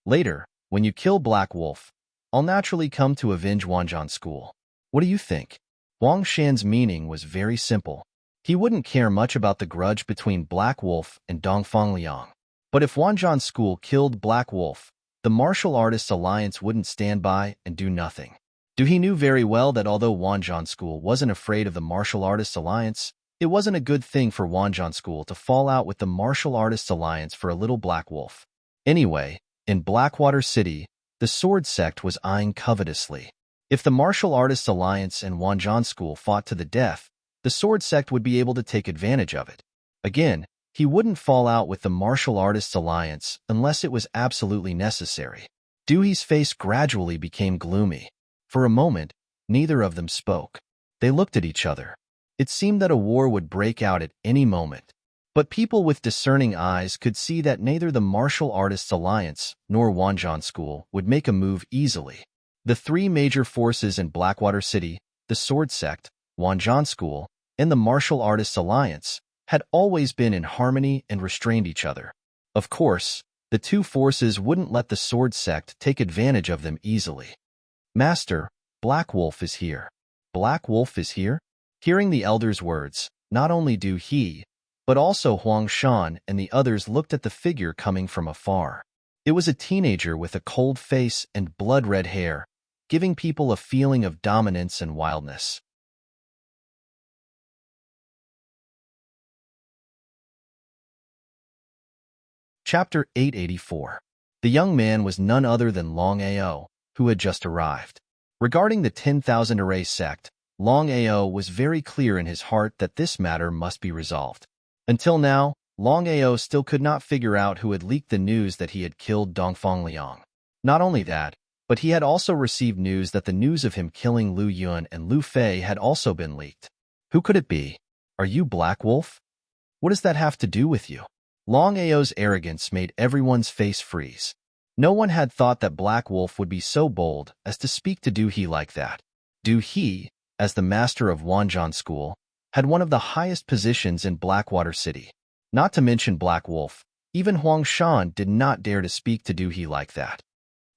Later, when you kill Black Wolf, I'll naturally come to avenge Wanzhan School. What do you think? Huang Shan's meaning was very simple. He wouldn't care much about the grudge between Black Wolf and Dongfang Liang. But if Wanzhan School killed Black Wolf, the Martial Artists Alliance wouldn't stand by and do nothing. Du He knew very well that although Wanzhan School wasn't afraid of the Martial Artists Alliance, it wasn't a good thing for Wanzhan School to fall out with the Martial Artists Alliance for a little Black Wolf. Anyway, in Blackwater City, the sword sect was eyeing covetously. If the Martial Artists Alliance and Wanjan School fought to the death, the sword sect would be able to take advantage of it. Again, he wouldn't fall out with the Martial Artists Alliance unless it was absolutely necessary. Doohyee's face gradually became gloomy. For a moment, neither of them spoke. They looked at each other. It seemed that a war would break out at any moment. But people with discerning eyes could see that neither the Martial Artists Alliance nor Wanjan School would make a move easily. The three major forces in Blackwater City, the Sword Sect, Wanjan School, and the Martial Artists Alliance, had always been in harmony and restrained each other. Of course, the two forces wouldn't let the Sword Sect take advantage of them easily. "Master, Black Wolf is here." "Black Wolf is here?" Hearing the elder's words, not only Doohye, but also Huang Shan and the others looked at the figure coming from afar. It was a teenager with a cold face and blood-red hair, giving people a feeling of dominance and wildness. Chapter 884. The young man was none other than Longao, who had just arrived. Regarding the 10,000 Array sect, Longao was very clear in his heart that this matter must be resolved. Until now, Longao still could not figure out who had leaked the news that he had killed Dongfang Liang. Not only that, but he had also received news that the news of him killing Lu Yun and Lu Fei had also been leaked. Who could it be? "Are you Black Wolf? What does that have to do with you?" Longao's arrogance made everyone's face freeze. No one had thought that Black Wolf would be so bold as to speak to Doohye like that. Doohye, as the master of Wanjan School, had one of the highest positions in Blackwater City. Not to mention Black Wolf, even Huang Shan did not dare to speak to Doohye like that.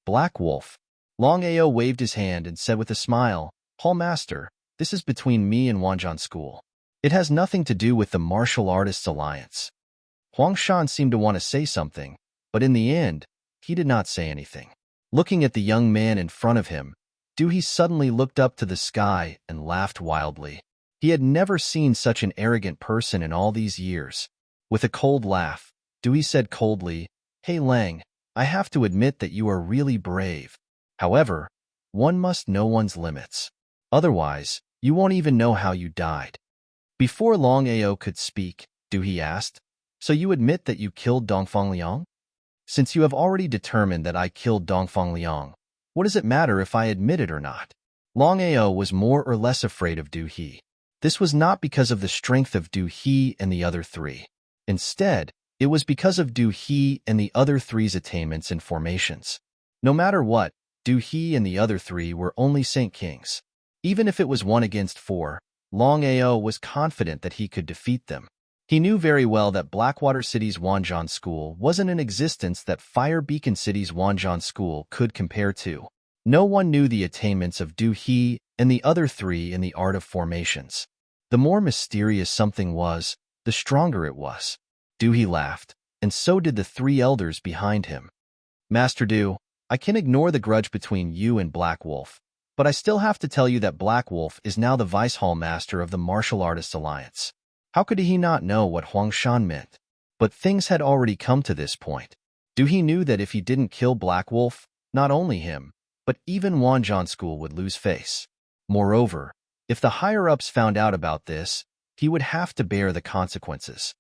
"Black Wolf." Longao waved his hand and said with a smile, "Hall Master, this is between me and Wanjan School. It has nothing to do with the Martial Artists Alliance." Huang Shan seemed to want to say something, but in the end, he did not say anything. Looking at the young man in front of him, Doohye suddenly looked up to the sky and laughed wildly. He had never seen such an arrogant person in all these years. With a cold laugh, Doohye said coldly, "Hey Lang, I have to admit that you are really brave. However, one must know one's limits. Otherwise, you won't even know how you died." Before Longao could speak, Doohye asked, "So you admit that you killed Dongfang Liang? Since you have already determined that I killed Dongfang Liang, what does it matter if I admit it or not?" Longao was more or less afraid of Doohye. This was not because of the strength of Doohye and the other three. Instead, it was because of Doohye and the other three's attainments and formations. No matter what, Doohye and the other three were only Saint Kings. Even if it was 1 against 4, Longao was confident that he could defeat them. He knew very well that Blackwater City's Wanjan School wasn't an existence that Fire Beacon City's Wanjan School could compare to. No one knew the attainments of Doohye and the other three in the art of formations. The more mysterious something was, the stronger it was. Doohye laughed, and so did the three elders behind him. "Master Do, I can ignore the grudge between you and Black Wolf, but I still have to tell you that Black Wolf is now the Vice Hall Master of the Martial Artists Alliance." How could he not know what Huang Shan meant? But things had already come to this point. Doohye knew that if he didn't kill Black Wolf, not only him, but even Wanjan School would lose face. Moreover, if the higher-ups found out about this, he would have to bear the consequences.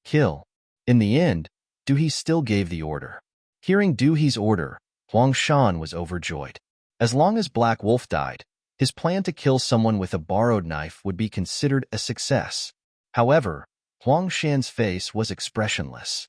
Kill. In the end, Doohye still gave the order. Hearing Doohye's order, Huang Shan was overjoyed. As long as Black Wolf died, his plan to kill someone with a borrowed knife would be considered a success. However, Huang Shan's face was expressionless.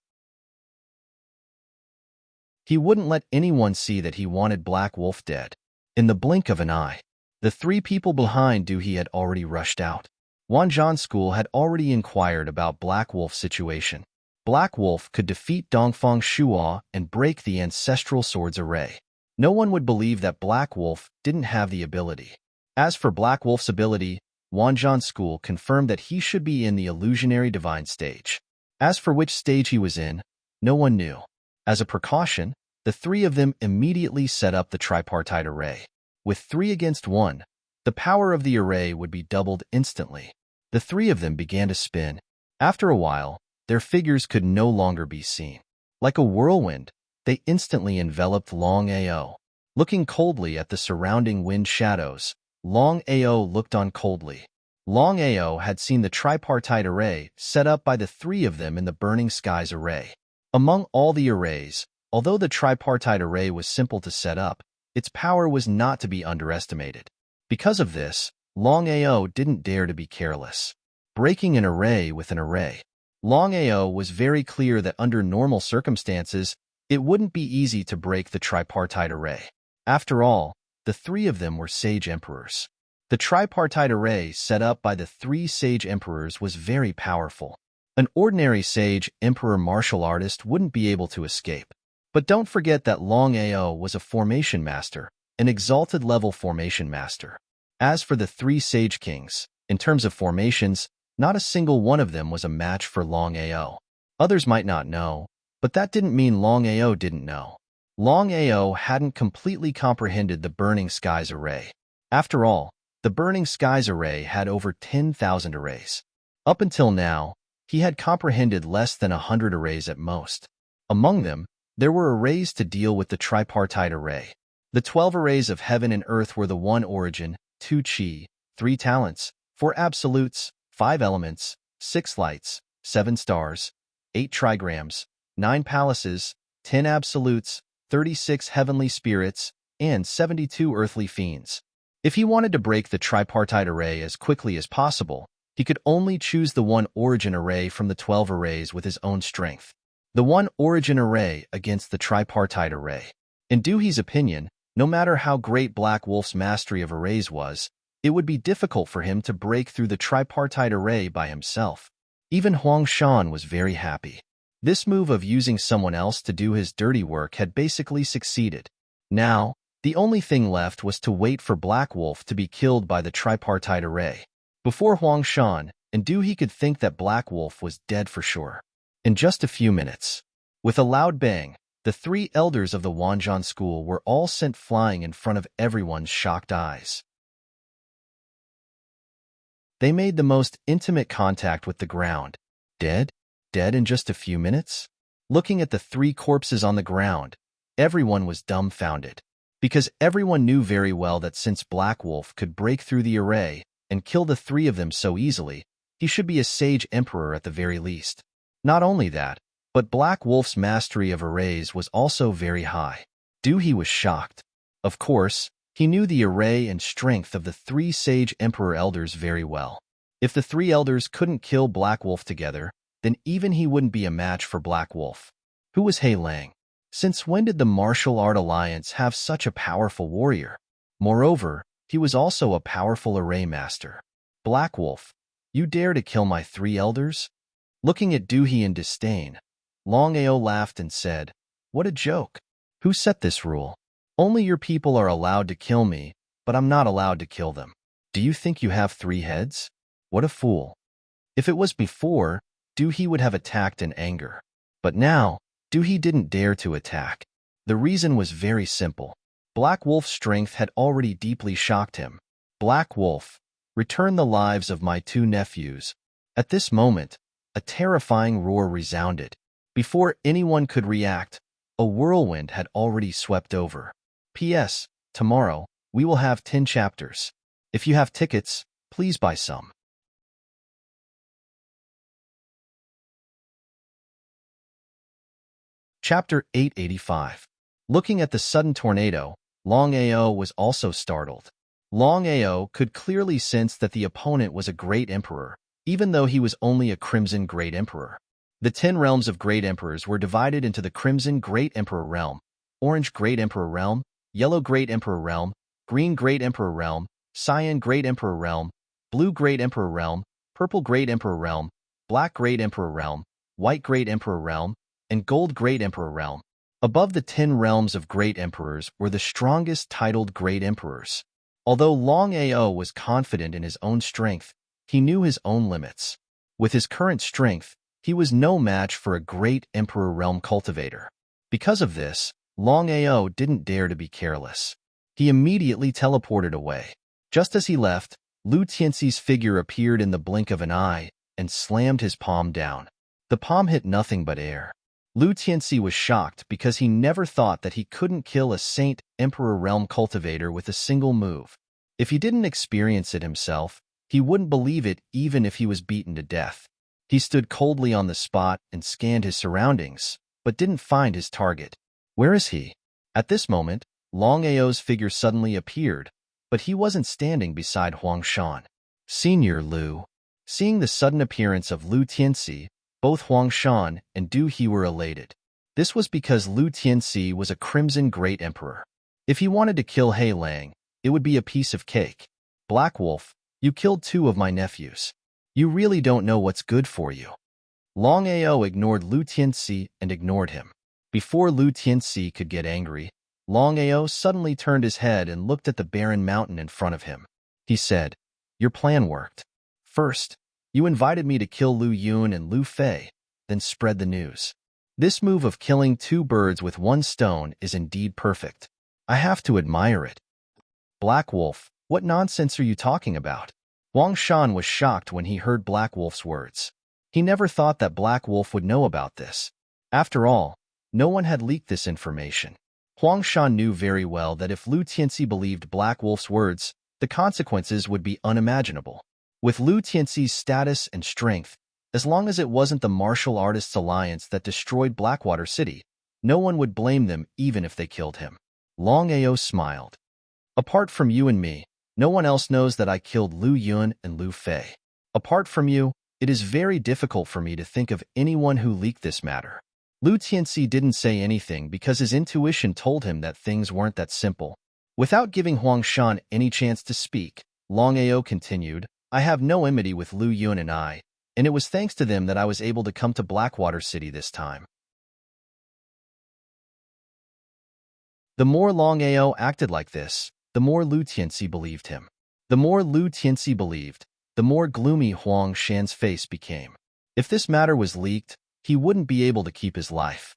He wouldn't let anyone see that he wanted Black Wolf dead. In the blink of an eye, the three people behind Doohye had already rushed out. Wanjan School had already inquired about Black Wolf's situation. Black Wolf could defeat Dongfang Shuo and break the ancestral sword's array. No one would believe that Black Wolf didn't have the ability. As for Black Wolf's ability, Wanjan School confirmed that he should be in the illusionary divine stage. As for which stage he was in, no one knew. As a precaution, the three of them immediately set up the tripartite array. With 3 against 1, the power of the array would be doubled instantly. The three of them began to spin. After a while, their figures could no longer be seen. Like a whirlwind, they instantly enveloped Longao. Looking coldly at the surrounding wind shadows, Longao looked on coldly. Longao had seen the tripartite array set up by the three of them in the burning skies array. Among all the arrays, although the tripartite array was simple to set up, its power was not to be underestimated. Because of this, Longao didn't dare to be careless. Breaking an array with an array. Longao was very clear that under normal circumstances, it wouldn't be easy to break the tripartite array. After all, the three of them were sage emperors. The tripartite array set up by the three sage emperors was very powerful. An ordinary sage emperor martial artist wouldn't be able to escape. But don't forget that Longao was a formation master, an exalted level formation master. As for the three sage kings, in terms of formations, not a single one of them was a match for Longao. Others might not know, but that didn't mean Longao didn't know. Longao hadn't completely comprehended the Burning Skies array. After all, the Burning Skies array had over 10,000 arrays. Up until now, he had comprehended less than 100 arrays at most. Among them, there were arrays to deal with the tripartite array. The 12 arrays of heaven and earth were the 1 origin, 2 chi, 3 talents, 4 absolutes, 5 elements, 6 lights, 7 stars, 8 trigrams, 9 palaces, 10 absolutes, 36 heavenly spirits, and 72 earthly fiends. If he wanted to break the tripartite array as quickly as possible, he could only choose the 1 origin array from the 12 arrays with his own strength. The 1 origin array against the tripartite array. In Doohie's opinion, no matter how great Black Wolf's mastery of arrays was, it would be difficult for him to break through the tripartite array by himself. Even Huang Shan was very happy. This move of using someone else to do his dirty work had basically succeeded. Now, the only thing left was to wait for Black Wolf to be killed by the tripartite array. Before Huang Shan and Doohie could think that Black Wolf was dead for sure. In just a few minutes, with a loud bang, the 3 elders of the Wanzhan school were all sent flying in front of everyone's shocked eyes. They made the most intimate contact with the ground. Dead? Dead in just a few minutes? Looking at the 3 corpses on the ground, everyone was dumbfounded. Because everyone knew very well that since Black Wolf could break through the array and kill the 3 of them so easily, he should be a sage emperor at the very least. Not only that, but Black Wolf's mastery of arrays was also very high. Doohie was shocked. Of course, he knew the array and strength of the 3 sage emperor elders very well. If the 3 elders couldn't kill Black Wolf together, then even he wouldn't be a match for Black Wolf. Who was He Lang? Since when did the Martial Art Alliance have such a powerful warrior? Moreover, he was also a powerful array master. Black Wolf, you dare to kill my 3 elders? Looking at Doohie in disdain, Longao laughed and said, "What a joke. Who set this rule? Only your people are allowed to kill me, but I'm not allowed to kill them. Do you think you have 3 heads? What a fool." If it was before, Doohie would have attacked in anger. But now, Doohie didn't dare to attack. The reason was very simple. Black Wolf's strength had already deeply shocked him. Black Wolf, return the lives of my 2 nephews. At this moment, a terrifying roar resounded. Before anyone could react, a whirlwind had already swept over. P.S. Tomorrow, we will have 10 chapters. If you have tickets, please buy some. Chapter 885. Looking at the sudden tornado, Longao was also startled. Longao could clearly sense that the opponent was a great emperor, even though he was only a Crimson Great Emperor. The 10 realms of Great Emperors were divided into the Crimson Great Emperor Realm, Orange Great Emperor Realm, Yellow Great Emperor Realm, Green Great Emperor Realm, Cyan Great Emperor Realm, Blue Great Emperor Realm, Purple Great Emperor Realm, Black Great Emperor Realm, White Great Emperor Realm, and Gold Great Emperor Realm. Above the 10 realms of Great Emperors were the strongest titled Great Emperors. Although Longao was confident in his own strength, he knew his own limits. With his current strength, he was no match for a Great Emperor Realm cultivator. Because of this, Longao didn't dare to be careless. He immediately teleported away. Just as he left, Lu Tianxi's figure appeared in the blink of an eye and slammed his palm down. The palm hit nothing but air. Lu Tianxi was shocked because he never thought that he couldn't kill a Saint Emperor realm cultivator with a single move. If he didn't experience it himself, he wouldn't believe it even if he was beaten to death. He stood coldly on the spot and scanned his surroundings, but didn't find his target. Where is he? At this moment, Longao's figure suddenly appeared, but he wasn't standing beside Huang Shan. Senior Lu. Seeing the sudden appearance of Lu Tianxi, both Huang Shan and Du He were elated. This was because Lu Tianxi was a Crimson Great Emperor. If he wanted to kill He Lang, it would be a piece of cake. Black Wolf, you killed 2 of my nephews. You really don't know what's good for you. Longao ignored Lu Tianxi and ignored him. Before Lu Tianxi could get angry, Longao suddenly turned his head and looked at the barren mountain in front of him. He said, "Your plan worked. First, you invited me to kill Lu Yun and Lu Fei, then spread the news. This move of killing 2 birds with 1 stone is indeed perfect. I have to admire it." Black Wolf, what nonsense are you talking about? Huang Shan was shocked when he heard Black Wolf's words. He never thought that Black Wolf would know about this. After all, no one had leaked this information. Huang Shan knew very well that if Lu Tianxi believed Black Wolf's words, the consequences would be unimaginable. With Lu Tianxi's status and strength, as long as it wasn't the Martial Artists Alliance that destroyed Blackwater City, no one would blame them even if they killed him. Longao smiled. Apart from you and me, no one else knows that I killed Lu Yun and Lu Fei. Apart from you, it is very difficult for me to think of anyone who leaked this matter. Lu Tianxi didn't say anything because his intuition told him that things weren't that simple. Without giving Huang Shan any chance to speak, Longao continued, I have no enmity with Lu Yun and it was thanks to them that I was able to come to Blackwater City this time. The more Longao acted like this, the more Lu Tianxi believed him. The more Lu Tianxi believed, the more gloomy Huang Shan's face became. If this matter was leaked, he wouldn't be able to keep his life.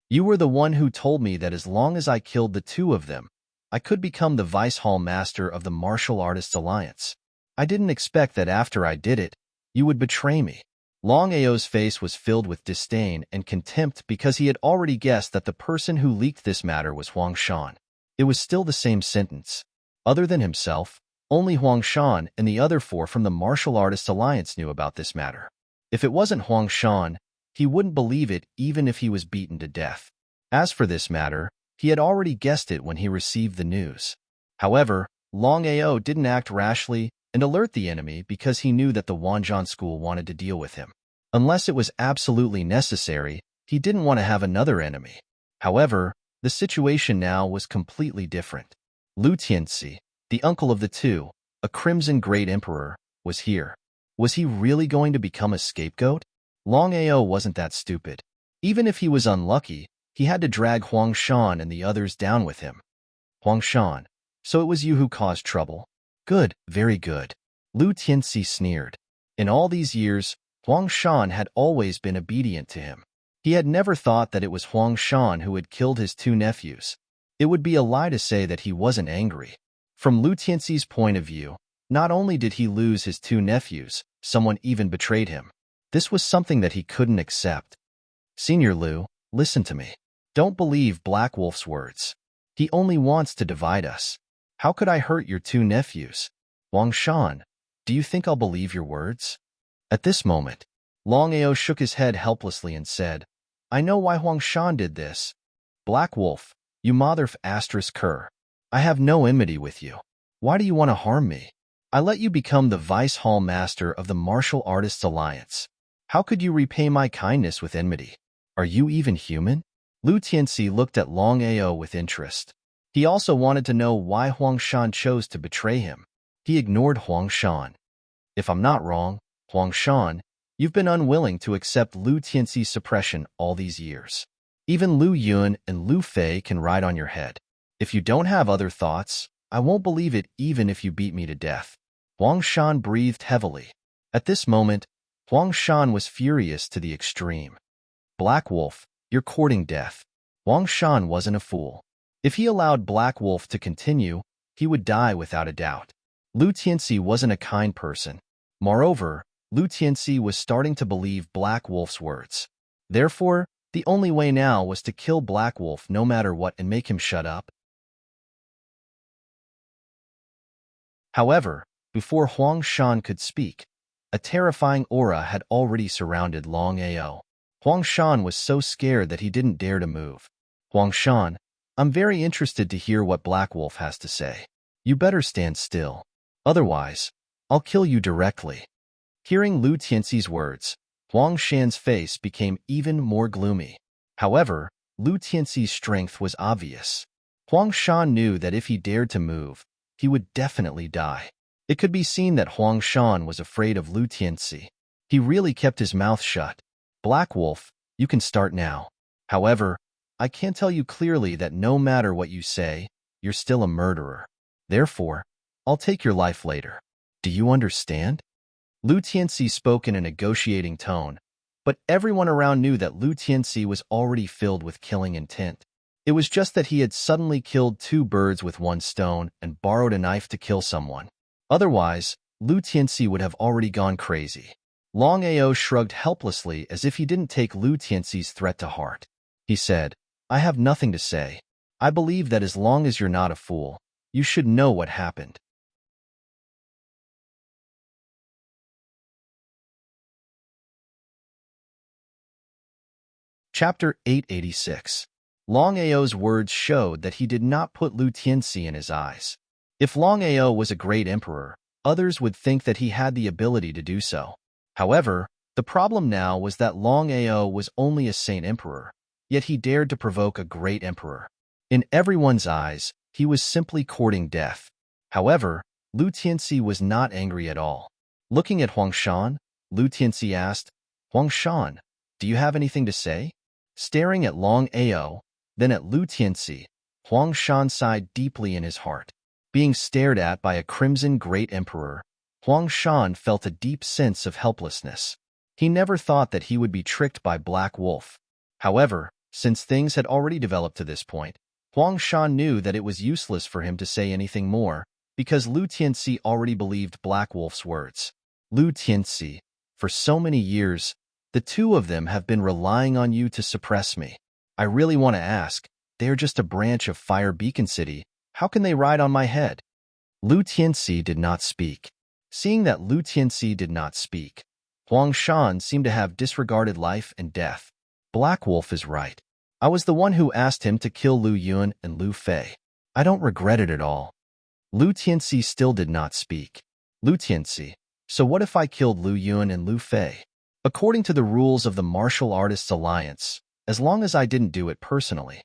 You were the one who told me that as long as I killed the 2 of them, I could become the Vice Hall Master of the Martial Artists Alliance. I didn't expect that after I did it, you would betray me. Longao's face was filled with disdain and contempt because he had already guessed that the person who leaked this matter was Huang Shan. It was still the same sentence. Other than himself, only Huang Shan and the other 4 from the Martial Artists Alliance knew about this matter. If it wasn't Huang Shan, he wouldn't believe it even if he was beaten to death. As for this matter, he had already guessed it when he received the news. However, Longao didn't act rashly and alert the enemy because he knew that the Wanzhong school wanted to deal with him. Unless it was absolutely necessary, he didn't want to have another enemy. However, the situation now was completely different. Lu Tianxi, the uncle of the 2, a Crimson Great Emperor, was here. Was he really going to become a scapegoat? Longao wasn't that stupid. Even if he was unlucky, he had to drag Huang Shan and the others down with him. Huang Shan, so it was you who caused trouble? Good, very good. Lu Tianxi sneered. In all these years, Huang Shan had always been obedient to him. He had never thought that it was Huang Shan who had killed his 2 nephews. It would be a lie to say that he wasn't angry. From Lu Tianxi's point of view, not only did he lose his 2 nephews, someone even betrayed him. This was something that he couldn't accept. Senior Lu, listen to me. Don't believe Black Wolf's words. He only wants to divide us. How could I hurt your 2 nephews? Huang Shan, do you think I'll believe your words? At this moment, Longao shook his head helplessly and said, I know why Huang Shan did this. Black Wolf, you mother f*** cur. I have no enmity with you. Why do you want to harm me? I let you become the Vice Hall Master of the Martial Artists Alliance. How could you repay my kindness with enmity? Are you even human? Lu Tianxi looked at Longao with interest. He also wanted to know why Huang Shan chose to betray him. He ignored Huang Shan. If I'm not wrong, Huang Shan, you've been unwilling to accept Lu Tianxi's suppression all these years. Even Lu Yun and Lu Fei can ride on your head. If you don't have other thoughts, I won't believe it even if you beat me to death. Huang Shan breathed heavily. At this moment, Huang Shan was furious to the extreme. Black Wolf, you're courting death. Huang Shan wasn't a fool. If he allowed Black Wolf to continue, he would die without a doubt. Lu Tianxi wasn't a kind person. Moreover, Lu Tianxi was starting to believe Black Wolf's words. Therefore, The only way now was to kill Black Wolf no matter what and make him shut up. However, before Huang Shan could speak, a terrifying aura had already surrounded Longao. Huang Shan was so scared that he didn't dare to move. Huang Shan, I'm very interested to hear what Black Wolf has to say. You better stand still. Otherwise, I'll kill you directly. Hearing Lu Tianxi's words, Huang Shan's face became even more gloomy. However, Lu Tianxi's strength was obvious. Huang Shan knew that if he dared to move, he would definitely die. It could be seen that Huang Shan was afraid of Lu Tianxi. He really kept his mouth shut. Black Wolf, you can start now. However, I can tell you clearly that no matter what you say, you're still a murderer. Therefore, I'll take your life later. Do you understand? Lu Tianxi spoke in a negotiating tone, but everyone around knew that Lu Tianxi was already filled with killing intent. It was just that he had suddenly killed two birds with one stone and borrowed a knife to kill someone. Otherwise, Lu Tianxi would have already gone crazy. Longao shrugged helplessly as if he didn't take Lu Tianxi's threat to heart. He said, I have nothing to say. I believe that as long as you're not a fool, you should know what happened. Chapter 886. Longao's words showed that he did not put Lu Tianxi in his eyes. If Longao was a great emperor, others would think that he had the ability to do so. However, the problem now was that Longao was only a saint emperor, yet he dared to provoke a great emperor. In everyone's eyes, he was simply courting death. However, Lu Tianxi was not angry at all. Looking at Huang Shan, Lu Tianxi asked, Huang Shan, do you have anything to say? Staring at Longao, then at Lu Tianxi, Huang Shan sighed deeply in his heart. Being stared at by a crimson great emperor, Huang Shan felt a deep sense of helplessness. He never thought that he would be tricked by Black Wolf. However, since things had already developed to this point, Huang Shan knew that it was useless for him to say anything more, because Lu Tianxi already believed Black Wolf's words. Lu Tianxi, for so many years, the two of them have been relying on you to suppress me. I really want to ask, they are just a branch of Fire Beacon City. How can they ride on my head? Lu Tianxi did not speak. Seeing that Lu Tianxi did not speak, Huang Shan seemed to have disregarded life and death. Black Wolf is right. I was the one who asked him to kill Lu Yun and Lu Fei. I don't regret it at all. Lu Tianxi still did not speak. Lu Tianxi, so what if I killed Lu Yun and Lu Fei? According to the rules of the Martial Artists Alliance, as long as I didn't do it personally.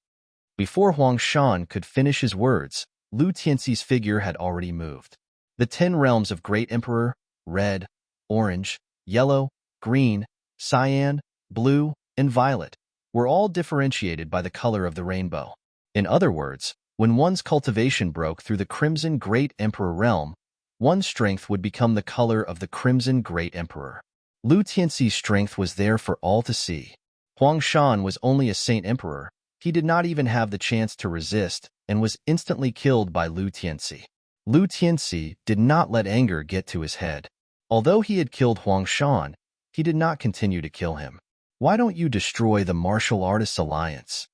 Before Huang Shan could finish his words, Lu Tianxi's figure had already moved. The 10 realms of Great Emperor, red, orange, yellow, green, cyan, blue, and violet, were all differentiated by the color of the rainbow. In other words, when one's cultivation broke through the Crimson Great Emperor realm, one's strength would become the color of the Crimson Great Emperor. Lu Tianxi's strength was there for all to see. Huang Shan was only a Saint Emperor. He did not even have the chance to resist and was instantly killed by Lu Tianxi. Lu Tianxi did not let anger get to his head. Although he had killed Huang Shan, he did not continue to kill him. Why don't you destroy the Martial Artists Alliance?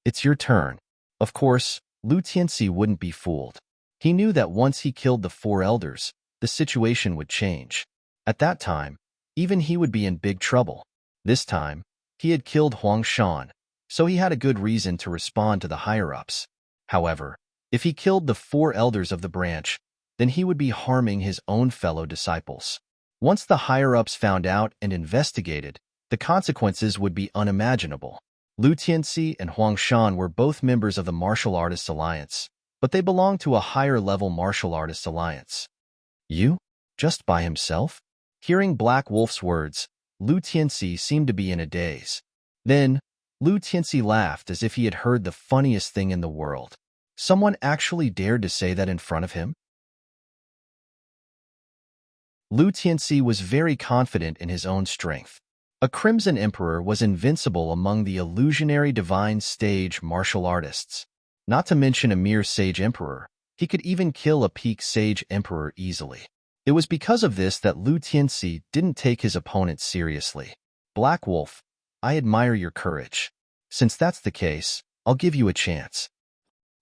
It's your turn. Of course, Lu Tianxi wouldn't be fooled. He knew that once he killed the 4 elders, the situation would change. At that time, even he would be in big trouble. This time, he had killed Huang Shan, so he had a good reason to respond to the higher-ups. However, if he killed the 4 elders of the branch, then he would be harming his own fellow disciples. Once the higher-ups found out and investigated, the consequences would be unimaginable. Lu Tianxi and Huang Shan were both members of the Martial Artists Alliance, but they belonged to a higher-level Martial Artists Alliance. You? Just by himself? Hearing Black Wolf's words, Lu Tianxi seemed to be in a daze. Then, Lu Tianxi laughed as if he had heard the funniest thing in the world. Someone actually dared to say that in front of him? Lu Tianxi was very confident in his own strength. A Crimson Emperor was invincible among the illusionary divine stage martial artists. Not to mention a mere Sage Emperor, he could even kill a peak Sage Emperor easily. It was because of this that Lu Tianxi didn't take his opponent seriously. Black Wolf, I admire your courage. Since that's the case, I'll give you a chance.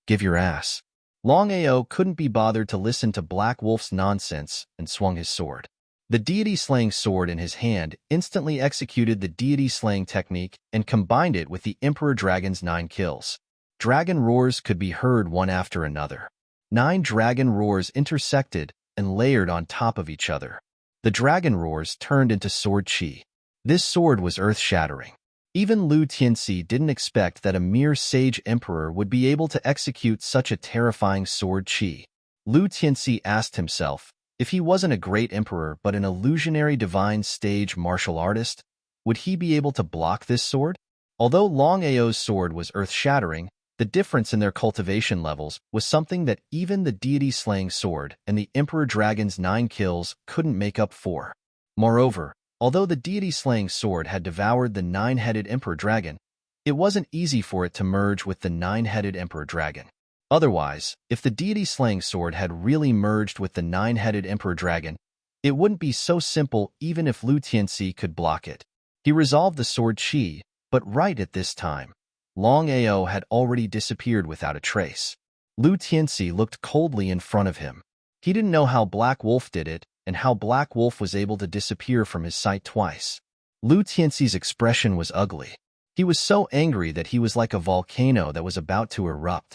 Give your ass. Longao couldn't be bothered to listen to Black Wolf's nonsense and swung his sword. The deity-slaying sword in his hand instantly executed the deity-slaying technique and combined it with the Emperor Dragon's 9 kills. Dragon roars could be heard one after another. 9 dragon roars intersected and layered on top of each other. The dragon roars turned into sword chi. This sword was earth-shattering. Even Lu Tianxi didn't expect that a mere sage emperor would be able to execute such a terrifying sword chi. Lu Tianxi asked himself, if he wasn't a great emperor but an illusionary divine stage martial artist, would he be able to block this sword? Although Longao's sword was earth-shattering, the difference in their cultivation levels was something that even the deity-slaying sword and the Emperor Dragon's 9 kills couldn't make up for. Moreover, although the deity-slaying sword had devoured the 9-headed Emperor Dragon, it wasn't easy for it to merge with the 9-headed Emperor Dragon. Otherwise, if the deity-slaying sword had really merged with the 9-headed Emperor Dragon, it wouldn't be so simple even if Lu Tianxi could block it. He resolved the sword chi, but right at this time, Longao had already disappeared without a trace. Lu Tianxi looked coldly in front of him. He didn't know how Black Wolf did it and how Black Wolf was able to disappear from his sight twice. Lu Tianxi's expression was ugly. He was so angry that he was like a volcano that was about to erupt.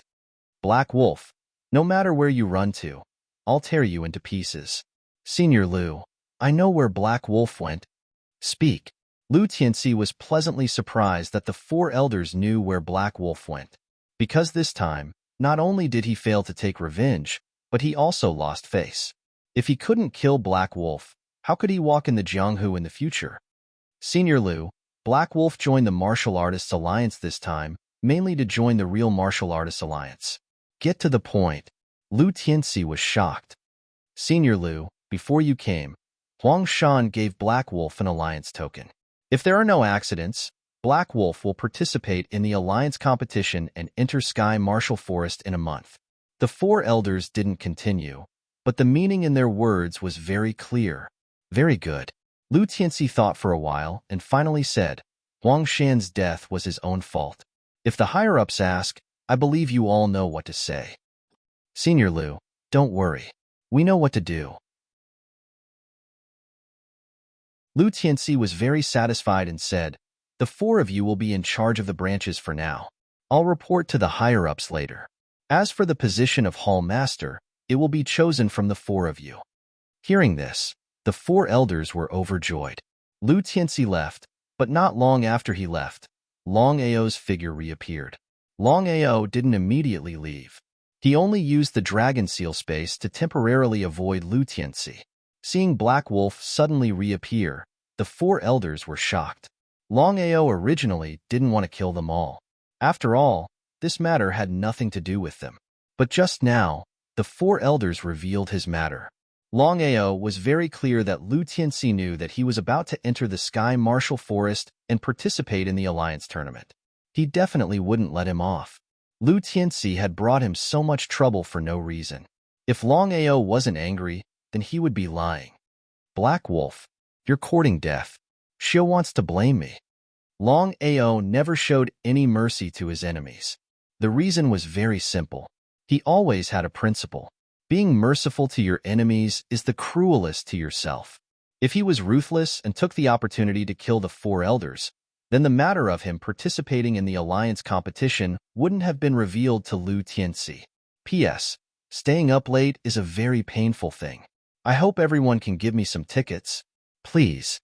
Black Wolf, no matter where you run to, I'll tear you into pieces. Senior Lu, I know where Black Wolf went. Speak. Lu Tianxi was pleasantly surprised that the 4 elders knew where Black Wolf went. Because this time, not only did he fail to take revenge, but he also lost face. If he couldn't kill Black Wolf, how could he walk in the Jianghu in the future? Senior Lu, Black Wolf joined the Martial Artists Alliance this time, mainly to join the real Martial Artists Alliance. Get to the point. Lu Tianxi was shocked. Senior Lu, before you came, Huang Shan gave Black Wolf an alliance token. If there are no accidents, Black Wolf will participate in the alliance competition and enter Sky Martial Forest in a month. The 4 elders didn't continue, but the meaning in their words was very clear. Very good. Lu Tianxi thought for a while and finally said, Huang Shan's death was his own fault. If the higher-ups ask, I believe you all know what to say. Senior Lu, don't worry. We know what to do. Lu Tianxi was very satisfied and said, the 4 of you will be in charge of the branches for now. I'll report to the higher-ups later. As for the position of Hall Master, it will be chosen from the 4 of you. Hearing this, the 4 elders were overjoyed. Lu Tianxi left, but not long after he left, Longao's figure reappeared. Longao didn't immediately leave. He only used the dragon seal space to temporarily avoid Lu Tianxi. Seeing Black Wolf suddenly reappear, the 4 elders were shocked. Longao originally didn't want to kill them all. After all, this matter had nothing to do with them. But just now, the 4 elders revealed his matter. Longao was very clear that Lu Tianxi knew that he was about to enter the Sky Martial Forest and participate in the alliance tournament. He definitely wouldn't let him off. Lu Tianxi had brought him so much trouble for no reason. If Longao wasn't angry, then he would be lying. Black Wolf, you're courting death. Xiao wants to blame me. Longao never showed any mercy to his enemies. The reason was very simple. He always had a principle. Being merciful to your enemies is the cruelest to yourself. If he was ruthless and took the opportunity to kill the 4 elders, then the matter of him participating in the alliance competition wouldn't have been revealed to Lu Tianxi. P.S. Staying up late is a very painful thing. I hope everyone can give me some tickets. Please.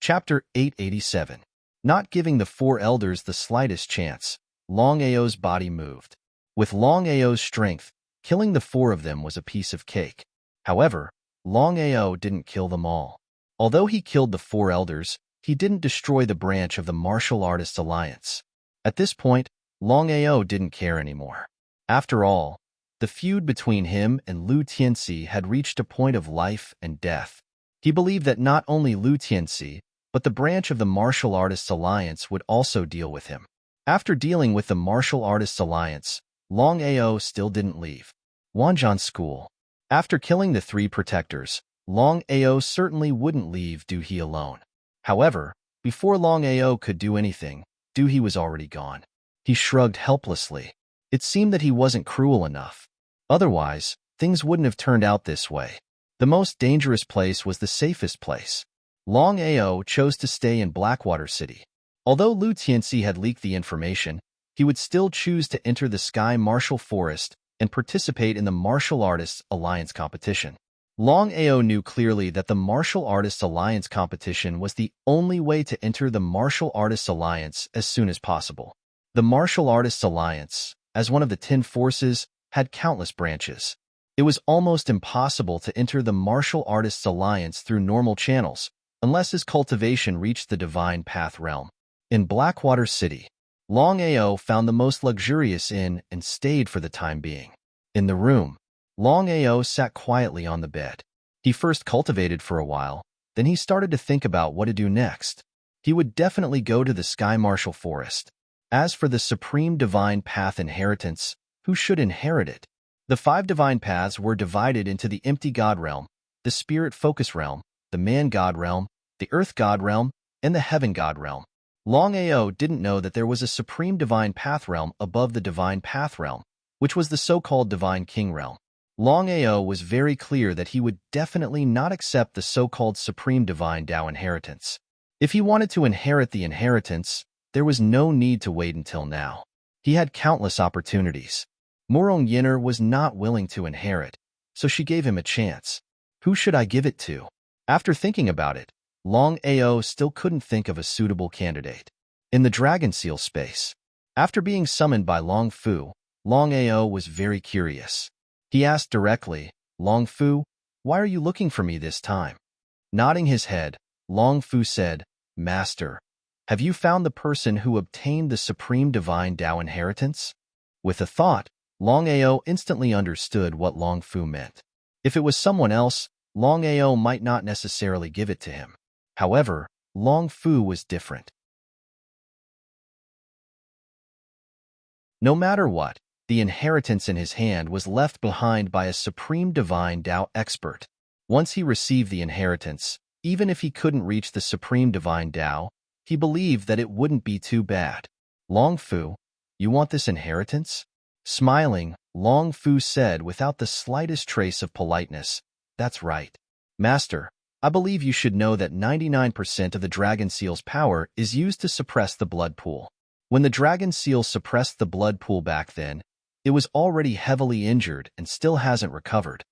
Chapter 887. Not giving the 4 elders the slightest chance, Longao's body moved. With Longao's strength, killing the 4 of them was a piece of cake. However, Longao didn't kill them all. Although he killed the 4 elders, he didn't destroy the branch of the Martial Artists Alliance. At this point, Longao didn't care anymore. After all, the feud between him and Lu Tianxi had reached a point of life and death. He believed that not only Lu Tianxi, but the branch of the Martial Artists Alliance would also deal with him. After dealing with the Martial Artists Alliance, Longao still didn't leave Wanzhan School. After killing the 3 protectors, Longao certainly wouldn't leave Du He alone. However, before Longao could do anything, Du He was already gone. He shrugged helplessly. It seemed that he wasn't cruel enough. Otherwise, things wouldn't have turned out this way. The most dangerous place was the safest place. Longao chose to stay in Blackwater City. Although Lu Tianxi had leaked the information, he would still choose to enter the Sky Martial Forest and participate in the Martial Artists Alliance competition. Longao knew clearly that the Martial Artists Alliance competition was the only way to enter the Martial Artists Alliance as soon as possible. The Martial Artists Alliance, as one of the 10 forces, had countless branches. It was almost impossible to enter the Martial Artists Alliance through normal channels, unless his cultivation reached the Divine Path realm. In Blackwater City, Longao found the most luxurious inn and stayed for the time being. In the room, Longao sat quietly on the bed. He first cultivated for a while, then he started to think about what to do next. He would definitely go to the Sky Martial Forest. As for the Supreme Divine Path inheritance, who should inherit it? The 5 divine paths were divided into the Empty God realm, the Spirit Focus realm, the Man God realm, the Earth God realm, and the Heaven God realm. Longao didn't know that there was a Supreme Divine Path realm above the Divine Path realm, which was the so-called Divine King realm. Longao was very clear that he would definitely not accept the so-called Supreme Divine Tao inheritance. If he wanted to inherit the inheritance, there was no need to wait until now. He had countless opportunities. Morong Yinner was not willing to inherit, so she gave him a chance. Who should I give it to? After thinking about it, Longao still couldn't think of a suitable candidate. In the Dragon Seal space, after being summoned by Long Fu, Longao was very curious. He asked directly, Long Fu, why are you looking for me this time? Nodding his head, Long Fu said, Master, have you found the person who obtained the Supreme Divine Tao inheritance? With a thought, Longao instantly understood what Long Fu meant. If it was someone else, Longao might not necessarily give it to him. However, Long Fu was different. No matter what, the inheritance in his hand was left behind by a Supreme Divine Tao expert. Once he received the inheritance, even if he couldn't reach the Supreme Divine Tao, he believed that it wouldn't be too bad. Long Fu, you want this inheritance? Smiling, Long Fu said without the slightest trace of politeness, That's right. Master, I believe you should know that 99% of the Dragon Seal's power is used to suppress the blood pool. When the Dragon Seal suppressed the blood pool back then, it was already heavily injured and still hasn't recovered.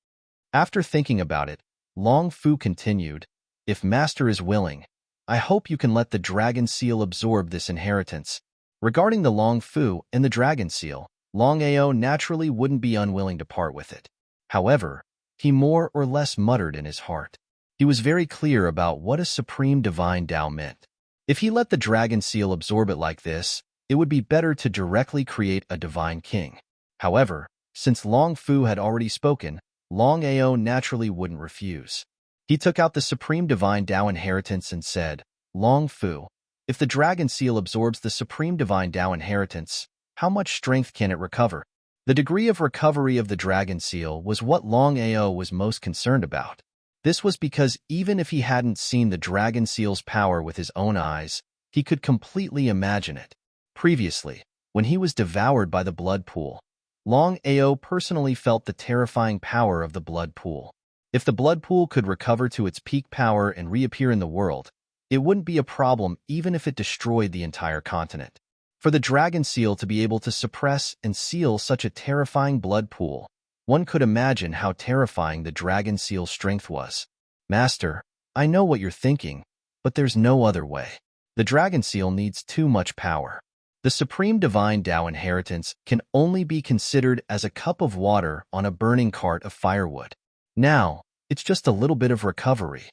After thinking about it, Long Fu continued, If Master is willing, I hope you can let the Dragon Seal absorb this inheritance. Regarding the Long Fu and the Dragon Seal, Longao naturally wouldn't be unwilling to part with it. However, he more or less muttered in his heart. He was very clear about what a Supreme Divine Tao meant. If he let the Dragon Seal absorb it like this, it would be better to directly create a Divine King. However, since Long Fu had already spoken, Longao naturally wouldn't refuse. He took out the Supreme Divine Tao inheritance and said, Long Fu, if the Dragon Seal absorbs the Supreme Divine Tao inheritance, how much strength can it recover? The degree of recovery of the Dragon Seal was what Longao was most concerned about. This was because even if he hadn't seen the Dragon Seal's power with his own eyes, he could completely imagine it. Previously, when he was devoured by the blood pool, Longao personally felt the terrifying power of the blood pool. If the blood pool could recover to its peak power and reappear in the world, it wouldn't be a problem even if it destroyed the entire continent. For the Dragon Seal to be able to suppress and seal such a terrifying blood pool, one could imagine how terrifying the Dragon Seal's strength was. Master, I know what you're thinking, but there's no other way. The Dragon Seal needs too much power. The Supreme Divine Tao inheritance can only be considered as a cup of water on a burning cart of firewood. Now, it's just a little bit of recovery.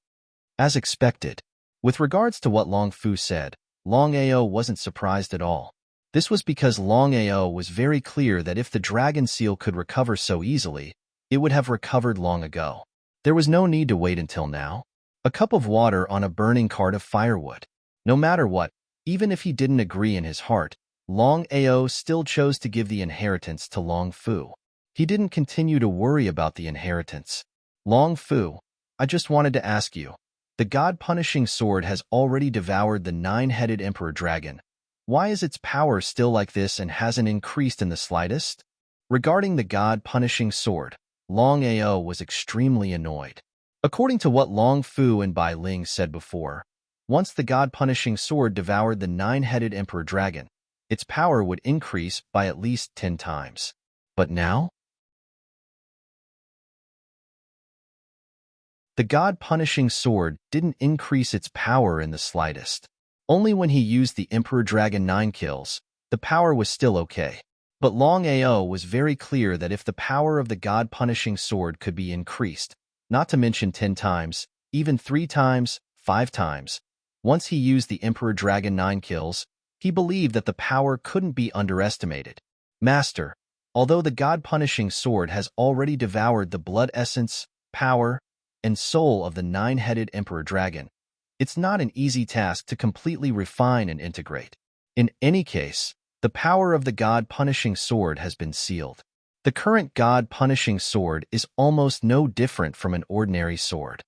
As expected. With regards to what Long Fu said, Longao wasn't surprised at all. This was because Longao was very clear that if the Dragon Seal could recover so easily, it would have recovered long ago. There was no need to wait until now. A cup of water on a burning cart of firewood. No matter what, even if he didn't agree in his heart, Longao still chose to give the inheritance to Long Fu. He didn't continue to worry about the inheritance. Long Fu, I just wanted to ask you. The god-punishing sword has already devoured the nine-headed emperor dragon. Why is its power still like this and hasn't increased in the slightest? Regarding the god-punishing sword, Longao was extremely annoyed. According to what Long Fu and Bai Ling said before, once the god-punishing sword devoured the nine-headed emperor dragon, its power would increase by at least 10 times. But now? The god-punishing sword didn't increase its power in the slightest. Only when he used the Emperor Dragon 9 kills, the power was still okay. But Long Ao was very clear that if the power of the god-punishing sword could be increased, not to mention 10 times, even 3 times, 5 times, once he used the Emperor Dragon 9 kills, he believed that the power couldn't be underestimated. Master, although the god-punishing sword has already devoured the blood essence, power, and soul of the nine-headed Emperor Dragon, it's not an easy task to completely refine and integrate. In any case, the power of the god-punishing sword has been sealed. The current god-punishing sword is almost no different from an ordinary sword.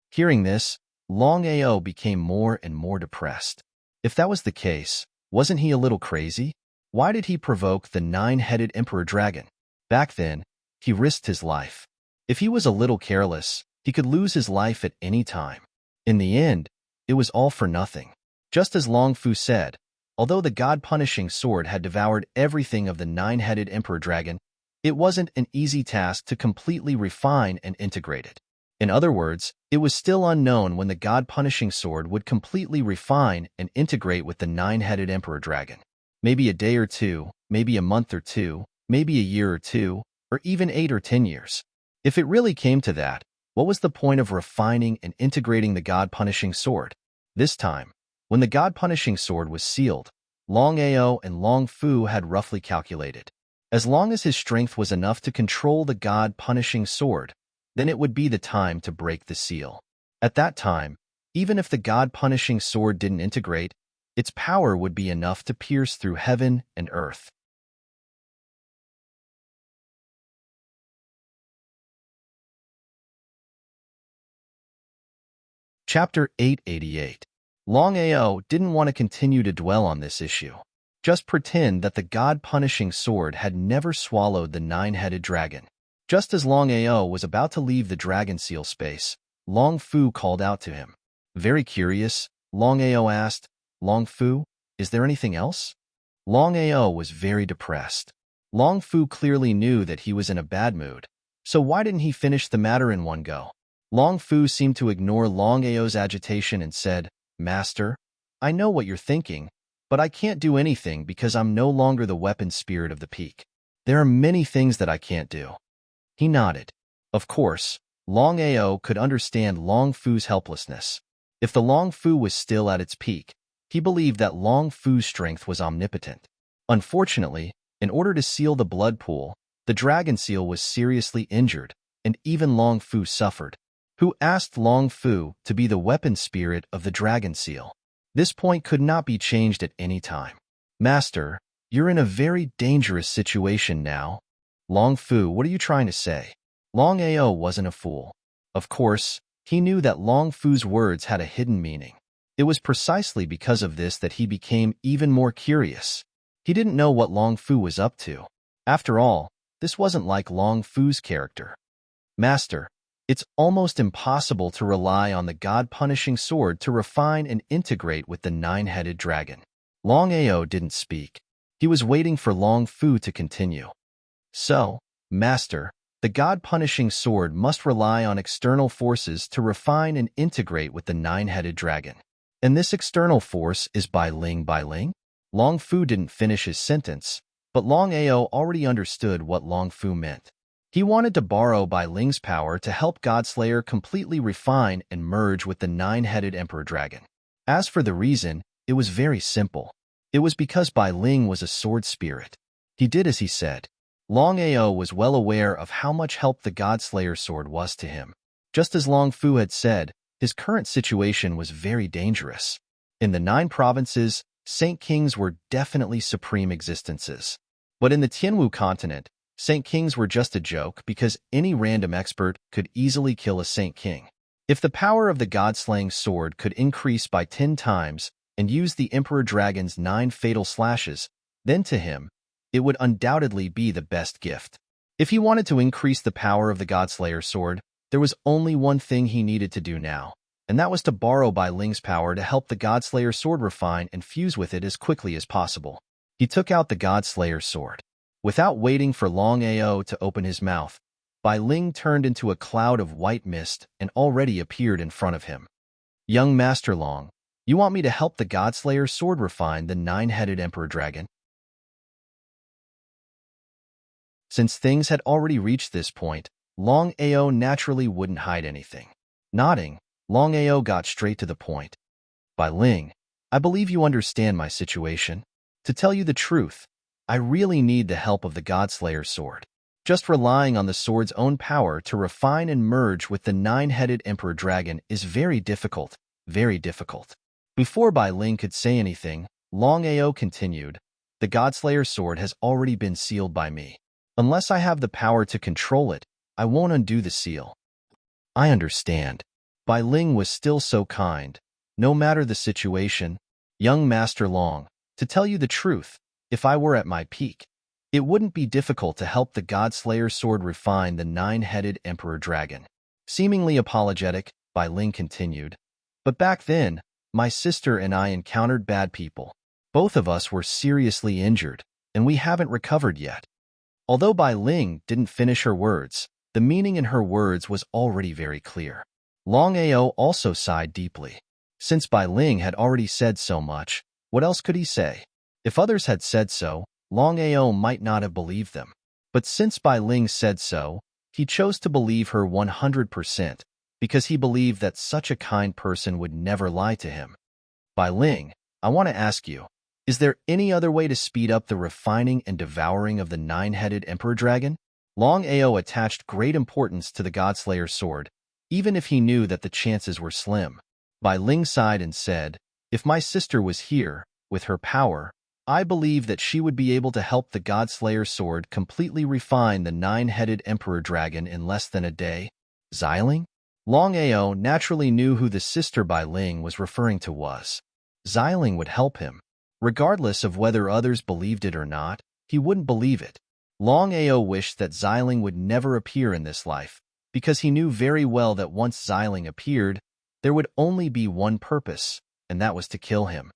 Hearing this, Long Ao became more and more depressed. If that was the case, wasn't he a little crazy? Why did he provoke the nine-headed Emperor Dragon? Back then, he risked his life. If he was a little careless, he could lose his life at any time. In the end, it was all for nothing. Just as Long Fu said, although the god-punishing sword had devoured everything of the nine-headed Emperor Dragon, it wasn't an easy task to completely refine and integrate it. In other words, it was still unknown when the god-punishing sword would completely refine and integrate with the nine-headed Emperor Dragon. Maybe a day or two, maybe a month or two, maybe a year or two, or even 8 or 10 years. If it really came to that, what was the point of refining and integrating the god-punishing sword? This time, when the god-punishing sword was sealed, Long Ao and Long Fu had roughly calculated. As long as his strength was enough to control the god-punishing sword, then it would be the time to break the seal. At that time, even if the god-punishing sword didn't integrate, its power would be enough to pierce through heaven and earth. Chapter 888. Long Ao didn't want to continue to dwell on this issue. Just pretend that the god-punishing sword had never swallowed the nine-headed dragon. Just as Long Ao was about to leave the dragon seal space, Long Fu called out to him. Very curious, Long Ao asked, "Long Fu, is there anything else?" Long Ao was very depressed. Long Fu clearly knew that he was in a bad mood, so why didn't he finish the matter in one go? Long Fu seemed to ignore Long Ao's agitation and said, "Master, I know what you're thinking, but I can't do anything because I'm no longer the weapon spirit of the peak. There are many things that I can't do." He nodded. Of course, Long Ao could understand Long Fu's helplessness. If the Long Fu was still at its peak, he believed that Long Fu's strength was omnipotent. Unfortunately, in order to seal the blood pool, the dragon seal was seriously injured, and even Long Fu suffered. Who asked Long Fu to be the weapon spirit of the dragon seal? This point could not be changed at any time. "Master, you're in a very dangerous situation now." "Long Fu, what are you trying to say?" Long Ao wasn't a fool. Of course, he knew that Long Fu's words had a hidden meaning. It was precisely because of this that he became even more curious. He didn't know what Long Fu was up to. After all, this wasn't like Long Fu's character. "Master, it's almost impossible to rely on the god-punishing sword to refine and integrate with the nine-headed dragon." Long Ao didn't speak. He was waiting for Long Fu to continue. "So, Master, the god-punishing sword must rely on external forces to refine and integrate with the nine-headed dragon. And this external force is Bai Ling Bai Ling?" Long Fu didn't finish his sentence, but Long Ao already understood what Long Fu meant. He wanted to borrow Bai Ling's power to help Godslayer completely refine and merge with the nine-headed Emperor Dragon. As for the reason, it was very simple. It was because Bai Ling was a sword spirit. He did as he said. Long Ao was well aware of how much help the Godslayer sword was to him. Just as Long Fu had said, his current situation was very dangerous. In the 9 provinces, Saint Kings were definitely supreme existences. But in the Tianwu continent, Saint Kings were just a joke because any random expert could easily kill a Saint King. If the power of the god-slaying sword could increase by 10 times and use the Emperor Dragon's 9 fatal slashes, then to him, it would undoubtedly be the best gift. If he wanted to increase the power of the Godslayer sword, there was only one thing he needed to do now, and that was to borrow Bai Ling's power to help the Godslayer sword refine and fuse with it as quickly as possible. He took out the Godslayer sword. Without waiting for Longao to open his mouth, Bai Ling turned into a cloud of white mist and already appeared in front of him. Young Master Long, you want me to help the Godslayer sword refine the 9-headed Emperor Dragon? Since things had already reached this point, Longao naturally wouldn't hide anything. Nodding, Longao got straight to the point. Bai Ling, I believe you understand my situation. To tell you the truth, I really need the help of the Godslayer sword. Just relying on the sword's own power to refine and merge with the 9-headed Emperor Dragon is very difficult, very difficult. Before Bai Ling could say anything, Longao continued, the Godslayer sword has already been sealed by me. Unless I have the power to control it, I won't undo the seal. I understand. Bai Ling was still so kind. No matter the situation, young Master Long, to tell you the truth, if I were at my peak, it wouldn't be difficult to help the Godslayer sword refine the 9-headed Emperor Dragon. Seemingly apologetic, Bai Ling continued, but back then, my sister and I encountered bad people. Both of us were seriously injured, and we haven't recovered yet. Although Bai Ling didn't finish her words, the meaning in her words was already very clear. Longao also sighed deeply. Since Bai Ling had already said so much, what else could he say? If others had said so, Longao might not have believed them. But since Bai Ling said so, he chose to believe her 100%, because he believed that such a kind person would never lie to him. Bai Ling, I want to ask you, is there any other way to speed up the refining and devouring of the 9-headed Emperor Dragon? Longao attached great importance to the Godslayer sword, even if he knew that the chances were slim. Bai Ling sighed and said, if my sister was here, with her power, I believe that she would be able to help the Godslayer sword completely refine the 9-headed Emperor Dragon in less than a day. Xiling? Longao naturally knew who the sister Bai Ling was referring to was. Xiling would help him. Regardless of whether others believed it or not, he wouldn't believe it. Longao wished that Xiling would never appear in this life, because he knew very well that once Xiling appeared, there would only be one purpose, and that was to kill him.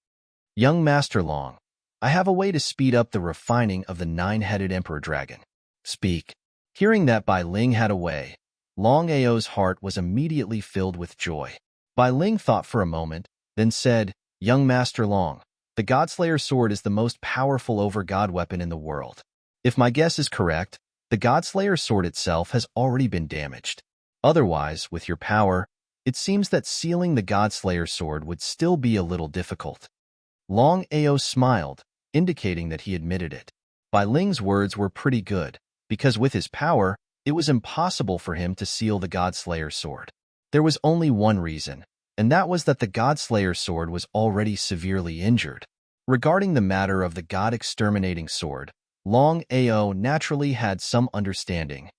Young Master Long, I have a way to speed up the refining of the 9-headed Emperor Dragon. Speak. Hearing that Bai Ling had a way, Longao's heart was immediately filled with joy. Bai Ling thought for a moment, then said, Young Master Long, the Godslayer sword is the most powerful over-god weapon in the world. If my guess is correct, the Godslayer sword itself has already been damaged. Otherwise, with your power, it seems that sealing the Godslayer sword would still be a little difficult. Longao smiled, indicating that he admitted it. Bai Ling's words were pretty good, because with his power, it was impossible for him to seal the Godslayer sword. There was only one reason, and that was that the Godslayer sword was already severely injured. Regarding the matter of the God-exterminating sword, Longao naturally had some understanding.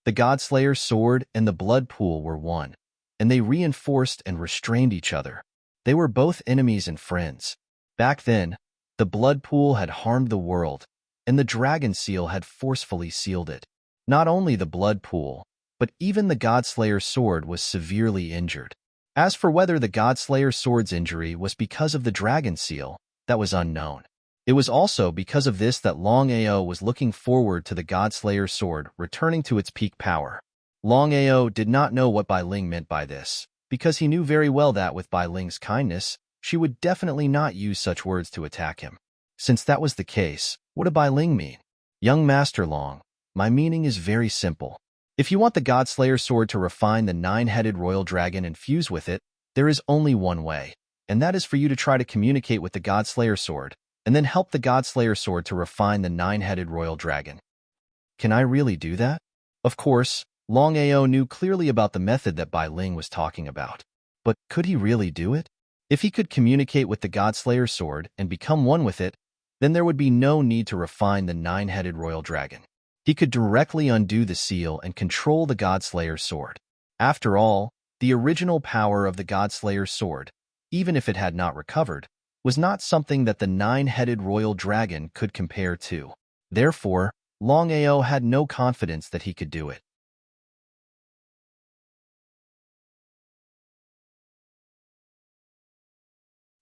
The Godslayer sword and the blood pool were one, and they reinforced and restrained each other. They were both enemies and friends. Back then, the blood pool had harmed the world, and the dragon seal had forcefully sealed it. Not only the blood pool, but even the Godslayer sword was severely injured. As for whether the Godslayer sword's injury was because of the dragon seal, that was unknown. It was also because of this that Longao was looking forward to the Godslayer sword returning to its peak power. Longao did not know what Bai Ling meant by this, because he knew very well that with Bai Ling's kindness, she would definitely not use such words to attack him. Since that was the case, what did Bai Ling mean? Young Master Long, my meaning is very simple. If you want the Godslayer sword to refine the 9-headed royal dragon and fuse with it, there is only one way, and that is for you to try to communicate with the Godslayer sword, and then help the Godslayer sword to refine the 9-headed royal dragon. Can I really do that? Of course, Longao knew clearly about the method that Bai Ling was talking about. But could he really do it? If he could communicate with the Godslayer sword and become one with it, then there would be no need to refine the 9-headed royal dragon. He could directly undo the seal and control the Godslayer's sword. After all, the original power of the Godslayer's sword, even if it had not recovered, was not something that the nine-headed royal dragon could compare to. Therefore, Longao had no confidence that he could do it.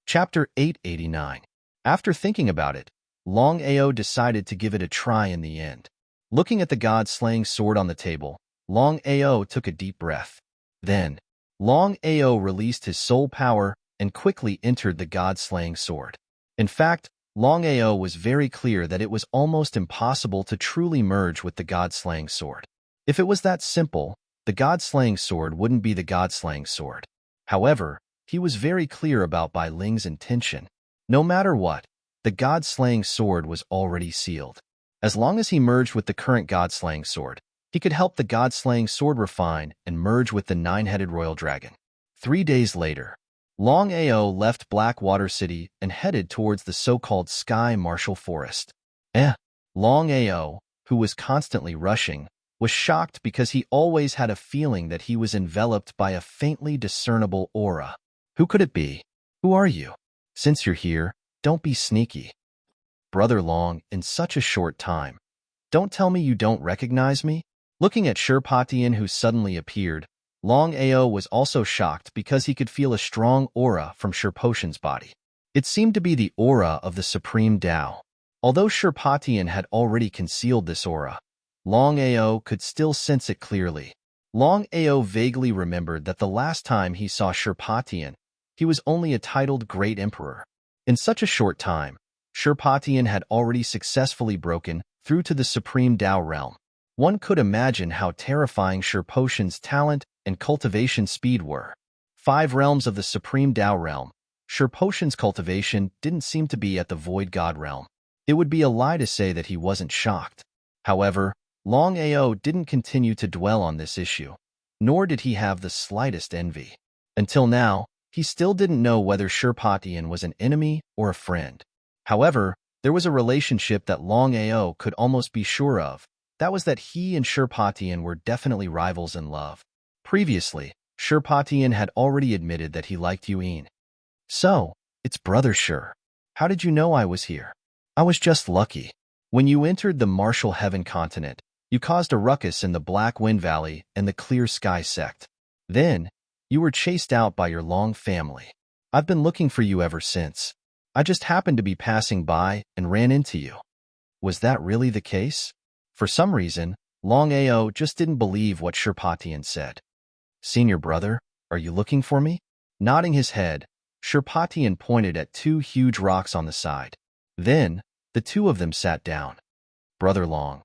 Chapter 889. After thinking about it, Longao decided to give it a try in the end. Looking at the god-slaying sword on the table, Longao took a deep breath. Then, Longao released his soul power and quickly entered the god-slaying sword. In fact, Longao was very clear that it was almost impossible to truly merge with the god-slaying sword. If it was that simple, the god-slaying sword wouldn't be the god-slaying sword. However, he was very clear about Bai Ling's intention. No matter what, the god-slaying sword was already sealed. As long as he merged with the current god-slaying sword, he could help the god-slaying sword refine and merge with the nine-headed royal dragon. 3 days later, Longao left Blackwater City and headed towards the so-called Sky Martial Forest. Longao, who was constantly rushing, was shocked because he always had a feeling that he was enveloped by a faintly discernible aura. Who could it be? Who are you? Since you're here, don't be sneaky. Brother Long, in such a short time. Don't tell me you don't recognize me? Looking at Shirpatian, who suddenly appeared, Longao was also shocked because he could feel a strong aura from Shirpotian's body. It seemed to be the aura of the Supreme Tao. Although Shirpatian had already concealed this aura, Longao could still sense it clearly. Longao vaguely remembered that the last time he saw Shirpatian, he was only a titled Great Emperor. In such a short time, Shirpatian had already successfully broken through to the Supreme Tao realm. One could imagine how terrifying Shirpotian's talent and cultivation speed were. 5 realms of the Supreme Tao realm. Shirpotian's cultivation didn't seem to be at the Void God realm. It would be a lie to say that he wasn't shocked. However, Longao didn't continue to dwell on this issue, nor did he have the slightest envy. Until now, he still didn't know whether Shirpatian was an enemy or a friend. However, there was a relationship that Longao could almost be sure of. That was that he and Shirpatian were definitely rivals in love. Previously, Shirpatian had already admitted that he liked Yuin. So, it's Brother Shir. How did you know I was here? I was just lucky. When you entered the Martial Heaven continent, you caused a ruckus in the Black Wind Valley and the Clear Sky sect. Then, you were chased out by your Long family. I've been looking for you ever since. I just happened to be passing by and ran into you. Was that really the case? For some reason, Longao just didn't believe what Shirpatian said. Senior brother, are you looking for me? Nodding his head, Shirpatian pointed at 2 huge rocks on the side. Then, the 2 of them sat down. Brother Long,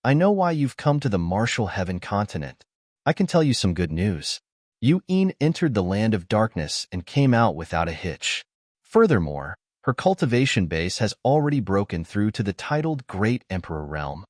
I know why you've come to the Martial Heaven continent. I can tell you some good news. Yuin entered the Land of Darkness and came out without a hitch. Furthermore, her cultivation base has already broken through to the titled Great Emperor realm.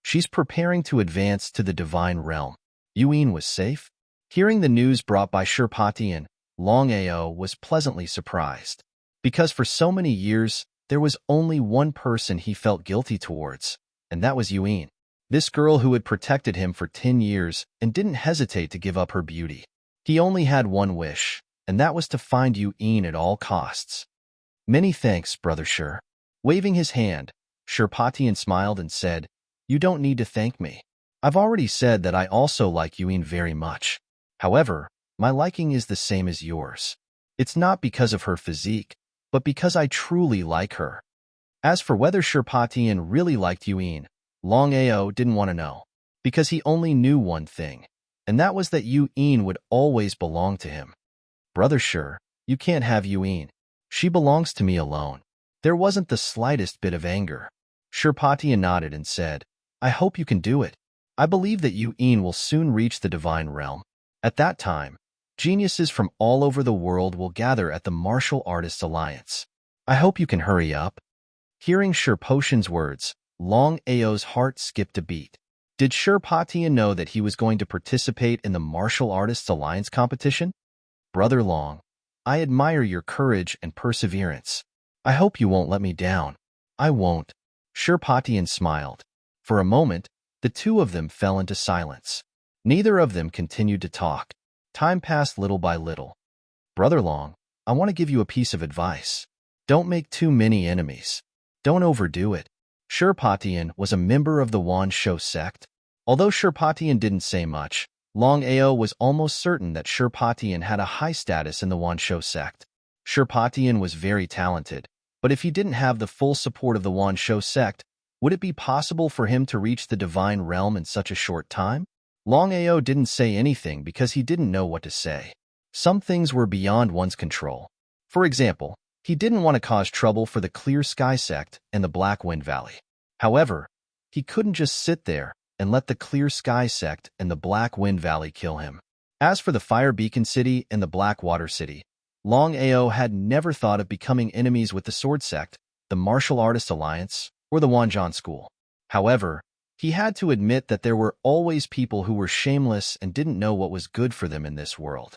She's preparing to advance to the Divine Realm. Yuin was safe? Hearing the news brought by Shirpatian, Longao was pleasantly surprised. Because for so many years, there was only one person he felt guilty towards, and that was Yuin. This girl who had protected him for 10 years and didn't hesitate to give up her beauty. He only had one wish, and that was to find Yuin at all costs. Many thanks, Brother Shir. Waving his hand, Shirpatian smiled and said, You don't need to thank me. I've already said that I also like Yuin very much. However, my liking is the same as yours. It's not because of her physique, but because I truly like her. As for whether Shirpatian really liked Yuin, Longao didn't want to know, because he only knew one thing, and that was that Yuin would always belong to him. Brother Shir, you can't have Yuin. She belongs to me alone. There wasn't the slightest bit of anger. Shirpatian nodded and said, I hope you can do it. I believe that Yuin will soon reach the Divine Realm. At that time, geniuses from all over the world will gather at the Martial Artists Alliance. I hope you can hurry up. Hearing Shirpotian's words, Longao's heart skipped a beat. Did Shirpatian know that he was going to participate in the Martial Artists Alliance competition? Brother Long, I admire your courage and perseverance. I hope you won't let me down. I won't. Shirpatian smiled. For a moment, the two of them fell into silence. Neither of them continued to talk. Time passed little by little. Brother Long, I want to give you a piece of advice. Don't make too many enemies. Don't overdo it. Shirpatian was a member of the Wan Shou sect. Although Shirpatian didn't say much, Longao was almost certain that Shirpatian had a high status in the Wan Shou sect. Shirpatian was very talented, but if he didn't have the full support of the Wan Shou sect, would it be possible for him to reach the divine realm in such a short time? Longao didn't say anything because he didn't know what to say. Some things were beyond one's control. For example, he didn't want to cause trouble for the Clear Sky sect and the Black Wind Valley. However, he couldn't just sit there and let the Clear Sky sect and the Black Wind Valley kill him. As for the Fire Beacon City and the Black Water City, Longao had never thought of becoming enemies with the Sword Sect, the Martial Artist Alliance, or the Wanzhan School. However, he had to admit that there were always people who were shameless and didn't know what was good for them in this world.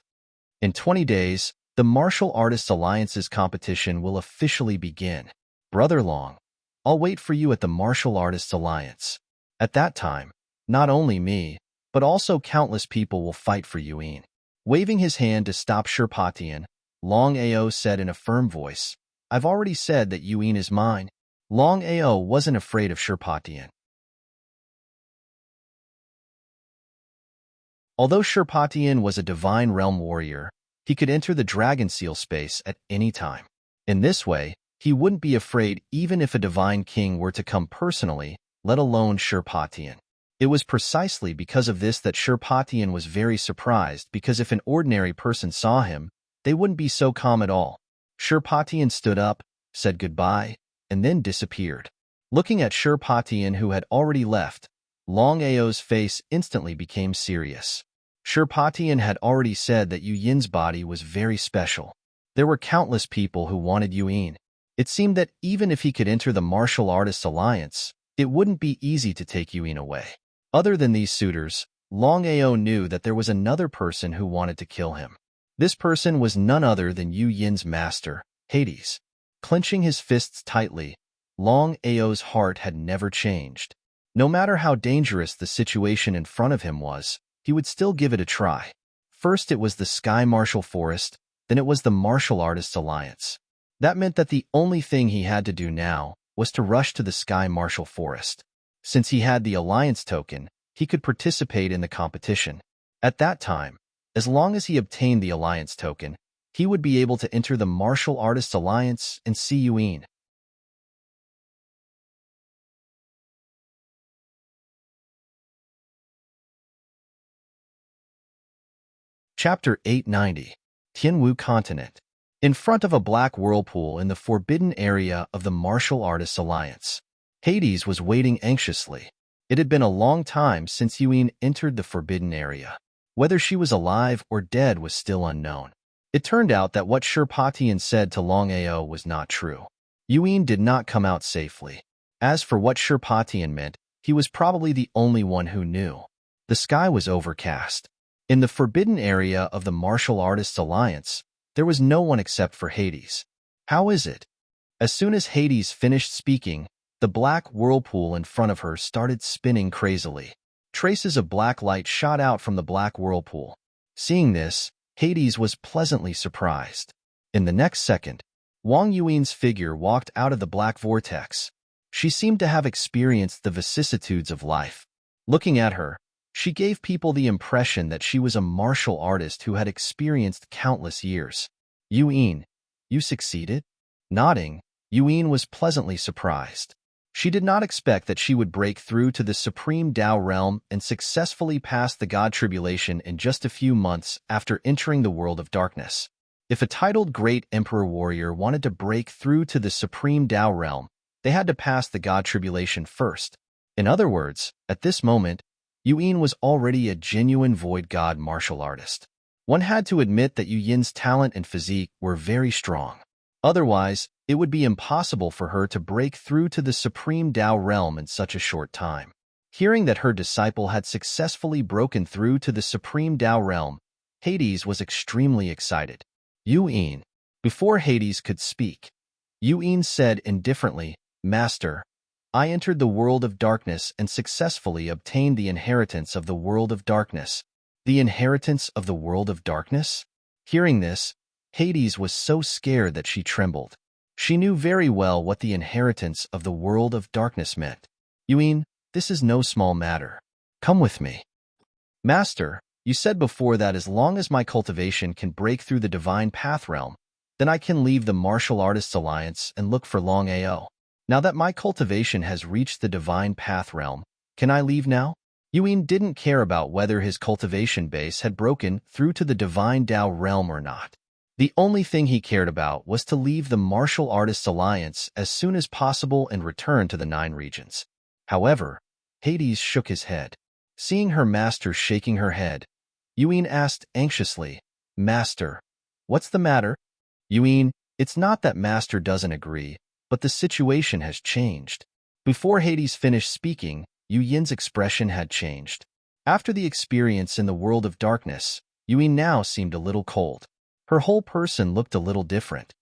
In 20 days, the Martial Artists Alliance's competition will officially begin. Brother Long, I'll wait for you at the Martial Artists Alliance. At that time, not only me, but also countless people will fight for Yuin. Waving his hand to stop Shirpatian, Longao said in a firm voice, I've already said that Yuin is mine. Longao wasn't afraid of Shirpatian. Although Shirpatian was a divine realm warrior, he could enter the Dragon Seal space at any time. In this way, he wouldn't be afraid even if a divine king were to come personally, let alone Shirpatian. It was precisely because of this that Shirpatian was very surprised, because if an ordinary person saw him, they wouldn't be so calm at all. Shirpatian stood up, said goodbye, and then disappeared. Looking at Shirpatian, who had already left, Longao's face instantly became serious. Shirpatian had already said that Yu Yin's body was very special. There were countless people who wanted Yu Yin. It seemed that even if he could enter the Martial Artists Alliance, it wouldn't be easy to take Yu Yin away. Other than these suitors, Longao knew that there was another person who wanted to kill him. This person was none other than Yu Yin's master, Hades. Clenching his fists tightly, Longao's heart had never changed. No matter how dangerous the situation in front of him was, he would still give it a try. First it was the Sky Martial Forest, then it was the Martial Artists Alliance. That meant that the only thing he had to do now was to rush to the Sky Martial Forest. Since he had the Alliance token, he could participate in the competition. At that time, as long as he obtained the Alliance token, he would be able to enter the Martial Artists Alliance and see Yuin. Chapter 890. Tianwu Continent. In front of a black whirlpool in the forbidden area of the Martial Artists Alliance, Hades was waiting anxiously. It had been a long time since Yuin entered the forbidden area. Whether she was alive or dead was still unknown. It turned out that what Shirpatian said to Longao was not true. Yuin did not come out safely. As for what Shirpatian meant, he was probably the only one who knew. The sky was overcast. In the forbidden area of the Martial Artists Alliance, there was no one except for Hades. How is it? As soon as Hades finished speaking, the black whirlpool in front of her started spinning crazily. Traces of black light shot out from the black whirlpool. Seeing this, Hades was pleasantly surprised. In the next second, Wang Yuin's figure walked out of the black vortex. She seemed to have experienced the vicissitudes of life. Looking at her, she gave people the impression that she was a martial artist who had experienced countless years. Yuin, you succeeded? Nodding, Yuin was pleasantly surprised. She did not expect that she would break through to the Supreme Tao realm and successfully pass the God Tribulation in just a few months after entering the world of darkness. If a titled Great Emperor Warrior wanted to break through to the Supreme Tao realm, they had to pass the God Tribulation first. In other words, at this moment, Yuin was already a genuine void god martial artist. One had to admit that Yu Yin's talent and physique were very strong. Otherwise, it would be impossible for her to break through to the Supreme Tao realm in such a short time. Hearing that her disciple had successfully broken through to the Supreme Tao realm, Hades was extremely excited. Yuin. Before Hades could speak, Yuin said indifferently, Master, I entered the world of darkness and successfully obtained the inheritance of the world of darkness. The inheritance of the world of darkness? Hearing this, Hades was so scared that she trembled. She knew very well what the inheritance of the world of darkness meant. Yuin, this is no small matter. Come with me. Master, you said before that as long as my cultivation can break through the divine path realm, then I can leave the Martial Artists Alliance and look for Longao. Now that my cultivation has reached the divine path realm, can I leave now? Yuin didn't care about whether his cultivation base had broken through to the divine Tao realm or not. The only thing he cared about was to leave the Martial Artists Alliance as soon as possible and return to the 9 regions. However, Hades shook his head. Seeing her master shaking her head, Yuin asked anxiously, Master, what's the matter? Yuin, it's not that Master doesn't agree, but the situation has changed. Before Hades finished speaking, Yin's expression had changed. After the experience in the world of darkness, Yuin now seemed a little cold. Her whole person looked a little different.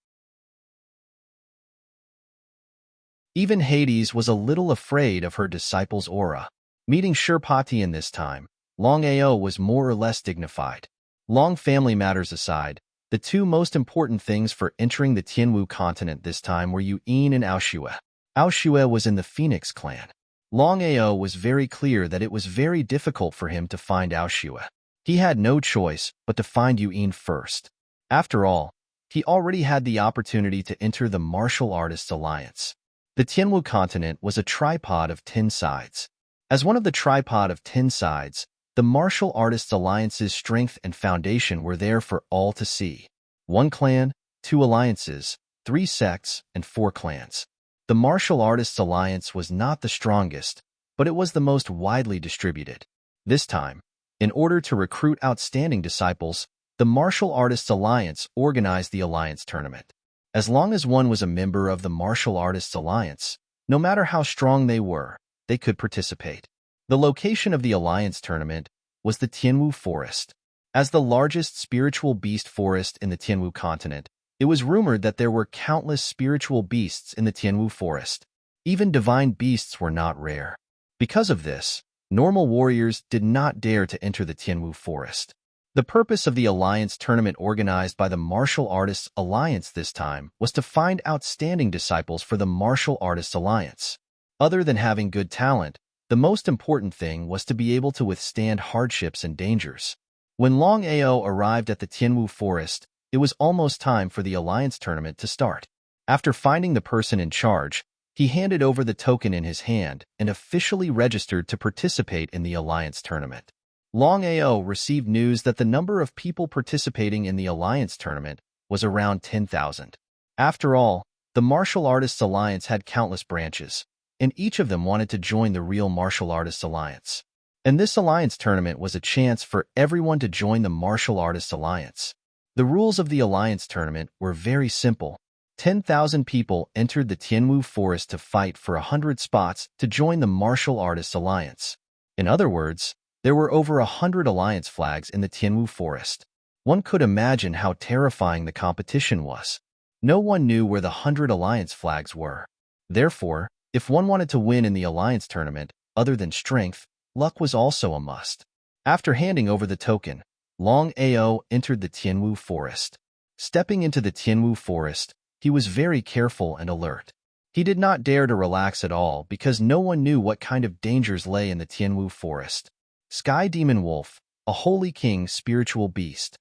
Even Hades was a little afraid of her disciple's aura. Meeting Shirpati in this time, Longao was more or less dignified. Long family matters aside, the 2 most important things for entering the Tianwu continent this time were Yuin and Aoshue. Aoshue was in the Phoenix clan. Longao was very clear that it was very difficult for him to find Aoshue. He had no choice but to find Yuin first. After all, he already had the opportunity to enter the Martial Artists Alliance. The Tianwu continent was a tripod of 10 sides. As one of the tripod of 10 sides, the Martial Artists Alliance's strength and foundation were there for all to see. 1 clan, 2 alliances, 3 sects, and 4 clans. The Martial Artists Alliance was not the strongest, but it was the most widely distributed. This time, in order to recruit outstanding disciples, the Martial Artists Alliance organized the Alliance Tournament. As long as one was a member of the Martial Artists Alliance, no matter how strong they were, they could participate. The location of the Alliance Tournament was the Tianwu Forest. As the largest spiritual beast forest in the Tianwu continent, it was rumored that there were countless spiritual beasts in the Tianwu Forest. Even divine beasts were not rare. Because of this, normal warriors did not dare to enter the Tianwu Forest. The purpose of the Alliance Tournament organized by the Martial Artists Alliance this time was to find outstanding disciples for the Martial Artists Alliance. Other than having good talent, the most important thing was to be able to withstand hardships and dangers. When Longao arrived at the Tianwu Forest, it was almost time for the Alliance Tournament to start. After finding the person in charge, he handed over the token in his hand and officially registered to participate in the Alliance Tournament. Longao received news that the number of people participating in the Alliance Tournament was around 10,000. After all, the Martial Artists Alliance had countless branches, and each of them wanted to join the real Martial Artists Alliance. And this Alliance Tournament was a chance for everyone to join the Martial Artists Alliance. The rules of the Alliance Tournament were very simple. 10,000 people entered the Tianwu Forest to fight for 100 spots to join the Martial Artists Alliance. In other words, there were over 100 Alliance flags in the Tianwu Forest. One could imagine how terrifying the competition was. No one knew where the 100 Alliance flags were. Therefore, if one wanted to win in the Alliance Tournament, other than strength, luck was also a must. After handing over the token, Longao entered the Tianwu Forest. Stepping into the Tianwu Forest, he was very careful and alert. He did not dare to relax at all because no one knew what kind of dangers lay in the Tianwu Forest. Sky Demon Wolf, a Holy King spiritual beast.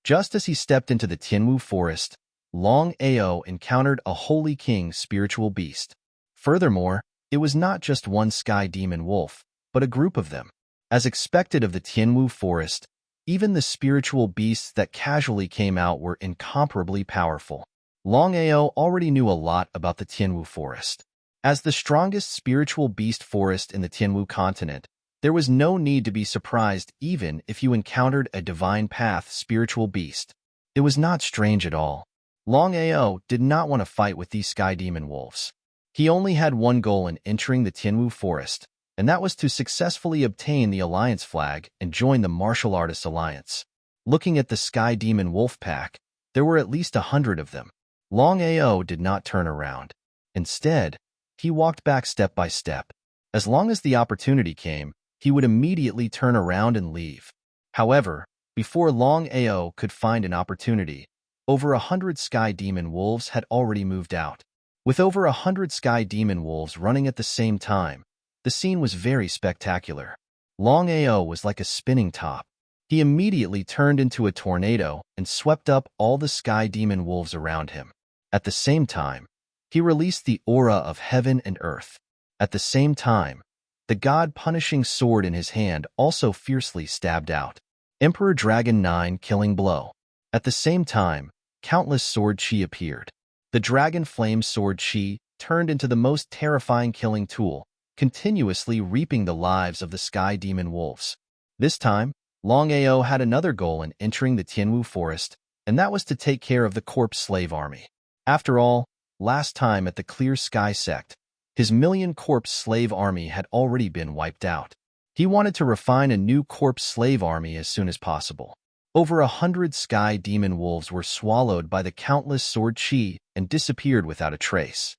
Just as he stepped into the Tianwu Forest, Longao encountered a Holy King spiritual beast. Furthermore, it was not just one Sky Demon Wolf, but a group of them. As expected of the Tianwu Forest, even the spiritual beasts that casually came out were incomparably powerful. Longao already knew a lot about the Tianwu Forest. As the strongest spiritual beast forest in the Tianwu continent, there was no need to be surprised even if you encountered a divine path spiritual beast. It was not strange at all. Longao did not want to fight with these Sky Demon Wolves. He only had one goal in entering the Tianwu Forest, and that was to successfully obtain the Alliance flag and join the Martial Artists Alliance. Looking at the Sky Demon Wolf pack, There were at least 100 of them. Longao did not turn around. Instead, he walked back step by step. As long as the opportunity came, he would immediately turn around and leave. However, before Longao could find an opportunity, over 100 sky demon wolves had already moved out. With over 100 sky demon wolves running at the same time, the scene was very spectacular. Longao was like a spinning top. He immediately turned into a tornado and swept up all the sky demon wolves around him. At the same time, he released the aura of heaven and earth. At the same time, the god-punishing sword in his hand also fiercely stabbed out. Emperor Dragon 9 killing blow. At the same time, countless sword chi appeared. The dragon flame sword chi turned into the most terrifying killing tool, continuously reaping the lives of the sky demon wolves. This time, Longao had another goal in entering the Tianwu forest, and that was to take care of the corpse slave army. After all, last time at the Clear Sky sect, his million corpse slave army had already been wiped out. He wanted to refine a new corpse slave army as soon as possible. Over 100 sky demon wolves were swallowed by the countless sword chi and disappeared without a trace.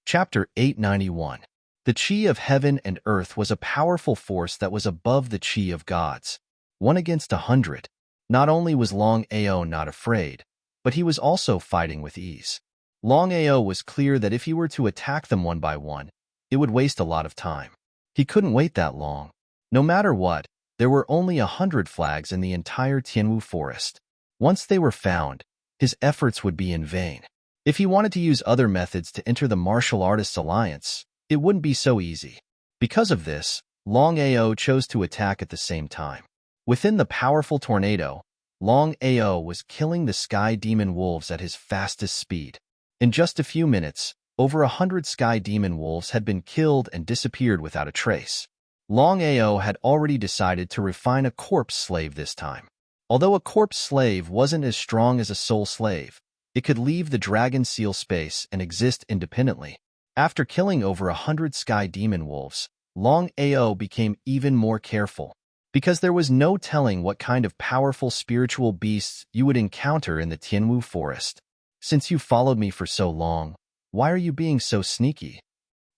Chapter 891. The chi of heaven and earth was a powerful force that was above the chi of gods. 1 against 100. Not only was Longao not afraid, but he was also fighting with ease. Longao was clear that if he were to attack them one by one, it would waste a lot of time. He couldn't wait that long. No matter what, there were only 100 flags in the entire Tianwu forest. Once they were found, his efforts would be in vain. If he wanted to use other methods to enter the Martial Artists Alliance, it wouldn't be so easy. Because of this, Longao chose to attack at the same time. Within the powerful tornado, Longao was killing the sky demon wolves at his fastest speed. In just a few minutes, over 100 sky demon wolves had been killed and disappeared without a trace. Longao had already decided to refine a corpse slave this time. Although a corpse slave wasn't as strong as a soul slave, it could leave the dragon seal space and exist independently. After killing over 100 sky demon wolves, Longao became even more careful, because there was no telling what kind of powerful spiritual beasts you would encounter in the Tianwu forest. Since you followed me for so long, why are you being so sneaky?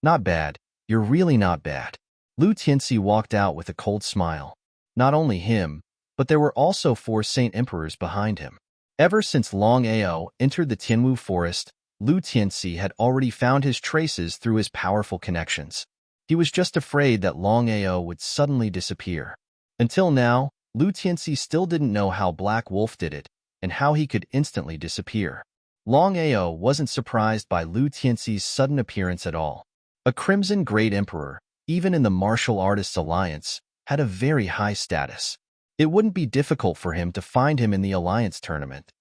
Not bad. You're really not bad. Lu Tianxi walked out with a cold smile. Not only him, but there were also 4 Saint Emperors behind him. Ever since Longao entered the Tianwu forest, Lu Tianxi had already found his traces through his powerful connections. He was just afraid that Longao would suddenly disappear. Until now, Lu Tianxi still didn't know how Black Wolf did it, and how he could instantly disappear. Longao wasn't surprised by Lu Tianxi's sudden appearance at all. A Crimson Great Emperor, even in the Martial Artists Alliance, had a very high status. It wouldn't be difficult for him to find him in the Alliance tournament.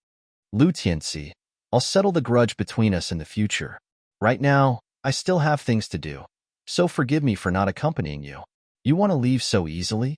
Lu Tianxi, I'll settle the grudge between us in the future. Right now, I still have things to do, so forgive me for not accompanying you. You want to leave so easily?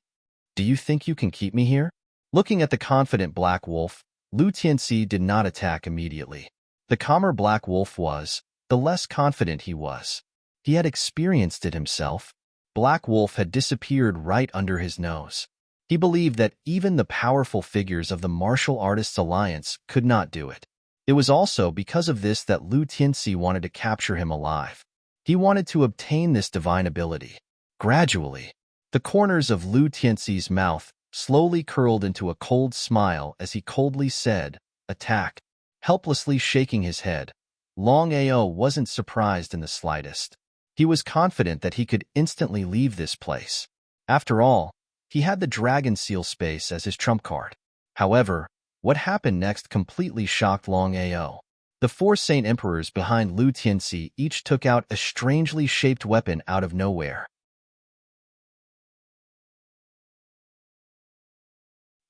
Do you think you can keep me here? Looking at the confident Black Wolf, Lu Tianxi did not attack immediately. The calmer Black Wolf was, the less confident he was. He had experienced it himself. Black Wolf had disappeared right under his nose. He believed that even the powerful figures of the Martial Artists Alliance could not do it. It was also because of this that Lu Tianxi wanted to capture him alive. He wanted to obtain this divine ability. Gradually, the corners of Lu Tianxi's mouth slowly curled into a cold smile as he coldly said, "Attack." Helplessly shaking his head, Longao wasn't surprised in the slightest. He was confident that he could instantly leave this place. After all, he had the Dragon Seal space as his trump card. However, what happened next completely shocked Longao. The 4 Saint Emperors behind Lu Tianxi each took out a strangely shaped weapon out of nowhere.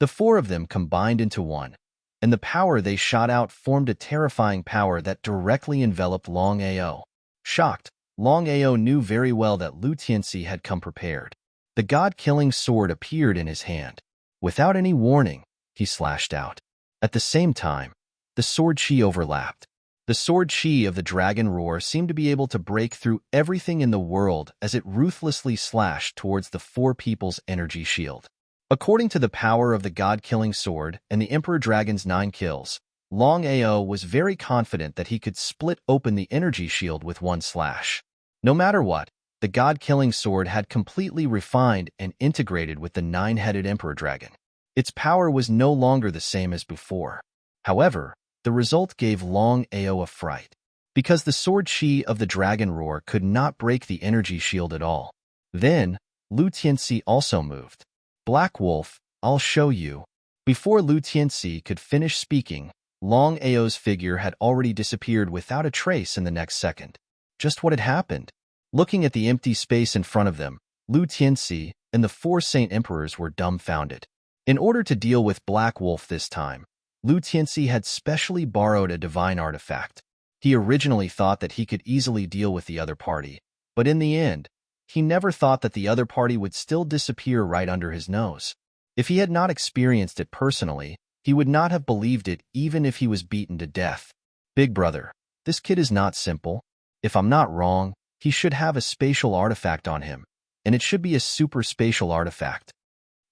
The 4 of them combined into one, and the power they shot out formed a terrifying power that directly enveloped Longao. Shocked, Longao knew very well that Lu Tianxi had come prepared. The god-killing sword appeared in his hand. Without any warning, he slashed out. At the same time, the sword chi overlapped. The sword chi of the dragon roar seemed to be able to break through everything in the world as it ruthlessly slashed towards the four people's energy shield. According to the power of the god-killing sword and the Emperor Dragon's 9 kills, Longao was very confident that he could split open the energy shield with one slash. No matter what, the god-killing sword had completely refined and integrated with the 9-headed Emperor Dragon. Its power was no longer the same as before. However, the result gave Longao a fright, because the sword chi of the dragon roar could not break the energy shield at all. Then, Lu Tianxi also moved. Black Wolf, I'll show you. Before Lu Tianxi could finish speaking, Longao's figure had already disappeared without a trace in the next second. Just what had happened? Looking at the empty space in front of them, Lu Tianxi and the 4 Saint Emperors were dumbfounded. In order to deal with Black Wolf this time, Lu Tianxi had specially borrowed a divine artifact. He originally thought that he could easily deal with the other party, but in the end, he never thought that the other party would still disappear right under his nose. If he had not experienced it personally, he would not have believed it even if he was beaten to death. Big brother, this kid is not simple. If I'm not wrong, he should have a spatial artifact on him, and it should be a super spatial artifact.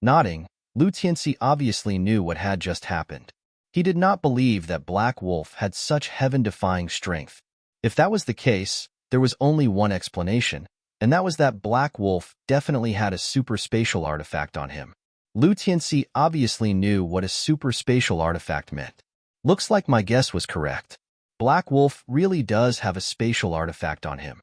Nodding, Lu Tianxi obviously knew what had just happened. He did not believe that Black Wolf had such heaven-defying strength. If that was the case, there was only one explanation, and that was that Black Wolf definitely had a super spatial artifact on him. Lu Tianxi obviously knew what a super spatial artifact meant. Looks like my guess was correct. Black Wolf really does have a spatial artifact on him.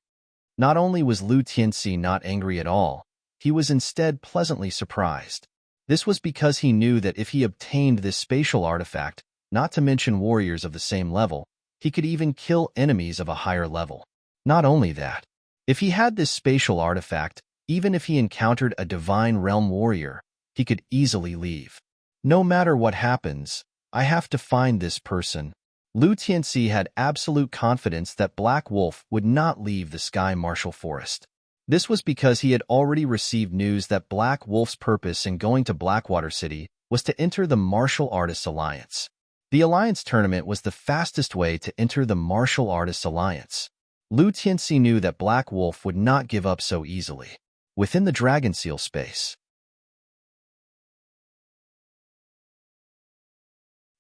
Not only was Lu Tianxi not angry at all, he was instead pleasantly surprised. This was because he knew that if he obtained this spatial artifact, not to mention warriors of the same level, he could even kill enemies of a higher level. Not only that, if he had this spatial artifact, even if he encountered a divine realm warrior, he could easily leave. No matter what happens, I have to find this person. Lu Tianxi had absolute confidence that Black Wolf would not leave the Sky Martial Forest. This was because he had already received news that Black Wolf's purpose in going to Blackwater City was to enter the Martial Artists Alliance. The Alliance Tournament was the fastest way to enter the Martial Artists Alliance. Lu Tianxi knew that Black Wolf would not give up so easily. Within the Dragon Seal space.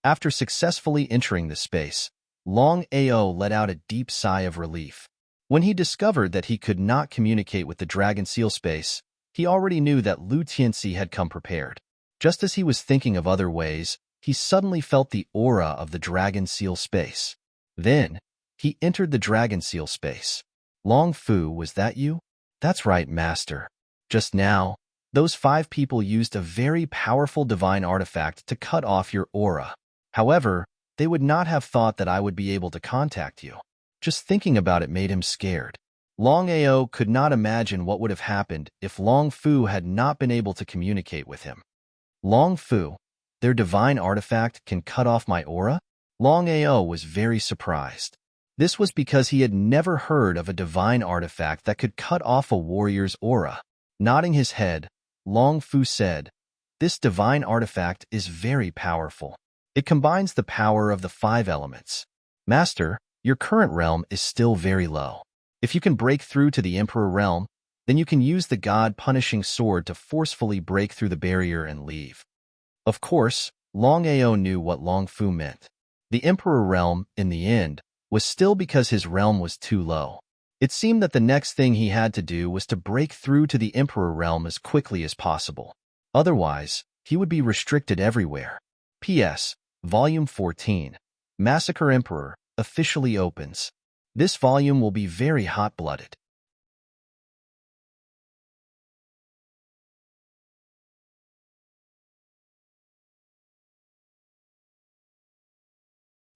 After successfully entering the space, Longao let out a deep sigh of relief. When he discovered that he could not communicate with the Dragon Seal space, he already knew that Lu Tianxi had come prepared. Just as he was thinking of other ways, he suddenly felt the aura of the Dragon Seal space. Then, he entered the Dragon Seal space. Long Fu, was that you? That's right, Master. Just now, those 5 people used a very powerful divine artifact to cut off your aura. However, they would not have thought that I would be able to contact you. Just thinking about it made him scared. Longao could not imagine what would have happened if Long Fu had not been able to communicate with him. Long Fu, their divine artifact can cut off my aura? Longao was very surprised. This was because he had never heard of a divine artifact that could cut off a warrior's aura. Nodding his head, Long Fu said, "This divine artifact is very powerful. It combines the power of the 5 elements. Master, your current realm is still very low. If you can break through to the Emperor realm, then you can use the God-punishing sword to forcefully break through the barrier and leave." Of course, Longao knew what Long Fu meant. The Emperor realm, in the end, was still because his realm was too low. It seemed that the next thing he had to do was to break through to the Emperor realm as quickly as possible. Otherwise, he would be restricted everywhere. P.S. Volume 14, Massacre Emperor, officially opens. This volume will be very hot-blooded.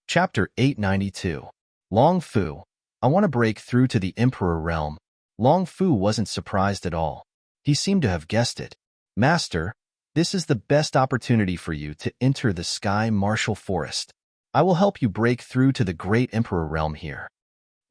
Chapter 892. Long Fu, I want to break through to the Emperor realm. Long Fu wasn't surprised at all. He seemed to have guessed it. Master, this is the best opportunity for you to enter the Sky Martial Forest. I will help you break through to the Great Emperor realm here.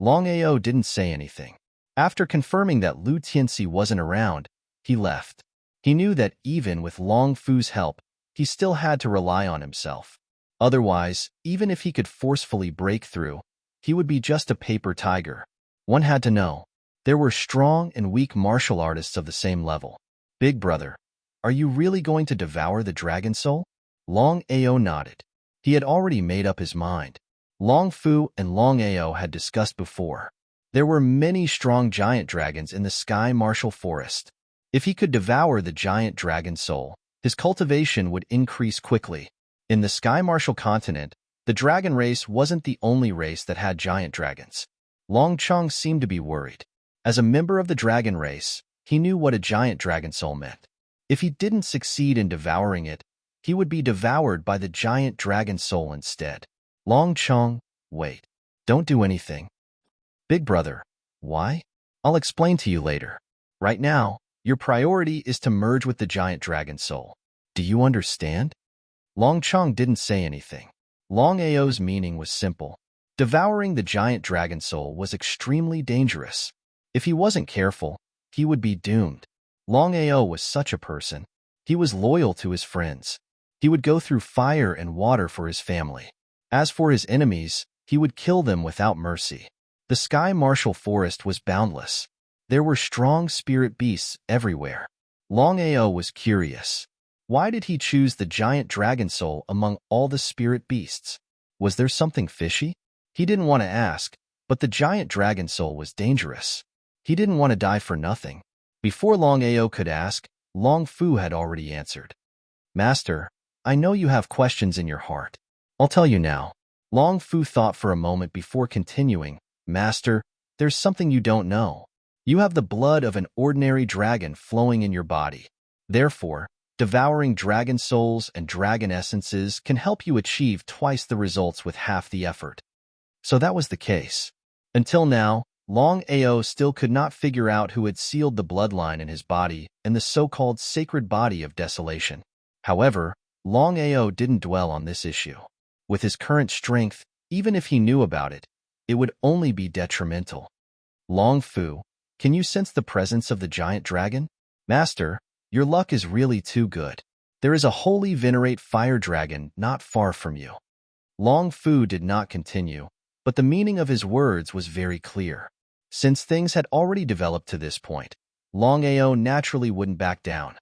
Longao didn't say anything. After confirming that Lu Tianxi wasn't around, he left. He knew that even with Long Fu's help, he still had to rely on himself. Otherwise, even if he could forcefully break through, he would be just a paper tiger. One had to know. There were strong and weak martial artists of the same level. Big brother, are you really going to devour the dragon soul? Longao nodded. He had already made up his mind. Long Fu and Longao had discussed before. There were many strong giant dragons in the Sky Martial Forest. If he could devour the giant dragon soul, his cultivation would increase quickly. In the Sky Martial continent, the dragon race wasn't the only race that had giant dragons. Long Chong seemed to be worried. As a member of the dragon race, he knew what a giant dragon soul meant. If he didn't succeed in devouring it, he would be devoured by the giant dragon soul instead. Long Chong, wait. Don't do anything. Big brother, why? I'll explain to you later. Right now, your priority is to merge with the giant dragon soul. Do you understand? Long Chong didn't say anything. Long Ao's meaning was simple. Devouring the giant dragon soul was extremely dangerous. If he wasn't careful, he would be doomed. Long Ao was such a person. He was loyal to his friends. He would go through fire and water for his family. As for his enemies, he would kill them without mercy. The Sky Martial Forest was boundless. There were strong spirit beasts everywhere. Long Ao was curious. Why did he choose the giant dragon soul among all the spirit beasts? Was there something fishy? He didn't want to ask, but the giant dragon soul was dangerous. He didn't want to die for nothing. Before Long Ao could ask, Long Fu had already answered. Master, I know you have questions in your heart. I'll tell you now. Long Fu thought for a moment before continuing. Master, there's something you don't know. You have the blood of an ordinary dragon flowing in your body. Therefore, devouring dragon souls and dragon essences can help you achieve twice the results with half the effort. So that was the case. Until now, Long Ao still could not figure out who had sealed the bloodline in his body and the so-called sacred body of desolation. However, Long Ao didn't dwell on this issue. With his current strength, even if he knew about it, it would only be detrimental. Long Fu, can you sense the presence of the giant dragon? Master, your luck is really too good. There is a holy venerate fire dragon not far from you. Long Fu did not continue, but the meaning of his words was very clear. Since things had already developed to this point, Long Ao naturally wouldn't back down.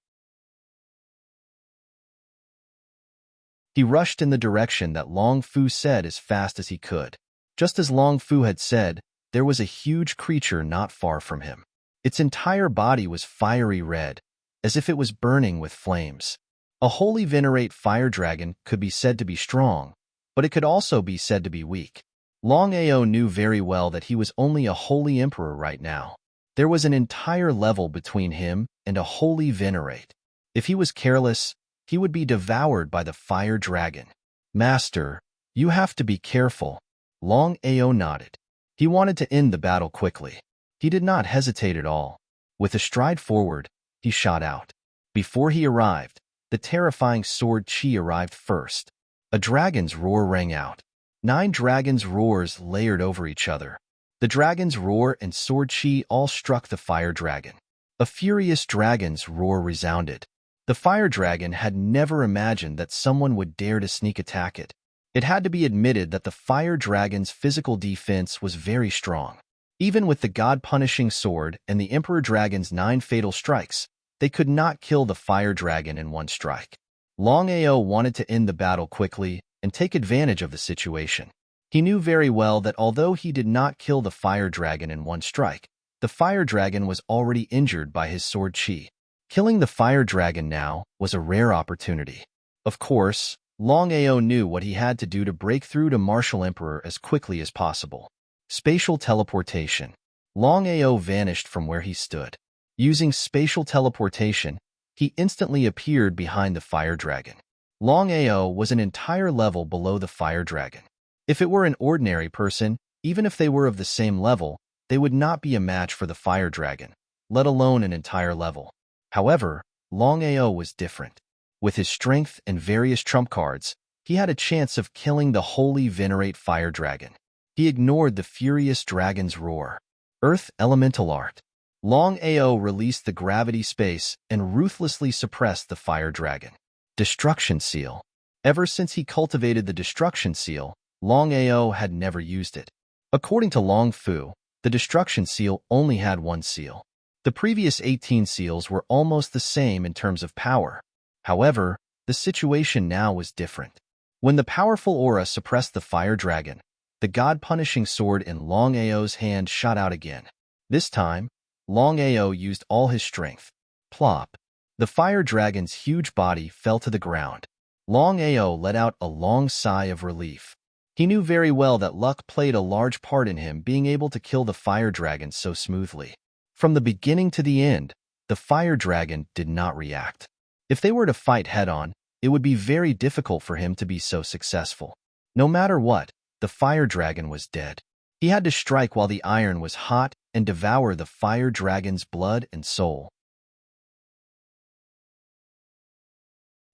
He rushed in the direction that Long Fu said as fast as he could. Just as Long Fu had said, there was a huge creature not far from him. Its entire body was fiery red, as if it was burning with flames. A holy venerate fire dragon could be said to be strong, but it could also be said to be weak. Long Ao knew very well that he was only a holy emperor right now. There was an entire level between him and a holy venerate. If he was careless, he would be devoured by the fire dragon. Master, you have to be careful. Long Ao nodded. He wanted to end the battle quickly. He did not hesitate at all. With a stride forward, he shot out. Before he arrived, the terrifying sword Qi arrived first. A dragon's roar rang out. 9 dragons' roars layered over each other. The dragon's roar and sword Qi all struck the fire dragon. A furious dragon's roar resounded. The fire dragon had never imagined that someone would dare to sneak attack it. It had to be admitted that the fire dragon's physical defense was very strong. Even with the god-punishing sword and the emperor dragon's 9 fatal strikes, they could not kill the fire dragon in one strike. Long Ao wanted to end the battle quickly and take advantage of the situation. He knew very well that although he did not kill the fire dragon in one strike, the fire dragon was already injured by his sword Qi. Killing the fire dragon now was a rare opportunity. Of course, Long Ao knew what he had to do to break through to Martial Emperor as quickly as possible. Spatial teleportation. Long Ao vanished from where he stood. Using spatial teleportation, he instantly appeared behind the fire dragon. Long Ao was an entire level below the fire dragon. If it were an ordinary person, even if they were of the same level, they would not be a match for the fire dragon, let alone an entire level. However, Long Ao was different. With his strength and various trump cards, he had a chance of killing the holy venerate fire dragon. He ignored the furious dragon's roar. Earth Elemental Art. Long Ao released the gravity space and ruthlessly suppressed the fire dragon. Destruction Seal. Ever since he cultivated the Destruction Seal, Long Ao had never used it. According to Long Fu, the destruction seal only had one seal. The previous 18 seals were almost the same in terms of power. However, the situation now was different. When the powerful aura suppressed the fire dragon, the god-punishing sword in Longao's hand shot out again. This time, Longao used all his strength. Plop! The fire dragon's huge body fell to the ground. Longao let out a long sigh of relief. He knew very well that luck played a large part in him being able to kill the fire dragon so smoothly. From the beginning to the end, the fire dragon did not react. If they were to fight head-on, it would be very difficult for him to be so successful. No matter what, the fire dragon was dead. He had to strike while the iron was hot and devour the fire dragon's blood and soul.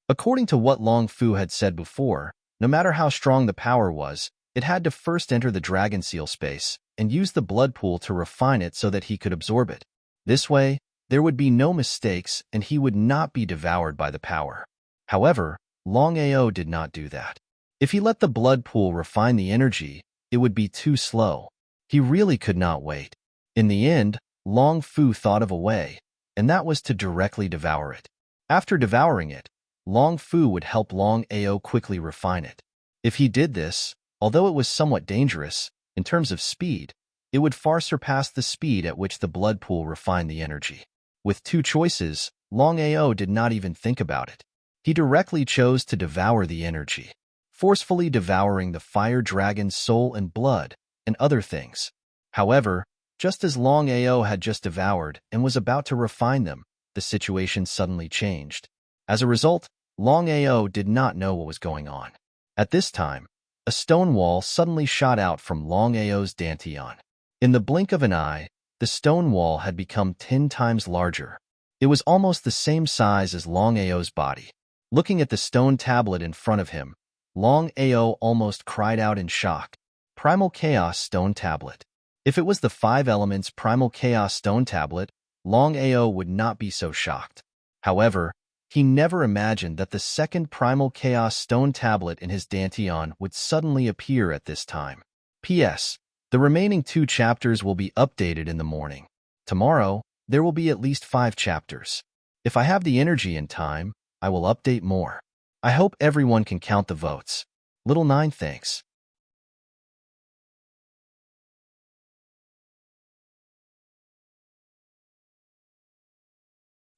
According to what Long Fu had said before, no matter how strong the power was, it had to first enter the dragon seal space and use the blood pool to refine it so that he could absorb it. This way, there would be no mistakes and he would not be devoured by the power. However, Longao did not do that. If he let the blood pool refine the energy, it would be too slow. He really could not wait. In the end, Long Fu thought of a way, and that was to directly devour it. After devouring it, Long Fu would help Longao quickly refine it. If he did this, although it was somewhat dangerous, in terms of speed, it would far surpass the speed at which the blood pool refined the energy. With two choices, Longao did not even think about it. He directly chose to devour the energy, forcefully devouring the fire dragon's soul and blood and other things. However, just as Longao had just devoured and was about to refine them, the situation suddenly changed. As a result, Longao did not know what was going on. At this time, a stone wall suddenly shot out from Longao's dantian. In the blink of an eye, the stone wall had become 10 times larger. It was almost the same size as Longao's body. Looking at the stone tablet in front of him, Longao almost cried out in shock. Primal Chaos Stone Tablet. If it was the 5 elements Primal Chaos Stone Tablet, Longao would not be so shocked. However, he never imagined that the second Primal Chaos Stone Tablet in his dantian would suddenly appear at this time. P.S. The remaining 2 chapters will be updated in the morning. Tomorrow, there will be at least 5 chapters. If I have the energy and time, I will update more. I hope everyone can count the votes. Little 9 thanks.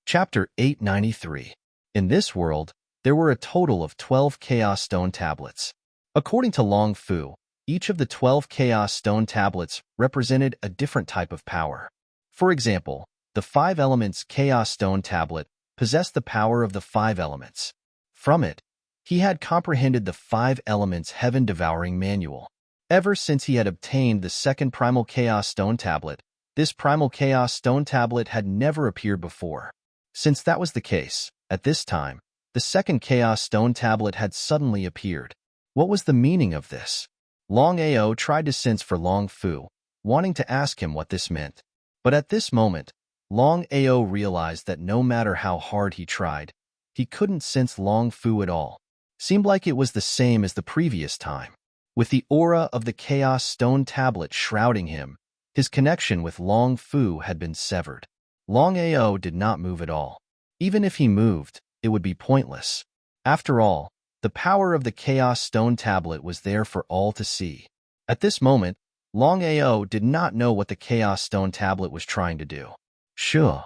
Chapter 893. In this world, there were a total of 12 Chaos Stone Tablets. According to Long Fu, each of the 12 Chaos Stone Tablets represented a different type of power. For example, the 5 Elements Chaos Stone Tablet possessed the power of the 5 elements. From it, he had comprehended the 5 Elements Heaven-Devouring Manual. Ever since he had obtained the second Primal Chaos Stone Tablet, this Primal Chaos Stone Tablet had never appeared before. Since that was the case, at this time, the second Chaos Stone Tablet had suddenly appeared. What was the meaning of this? Longao tried to sense for Long Fu, wanting to ask him what this meant. But at this moment, Longao realized that no matter how hard he tried, he couldn't sense Long Fu at all. Seemed like it was the same as the previous time. With the aura of the Chaos Stone Tablet shrouding him, his connection with Long Fu had been severed. Longao did not move at all. Even if he moved, it would be pointless. After all, the power of the Chaos Stone Tablet was there for all to see. At this moment, Longao did not know what the Chaos Stone Tablet was trying to do. Sure.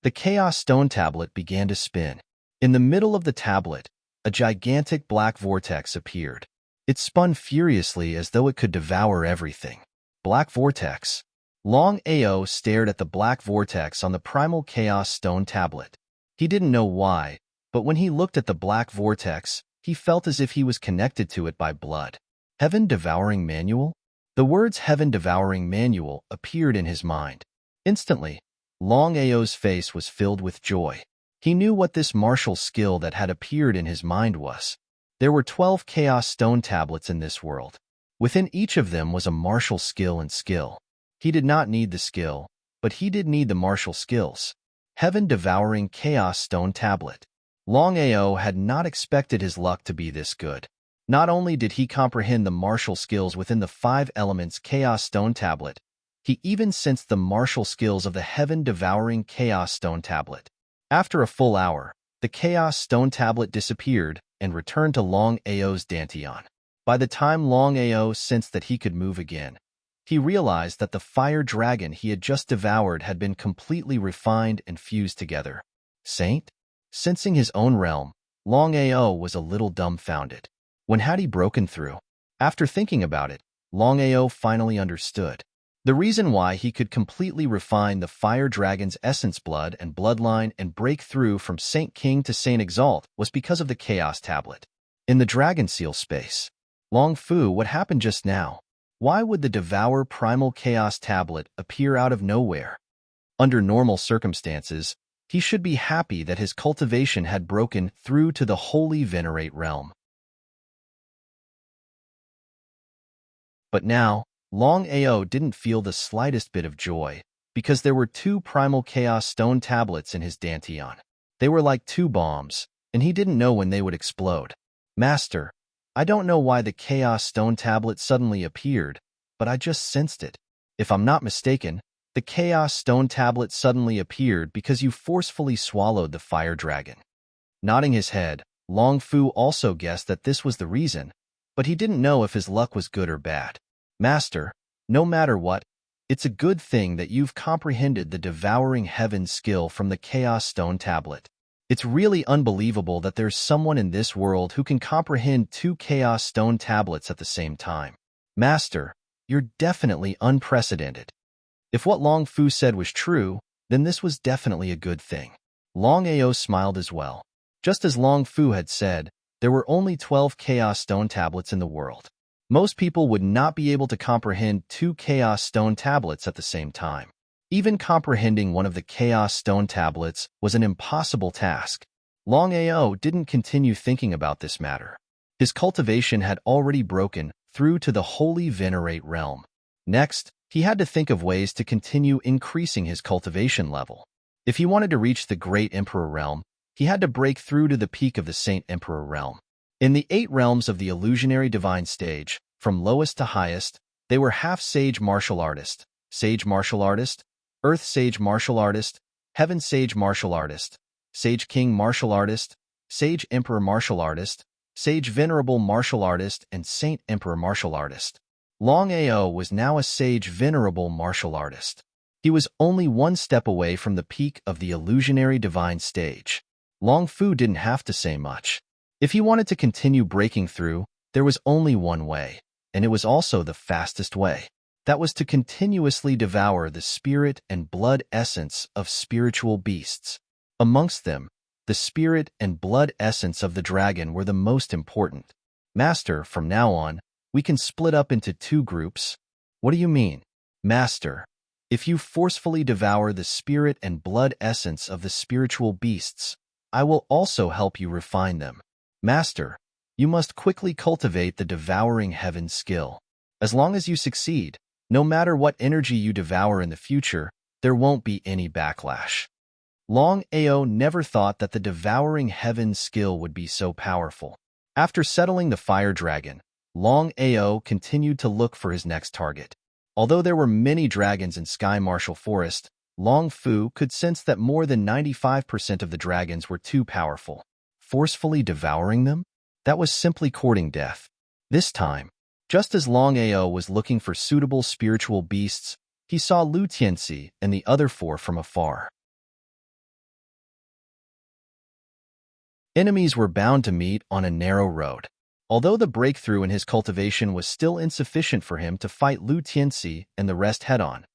The Chaos Stone Tablet began to spin. In the middle of the tablet, a gigantic black vortex appeared. It spun furiously as though it could devour everything. Black vortex. Longao stared at the black vortex on the Primal Chaos Stone Tablet. He didn't know why, but when he looked at the black vortex, he felt as if he was connected to it by blood. Heaven-Devouring Manual? The words Heaven-Devouring Manual appeared in his mind. Instantly, Longao's face was filled with joy. He knew what this martial skill that had appeared in his mind was. There were 12 Chaos Stone Tablets in this world. Within each of them was a martial skill and skill. He did not need the skill, but he did need the martial skills. Heaven-Devouring Chaos Stone Tablet. Longao had not expected his luck to be this good. Not only did he comprehend the martial skills within the 5 elements Chaos Stone Tablet, he even sensed the martial skills of the heaven-devouring Chaos Stone Tablet. After a full hour, the Chaos Stone Tablet disappeared and returned to Longao's dantian. By the time Longao sensed that he could move again, he realized that the fire dragon he had just devoured had been completely refined and fused together. Saint? Sensing his own realm, Longao was a little dumbfounded. When had he broken through? After thinking about it, Longao finally understood. The reason why he could completely refine the fire dragon's essence blood and bloodline and break through from Saint King to Saint Exalt was because of the Chaos Tablet. In the Dragon Seal space. Long Fu, what happened just now? Why would the Devour Primal Chaos Tablet appear out of nowhere? Under normal circumstances, he should be happy that his cultivation had broken through to the Holy Venerate realm. But now, Longao didn't feel the slightest bit of joy, because there were 2 Primal Chaos Stone Tablets in his dantian. They were like 2 bombs, and he didn't know when they would explode. Master, I don't know why the Chaos Stone Tablet suddenly appeared, but I just sensed it. If I'm not mistaken, the Chaos Stone Tablet suddenly appeared because you forcefully swallowed the fire dragon. Nodding his head, Long Fu also guessed that this was the reason, but he didn't know if his luck was good or bad. Master, no matter what, it's a good thing that you've comprehended the Devouring Heaven skill from the Chaos Stone Tablet. It's really unbelievable that there's someone in this world who can comprehend 2 Chaos Stone Tablets at the same time. Master, you're definitely unprecedented. If what Long Fu said was true, then this was definitely a good thing. Longao smiled as well. Just as Long Fu had said, there were only 12 Chaos Stone Tablets in the world. Most people would not be able to comprehend 2 Chaos Stone Tablets at the same time. Even comprehending one of the Chaos Stone Tablets was an impossible task. Longao didn't continue thinking about this matter. His cultivation had already broken through to the Holy Venerate realm. Next, he had to think of ways to continue increasing his cultivation level. If he wanted to reach the Great Emperor realm, he had to break through to the peak of the Saint Emperor realm. In the 8 realms of the Illusionary Divine Stage, from lowest to highest, they were Half-Sage Martial Artist, Sage Martial Artist, Earth Sage Martial Artist, Heaven Sage Martial Artist, Sage King Martial Artist, Sage Emperor Martial Artist, Sage Venerable Martial Artist, and Saint Emperor Martial Artist. Longao was now a Sage Venerable Martial Artist. He was only 1 step away from the peak of the Illusionary Divine Stage. Long Fu didn't have to say much. If he wanted to continue breaking through, there was only one way, and it was also the fastest way. That was to continuously devour the spirit and blood essence of spiritual beasts. Amongst them, the spirit and blood essence of the dragon were the most important. Master, from now on, we can split up into 2 groups. What do you mean? Master, if you forcefully devour the spirit and blood essence of the spiritual beasts, I will also help you refine them. Master, you must quickly cultivate the Devouring Heaven skill. As long as you succeed, no matter what energy you devour in the future, there won't be any backlash. Longao never thought that the Devouring Heaven skill would be so powerful. After settling the fire dragon, Longao continued to look for his next target. Although there were many dragons in Sky Martial Forest, Long Fu could sense that more than 95% of the dragons were too powerful. Forcefully devouring them? That was simply courting death. This time, just as Longao was looking for suitable spiritual beasts, he saw Lu Tianxi and the other 4 from afar. Enemies were bound to meet on a narrow road. Although the breakthrough in his cultivation was still insufficient for him to fight Lu Tianxi and the rest head-on,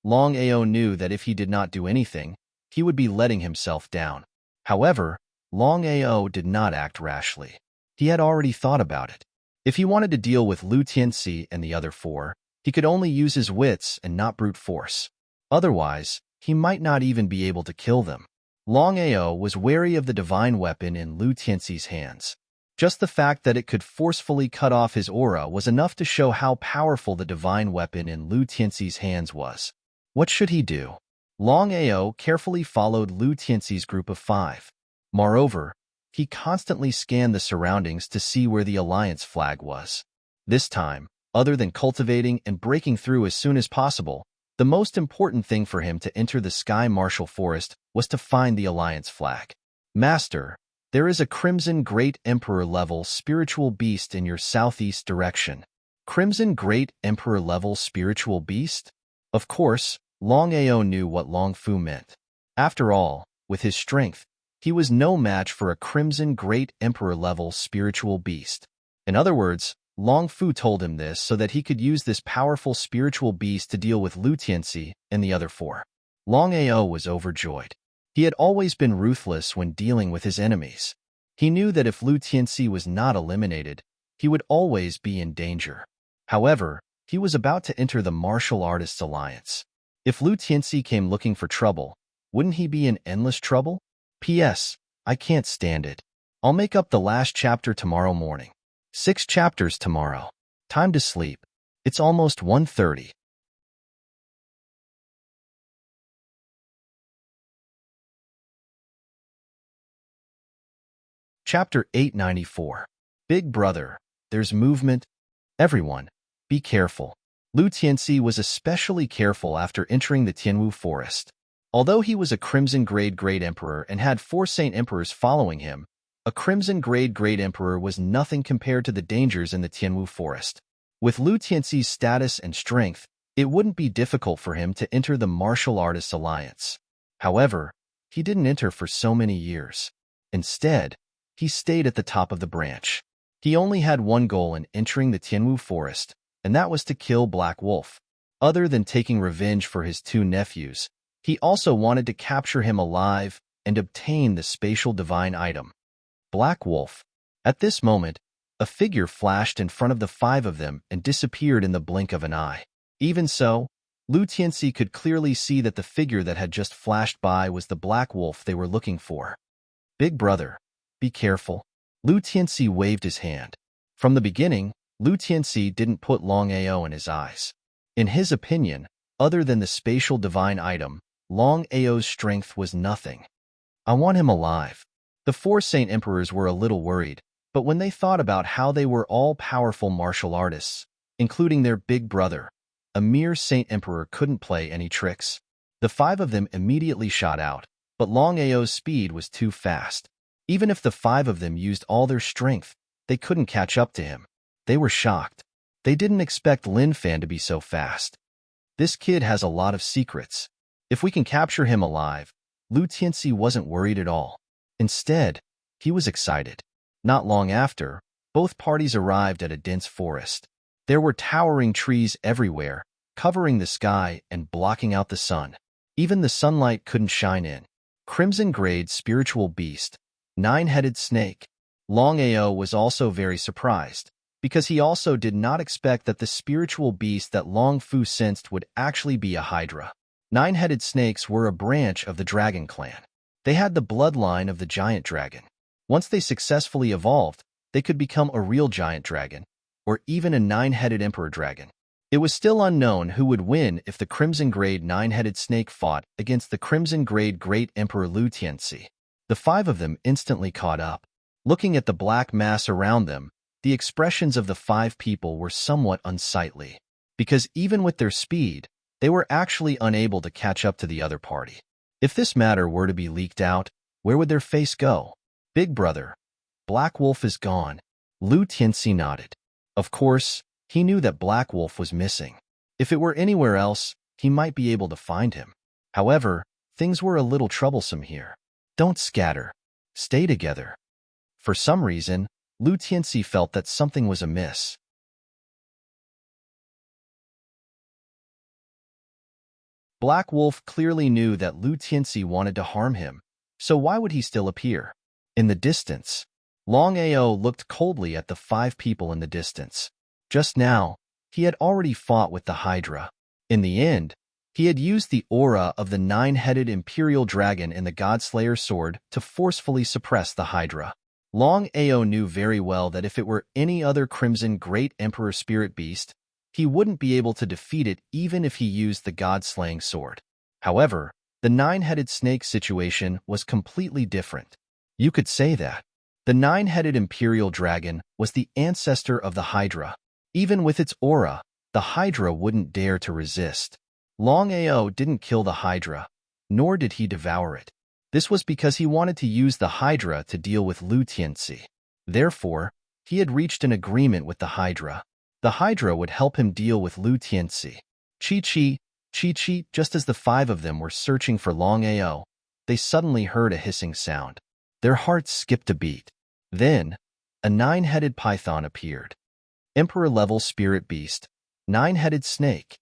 Longao knew that if he did not do anything, he would be letting himself down. However, Longao did not act rashly. He had already thought about it. If he wanted to deal with Lu Tianxi and the other 4, he could only use his wits and not brute force. Otherwise, he might not even be able to kill them. Longao was wary of the divine weapon in Lu Tianxi's hands. Just the fact that it could forcefully cut off his aura was enough to show how powerful the divine weapon in Lu Tianxi's hands was. What should he do? Longao carefully followed Lu Tianxi's group of 5. Moreover, he constantly scanned the surroundings to see where the Alliance flag was. This time, other than cultivating and breaking through as soon as possible, the most important thing for him to enter the Sky Martial Forest was to find the Alliance flag. Master, there is a Crimson Great Emperor level spiritual beast in your southeast direction. Crimson Great Emperor level spiritual beast? Of course, Longao knew what Long Fu meant. After all, with his strength, he was no match for a Crimson Great Emperor level spiritual beast. In other words, Long Fu told him this so that he could use this powerful spiritual beast to deal with Lu Tianxi and the other four. Longao was overjoyed. He had always been ruthless when dealing with his enemies. He knew that if Lu Tianxi was not eliminated, he would always be in danger. However, he was about to enter the Martial Artists Alliance. If Lu Tianxi came looking for trouble, wouldn't he be in endless trouble? P.S. I can't stand it. I'll make up the last chapter tomorrow morning. 6 chapters tomorrow. Time to sleep. It's almost 1:30. Chapter 894. Big Brother, there's movement. Everyone, be careful. Lu Tianxi was especially careful after entering the Tianwu Forest. Although he was a Crimson Grade Great Emperor and had 4 Saint Emperors following him, a Crimson Grade Great Emperor was nothing compared to the dangers in the Tianwu Forest. With Lu Tianxi's status and strength, it wouldn't be difficult for him to enter the Martial Artists Alliance. However, he didn't enter for so many years. Instead, he stayed at the top of the branch. He only had one goal in entering the Tianwu Forest, and that was to kill Black Wolf. Other than taking revenge for his 2 nephews, he also wanted to capture him alive and obtain the spatial divine item. Black Wolf. At this moment, a figure flashed in front of the 5 of them and disappeared in the blink of an eye. Even so, Lu Tianxi could clearly see that the figure that had just flashed by was the Black Wolf they were looking for. Big Brother, be careful. Lu Tianxi waved his hand. From the beginning, Lu Tianxi didn't put Longao in his eyes. In his opinion, other than the spatial divine item, Longao's strength was nothing. I want him alive. The 4 Saint Emperors were a little worried, but when they thought about how they were all powerful martial artists, including their big brother, a mere Saint Emperor couldn't play any tricks. The 5 of them immediately shot out, but Longao's speed was too fast. Even if the 5 of them used all their strength, they couldn't catch up to him. They were shocked. They didn't expect Lin Fan to be so fast. This kid has a lot of secrets. If we can capture him alive, Lu Tianxi wasn't worried at all. Instead, he was excited. Not long after, both parties arrived at a dense forest. There were towering trees everywhere, covering the sky and blocking out the sun. Even the sunlight couldn't shine in. Crimson Grade Spiritual Beast, 9-headed snake. Longao was also very surprised, because he also did not expect that the spiritual beast that Long Fu sensed would actually be a hydra. 9-headed snakes were a branch of the dragon clan. They had the bloodline of the giant dragon. Once they successfully evolved, they could become a real giant dragon, or even a 9-headed emperor dragon. It was still unknown who would win if the Crimson Grade 9-headed snake fought against the Crimson Grade Great Emperor Lu Tianxi. The 5 of them instantly caught up. Looking at the black mass around them, the expressions of the 5 people were somewhat unsightly, because even with their speed, they were actually unable to catch up to the other party. If this matter were to be leaked out, where would their face go? Big Brother, Black Wolf is gone. Lu Tianxi nodded. Of course, he knew that Black Wolf was missing. If it were anywhere else, he might be able to find him. However, things were a little troublesome here. Don't scatter. Stay together. For some reason, Lu Tianxi felt that something was amiss. Black Wolf clearly knew that Lu Tianxi wanted to harm him, so why would he still appear? In the distance, Longao looked coldly at the 5 people in the distance. Just now, he had already fought with the Hydra. In the end, he had used the aura of the 9-headed Imperial Dragon and the Godslayer sword to forcefully suppress the Hydra. Longao knew very well that if it were any other Crimson Great Emperor Spirit Beast, he wouldn't be able to defeat it even if he used the God-slaying sword. However, the 9-headed snake situation was completely different. You could say that. The nine-headed imperial dragon was the ancestor of the Hydra. Even with its aura, the Hydra wouldn't dare to resist. Longao didn't kill the Hydra, nor did he devour it. This was because he wanted to use the Hydra to deal with Lu Tianxi. Therefore, he had reached an agreement with the Hydra. The Hydra would help him deal with Lu Tianxi. Chi-chi, just as the five of them were searching for Longao, they suddenly heard a hissing sound. Their hearts skipped a beat. Then, a nine-headed python appeared. Emperor-level spirit beast, nine-headed snake.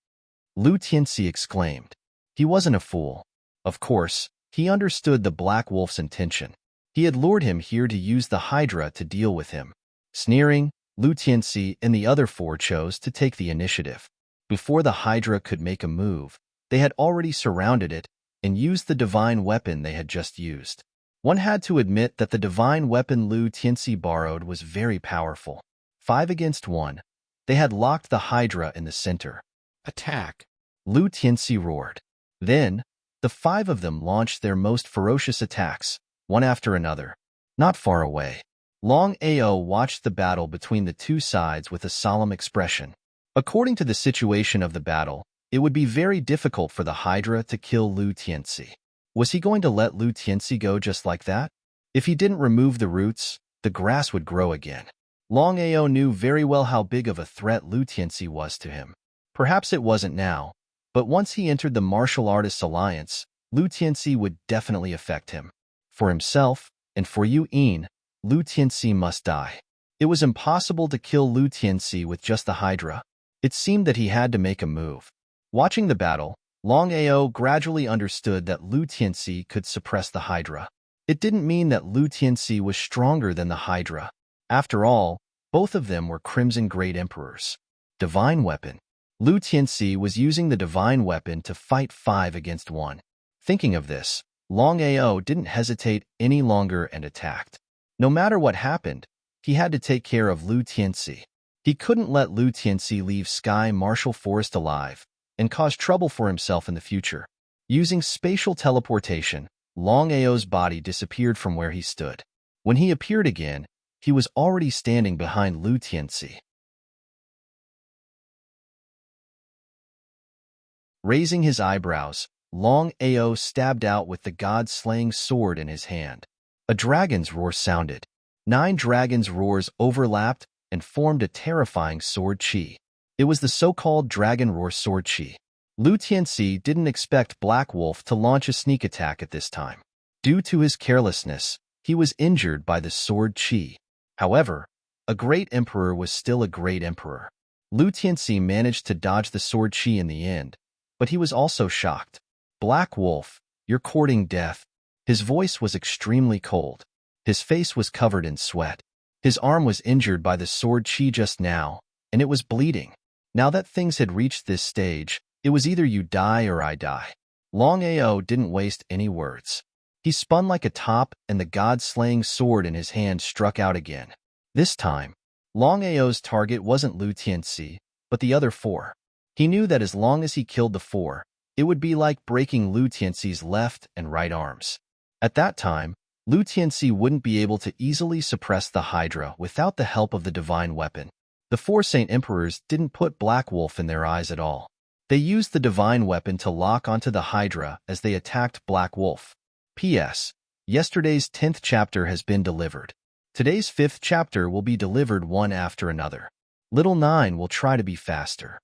Lu Tianxi exclaimed. He wasn't a fool. Of course, he understood the Black Wolf's intention. He had lured him here to use the Hydra to deal with him. Sneering, Lu Tianxi and the other four chose to take the initiative. Before the Hydra could make a move, they had already surrounded it and used the divine weapon they had just used. One had to admit that the divine weapon Lu Tianxi borrowed was very powerful. 5 against 1. They had locked the Hydra in the center. Attack! Lu Tianxi roared. Then, the 5 of them launched their most ferocious attacks, one after another. Not far away, Longao watched the battle between the two sides with a solemn expression. According to the situation of the battle, it would be very difficult for the Hydra to kill Lu Tianxi. Was he going to let Lu Tianxi go just like that? If he didn't remove the roots, the grass would grow again. Longao knew very well how big of a threat Lu Tianxi was to him. Perhaps it wasn't now, but once he entered the Martial Artists Alliance, Lu Tianxi would definitely affect him. For himself, and for Yu Yin, Lu Tianxi must die. It was impossible to kill Lu Tianxi with just the Hydra. It seemed that he had to make a move. Watching the battle, Longao gradually understood that Lu Tianxi could suppress the Hydra. It didn't mean that Lu Tianxi was stronger than the Hydra. After all, both of them were Crimson Great Emperors. Divine Weapon. Lu Tianxi was using the divine weapon to fight 5 against 1. Thinking of this, Longao didn't hesitate any longer and attacked. No matter what happened, he had to take care of Lu Tianxi. He couldn't let Lu Tianxi leave Sky Martial Forest alive and cause trouble for himself in the future. Using spatial teleportation, Longao's body disappeared from where he stood. When he appeared again, he was already standing behind Lu Tianxi. Raising his eyebrows, Longao stabbed out with the god-slaying sword in his hand. A dragon's roar sounded. 9 dragons' roars overlapped and formed a terrifying sword chi. It was the so-called dragon roar sword chi. Lu Tianxi didn't expect Black Wolf to launch a sneak attack at this time. Due to his carelessness, he was injured by the sword chi. However, a great emperor was still a great emperor. Lu Tianxi managed to dodge the sword chi in the end, but he was also shocked. Black Wolf, you're courting death. His voice was extremely cold. His face was covered in sweat. His arm was injured by the sword chi just now, and it was bleeding. Now that things had reached this stage, it was either you die or I die. Longao didn't waste any words. He spun like a top, and the god-slaying sword in his hand struck out again. This time, Longao's target wasn't Lu Tianxi, but the other 4. He knew that as long as he killed the 4, it would be like breaking Lu Tianxi's left and right arms. At that time, Lu Tianxi wouldn't be able to easily suppress the Hydra without the help of the divine weapon. The 4 Saint Emperors didn't put Black Wolf in their eyes at all. They used the divine weapon to lock onto the Hydra as they attacked Black Wolf. P.S. Yesterday's 10th chapter has been delivered. Today's 5th chapter will be delivered one after another. Little 9 will try to be faster.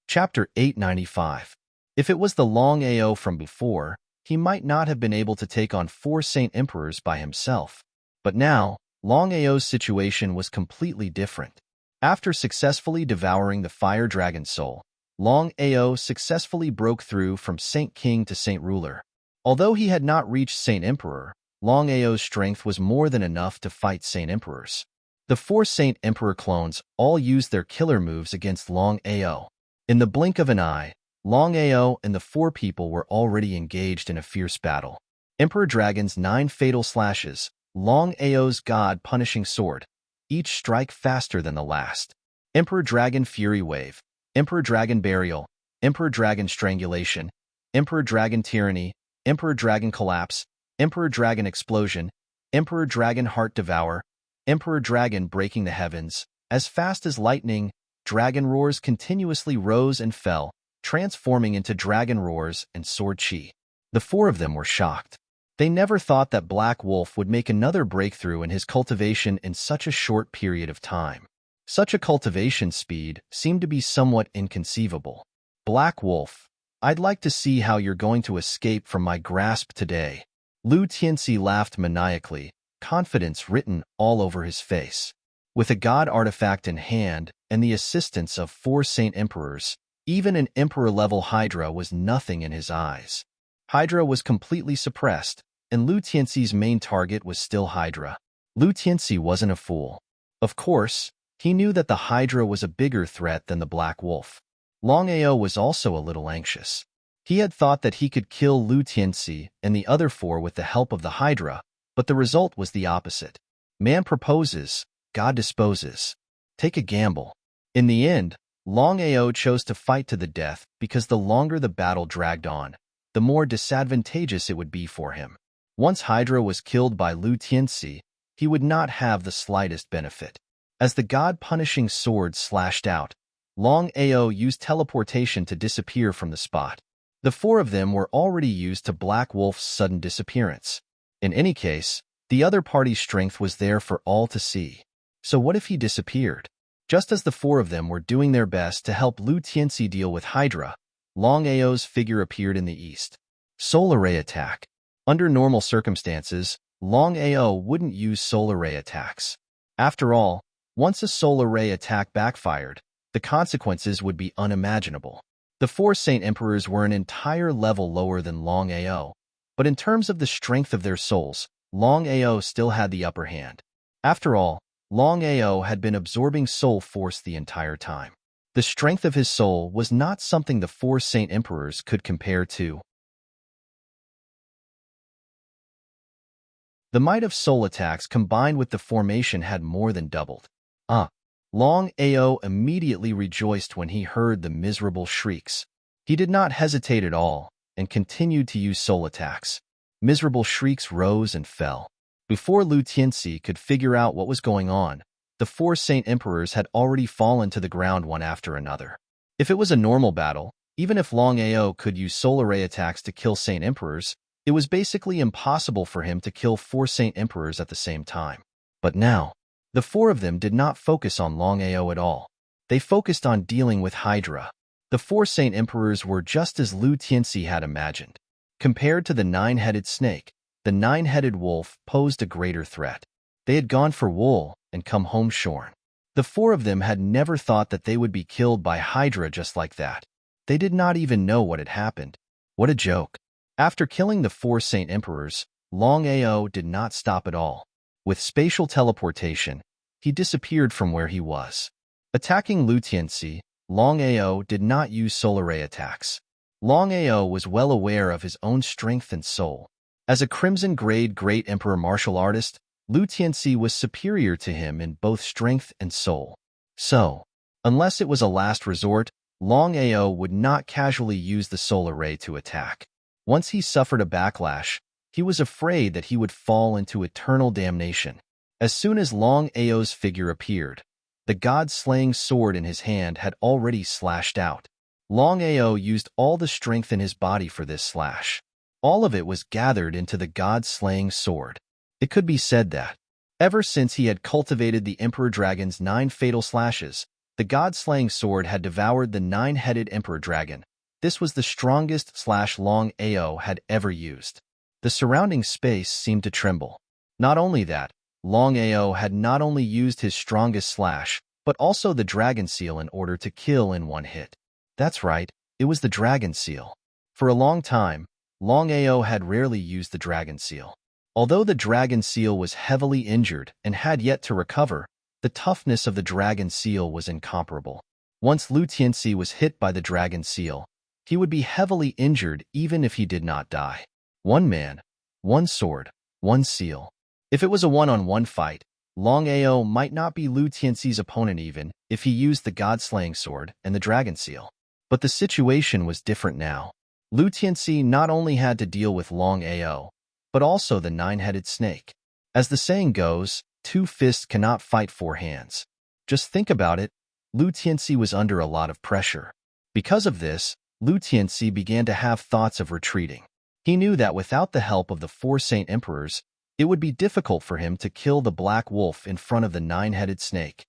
Chapter 895. If it was the Longao from before, he might not have been able to take on 4 Saint Emperors by himself. But now, Longao's situation was completely different. After successfully devouring the Fire Dragon Soul, Longao successfully broke through from Saint King to Saint Ruler. Although he had not reached Saint Emperor, Longao's strength was more than enough to fight Saint Emperors. The 4 Saint Emperor clones all used their killer moves against Longao. In the blink of an eye, Longao and the 4 people were already engaged in a fierce battle. Emperor Dragon's 9 fatal slashes, Longao's god-punishing sword, each strike faster than the last. Emperor Dragon Fury Wave, Emperor Dragon Burial, Emperor Dragon Strangulation, Emperor Dragon Tyranny, Emperor Dragon Collapse, Emperor Dragon Explosion, Emperor Dragon Heart Devour, Emperor Dragon Breaking the Heavens. As fast as lightning, dragon roars continuously rose and fell, transforming into dragon roars and sword chi. The four of them were shocked. They never thought that Black Wolf would make another breakthrough in his cultivation in such a short period of time. Such a cultivation speed seemed to be somewhat inconceivable. Black Wolf, I'd like to see how you're going to escape from my grasp today. Lu Tianxi laughed maniacally, confidence written all over his face. With a god artifact in hand and the assistance of 4 Saint Emperors, even an Emperor-level Hydra was nothing in his eyes. Hydra was completely suppressed, and Lu Tianxi's main target was still Hydra. Lu Tianxi wasn't a fool. Of course, he knew that the Hydra was a bigger threat than the Black Wolf. Longao was also a little anxious. He had thought that he could kill Lu Tianxi and the other 4 with the help of the Hydra, but the result was the opposite. Man proposes, God disposes. Take a gamble. In the end, Longao chose to fight to the death because the longer the battle dragged on, the more disadvantageous it would be for him. Once Hydra was killed by Lu Tianxi, he would not have the slightest benefit. As the god-punishing sword slashed out, Longao used teleportation to disappear from the spot. The 4 of them were already used to Black Wolf's sudden disappearance. In any case, the other party's strength was there for all to see. So what if he disappeared? Just as the 4 of them were doing their best to help Lu Tianxi deal with Hydra, Longao's figure appeared in the east. Solar Ray Attack. Under normal circumstances, Longao wouldn't use solar ray attacks. After all, once a solar ray attack backfired, the consequences would be unimaginable. The 4 Saint Emperors were an entire level lower than Longao, but in terms of the strength of their souls, Longao still had the upper hand. After all, Longao had been absorbing soul force the entire time. The strength of his soul was not something the 4 Saint Emperors could compare to. The might of soul attacks combined with the formation had more than doubled. Longao immediately rejoiced when he heard the miserable shrieks. He did not hesitate at all and continued to use soul attacks. Miserable shrieks rose and fell. Before Lu Tianxi could figure out what was going on, the 4 Saint Emperors had already fallen to the ground one after another. If it was a normal battle, even if Longao could use solar ray attacks to kill Saint Emperors, it was basically impossible for him to kill 4 Saint Emperors at the same time. But now, the 4 of them did not focus on Longao at all. They focused on dealing with Hydra. The 4 Saint Emperors were just as Lu Tianxi had imagined. Compared to the 9-headed snake, the 9-headed wolf posed a greater threat. They had gone for wool and come home shorn. The 4 of them had never thought that they would be killed by Hydra just like that. They did not even know what had happened. What a joke. After killing the 4 Saint Emperors, Longao did not stop at all. With spatial teleportation, he disappeared from where he was. Attacking Lu Tianxi, Longao did not use solar ray attacks. Longao was well aware of his own strength and soul. As a Crimson-grade Great Emperor martial artist, Lu Tianxi was superior to him in both strength and soul. So, unless it was a last resort, Longao would not casually use the solar ray to attack. Once he suffered a backlash, he was afraid that he would fall into eternal damnation. As soon as Longao's figure appeared, the god-slaying sword in his hand had already slashed out. Longao used all the strength in his body for this slash. All of it was gathered into the god-slaying sword. It could be said that, ever since he had cultivated the Emperor Dragon's 9 fatal slashes, the god-slaying sword had devoured the 9-headed Emperor Dragon. This was the strongest slash Longao had ever used. The surrounding space seemed to tremble. Not only that, Longao had not only used his strongest slash, but also the dragon seal in order to kill in one hit. That's right, it was the dragon seal. For a long time, Longao had rarely used the dragon seal. Although the dragon seal was heavily injured and had yet to recover, the toughness of the dragon seal was incomparable. Once Lu Tianxi was hit by the dragon seal, he would be heavily injured even if he did not die. One man, one sword, one seal. If it was a one-on-one fight, Longao might not be Lu Tianxi's opponent even if he used the God-slaying sword and the dragon seal. But the situation was different now. Lu Tianxi not only had to deal with Longao, but also the nine-headed snake. As the saying goes, two fists cannot fight four hands. Just think about it, Lu Tianxi was under a lot of pressure. Because of this, Lu Tianxi began to have thoughts of retreating. He knew that without the help of the four Saint Emperors, it would be difficult for him to kill the black wolf in front of the nine-headed snake.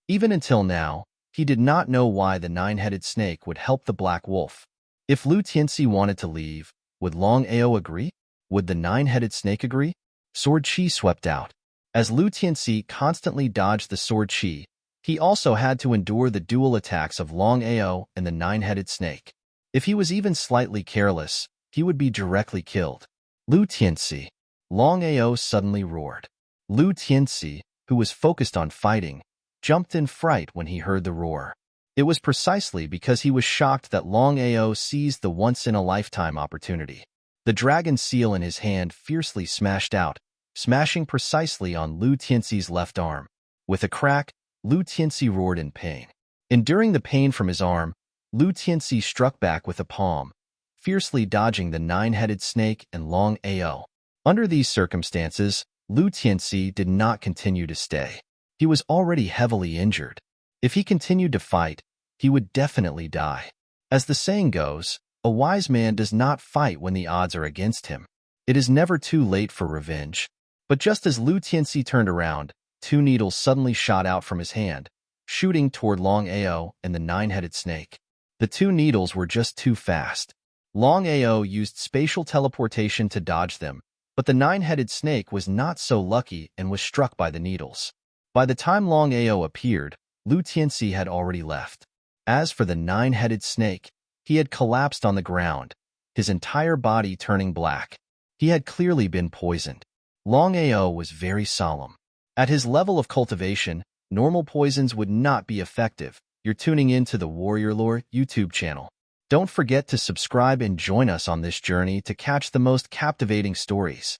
Even until now, he did not know why the nine-headed snake would help the black wolf. If Lu Tianxi wanted to leave, would Longao agree? Would the nine-headed snake agree? Sword Chi swept out. As Lu Tianxi constantly dodged the sword Chi, he also had to endure the dual attacks of Longao and the nine-headed snake. If he was even slightly careless, he would be directly killed. Lu Tianxi. Longao suddenly roared. Lu Tianxi, who was focused on fighting, jumped in fright when he heard the roar. It was precisely because he was shocked that Longao seized the once-in-a-lifetime opportunity. The dragon seal in his hand fiercely smashed out, smashing precisely on Lu Tianxi's left arm. With a crack, Lu Tianxi roared in pain. Enduring the pain from his arm, Lu Tianxi struck back with a palm, fiercely dodging the nine-headed snake and Longao. Under these circumstances, Lu Tianxi did not continue to stay. He was already heavily injured. If he continued to fight, he would definitely die. As the saying goes, a wise man does not fight when the odds are against him. It is never too late for revenge. But just as Lu Tianxi turned around, two needles suddenly shot out from his hand, shooting toward Longao and the nine-headed snake. The two needles were just too fast. Longao used spatial teleportation to dodge them, but the nine-headed snake was not so lucky and was struck by the needles. By the time Longao appeared, Lu Tianxi had already left. As for the nine-headed snake, he had collapsed on the ground, his entire body turning black. He had clearly been poisoned. Longao was very solemn. At his level of cultivation, normal poisons would not be effective. You're tuning in to the Warrior Lore YouTube channel. Don't forget to subscribe and join us on this journey to catch the most captivating stories.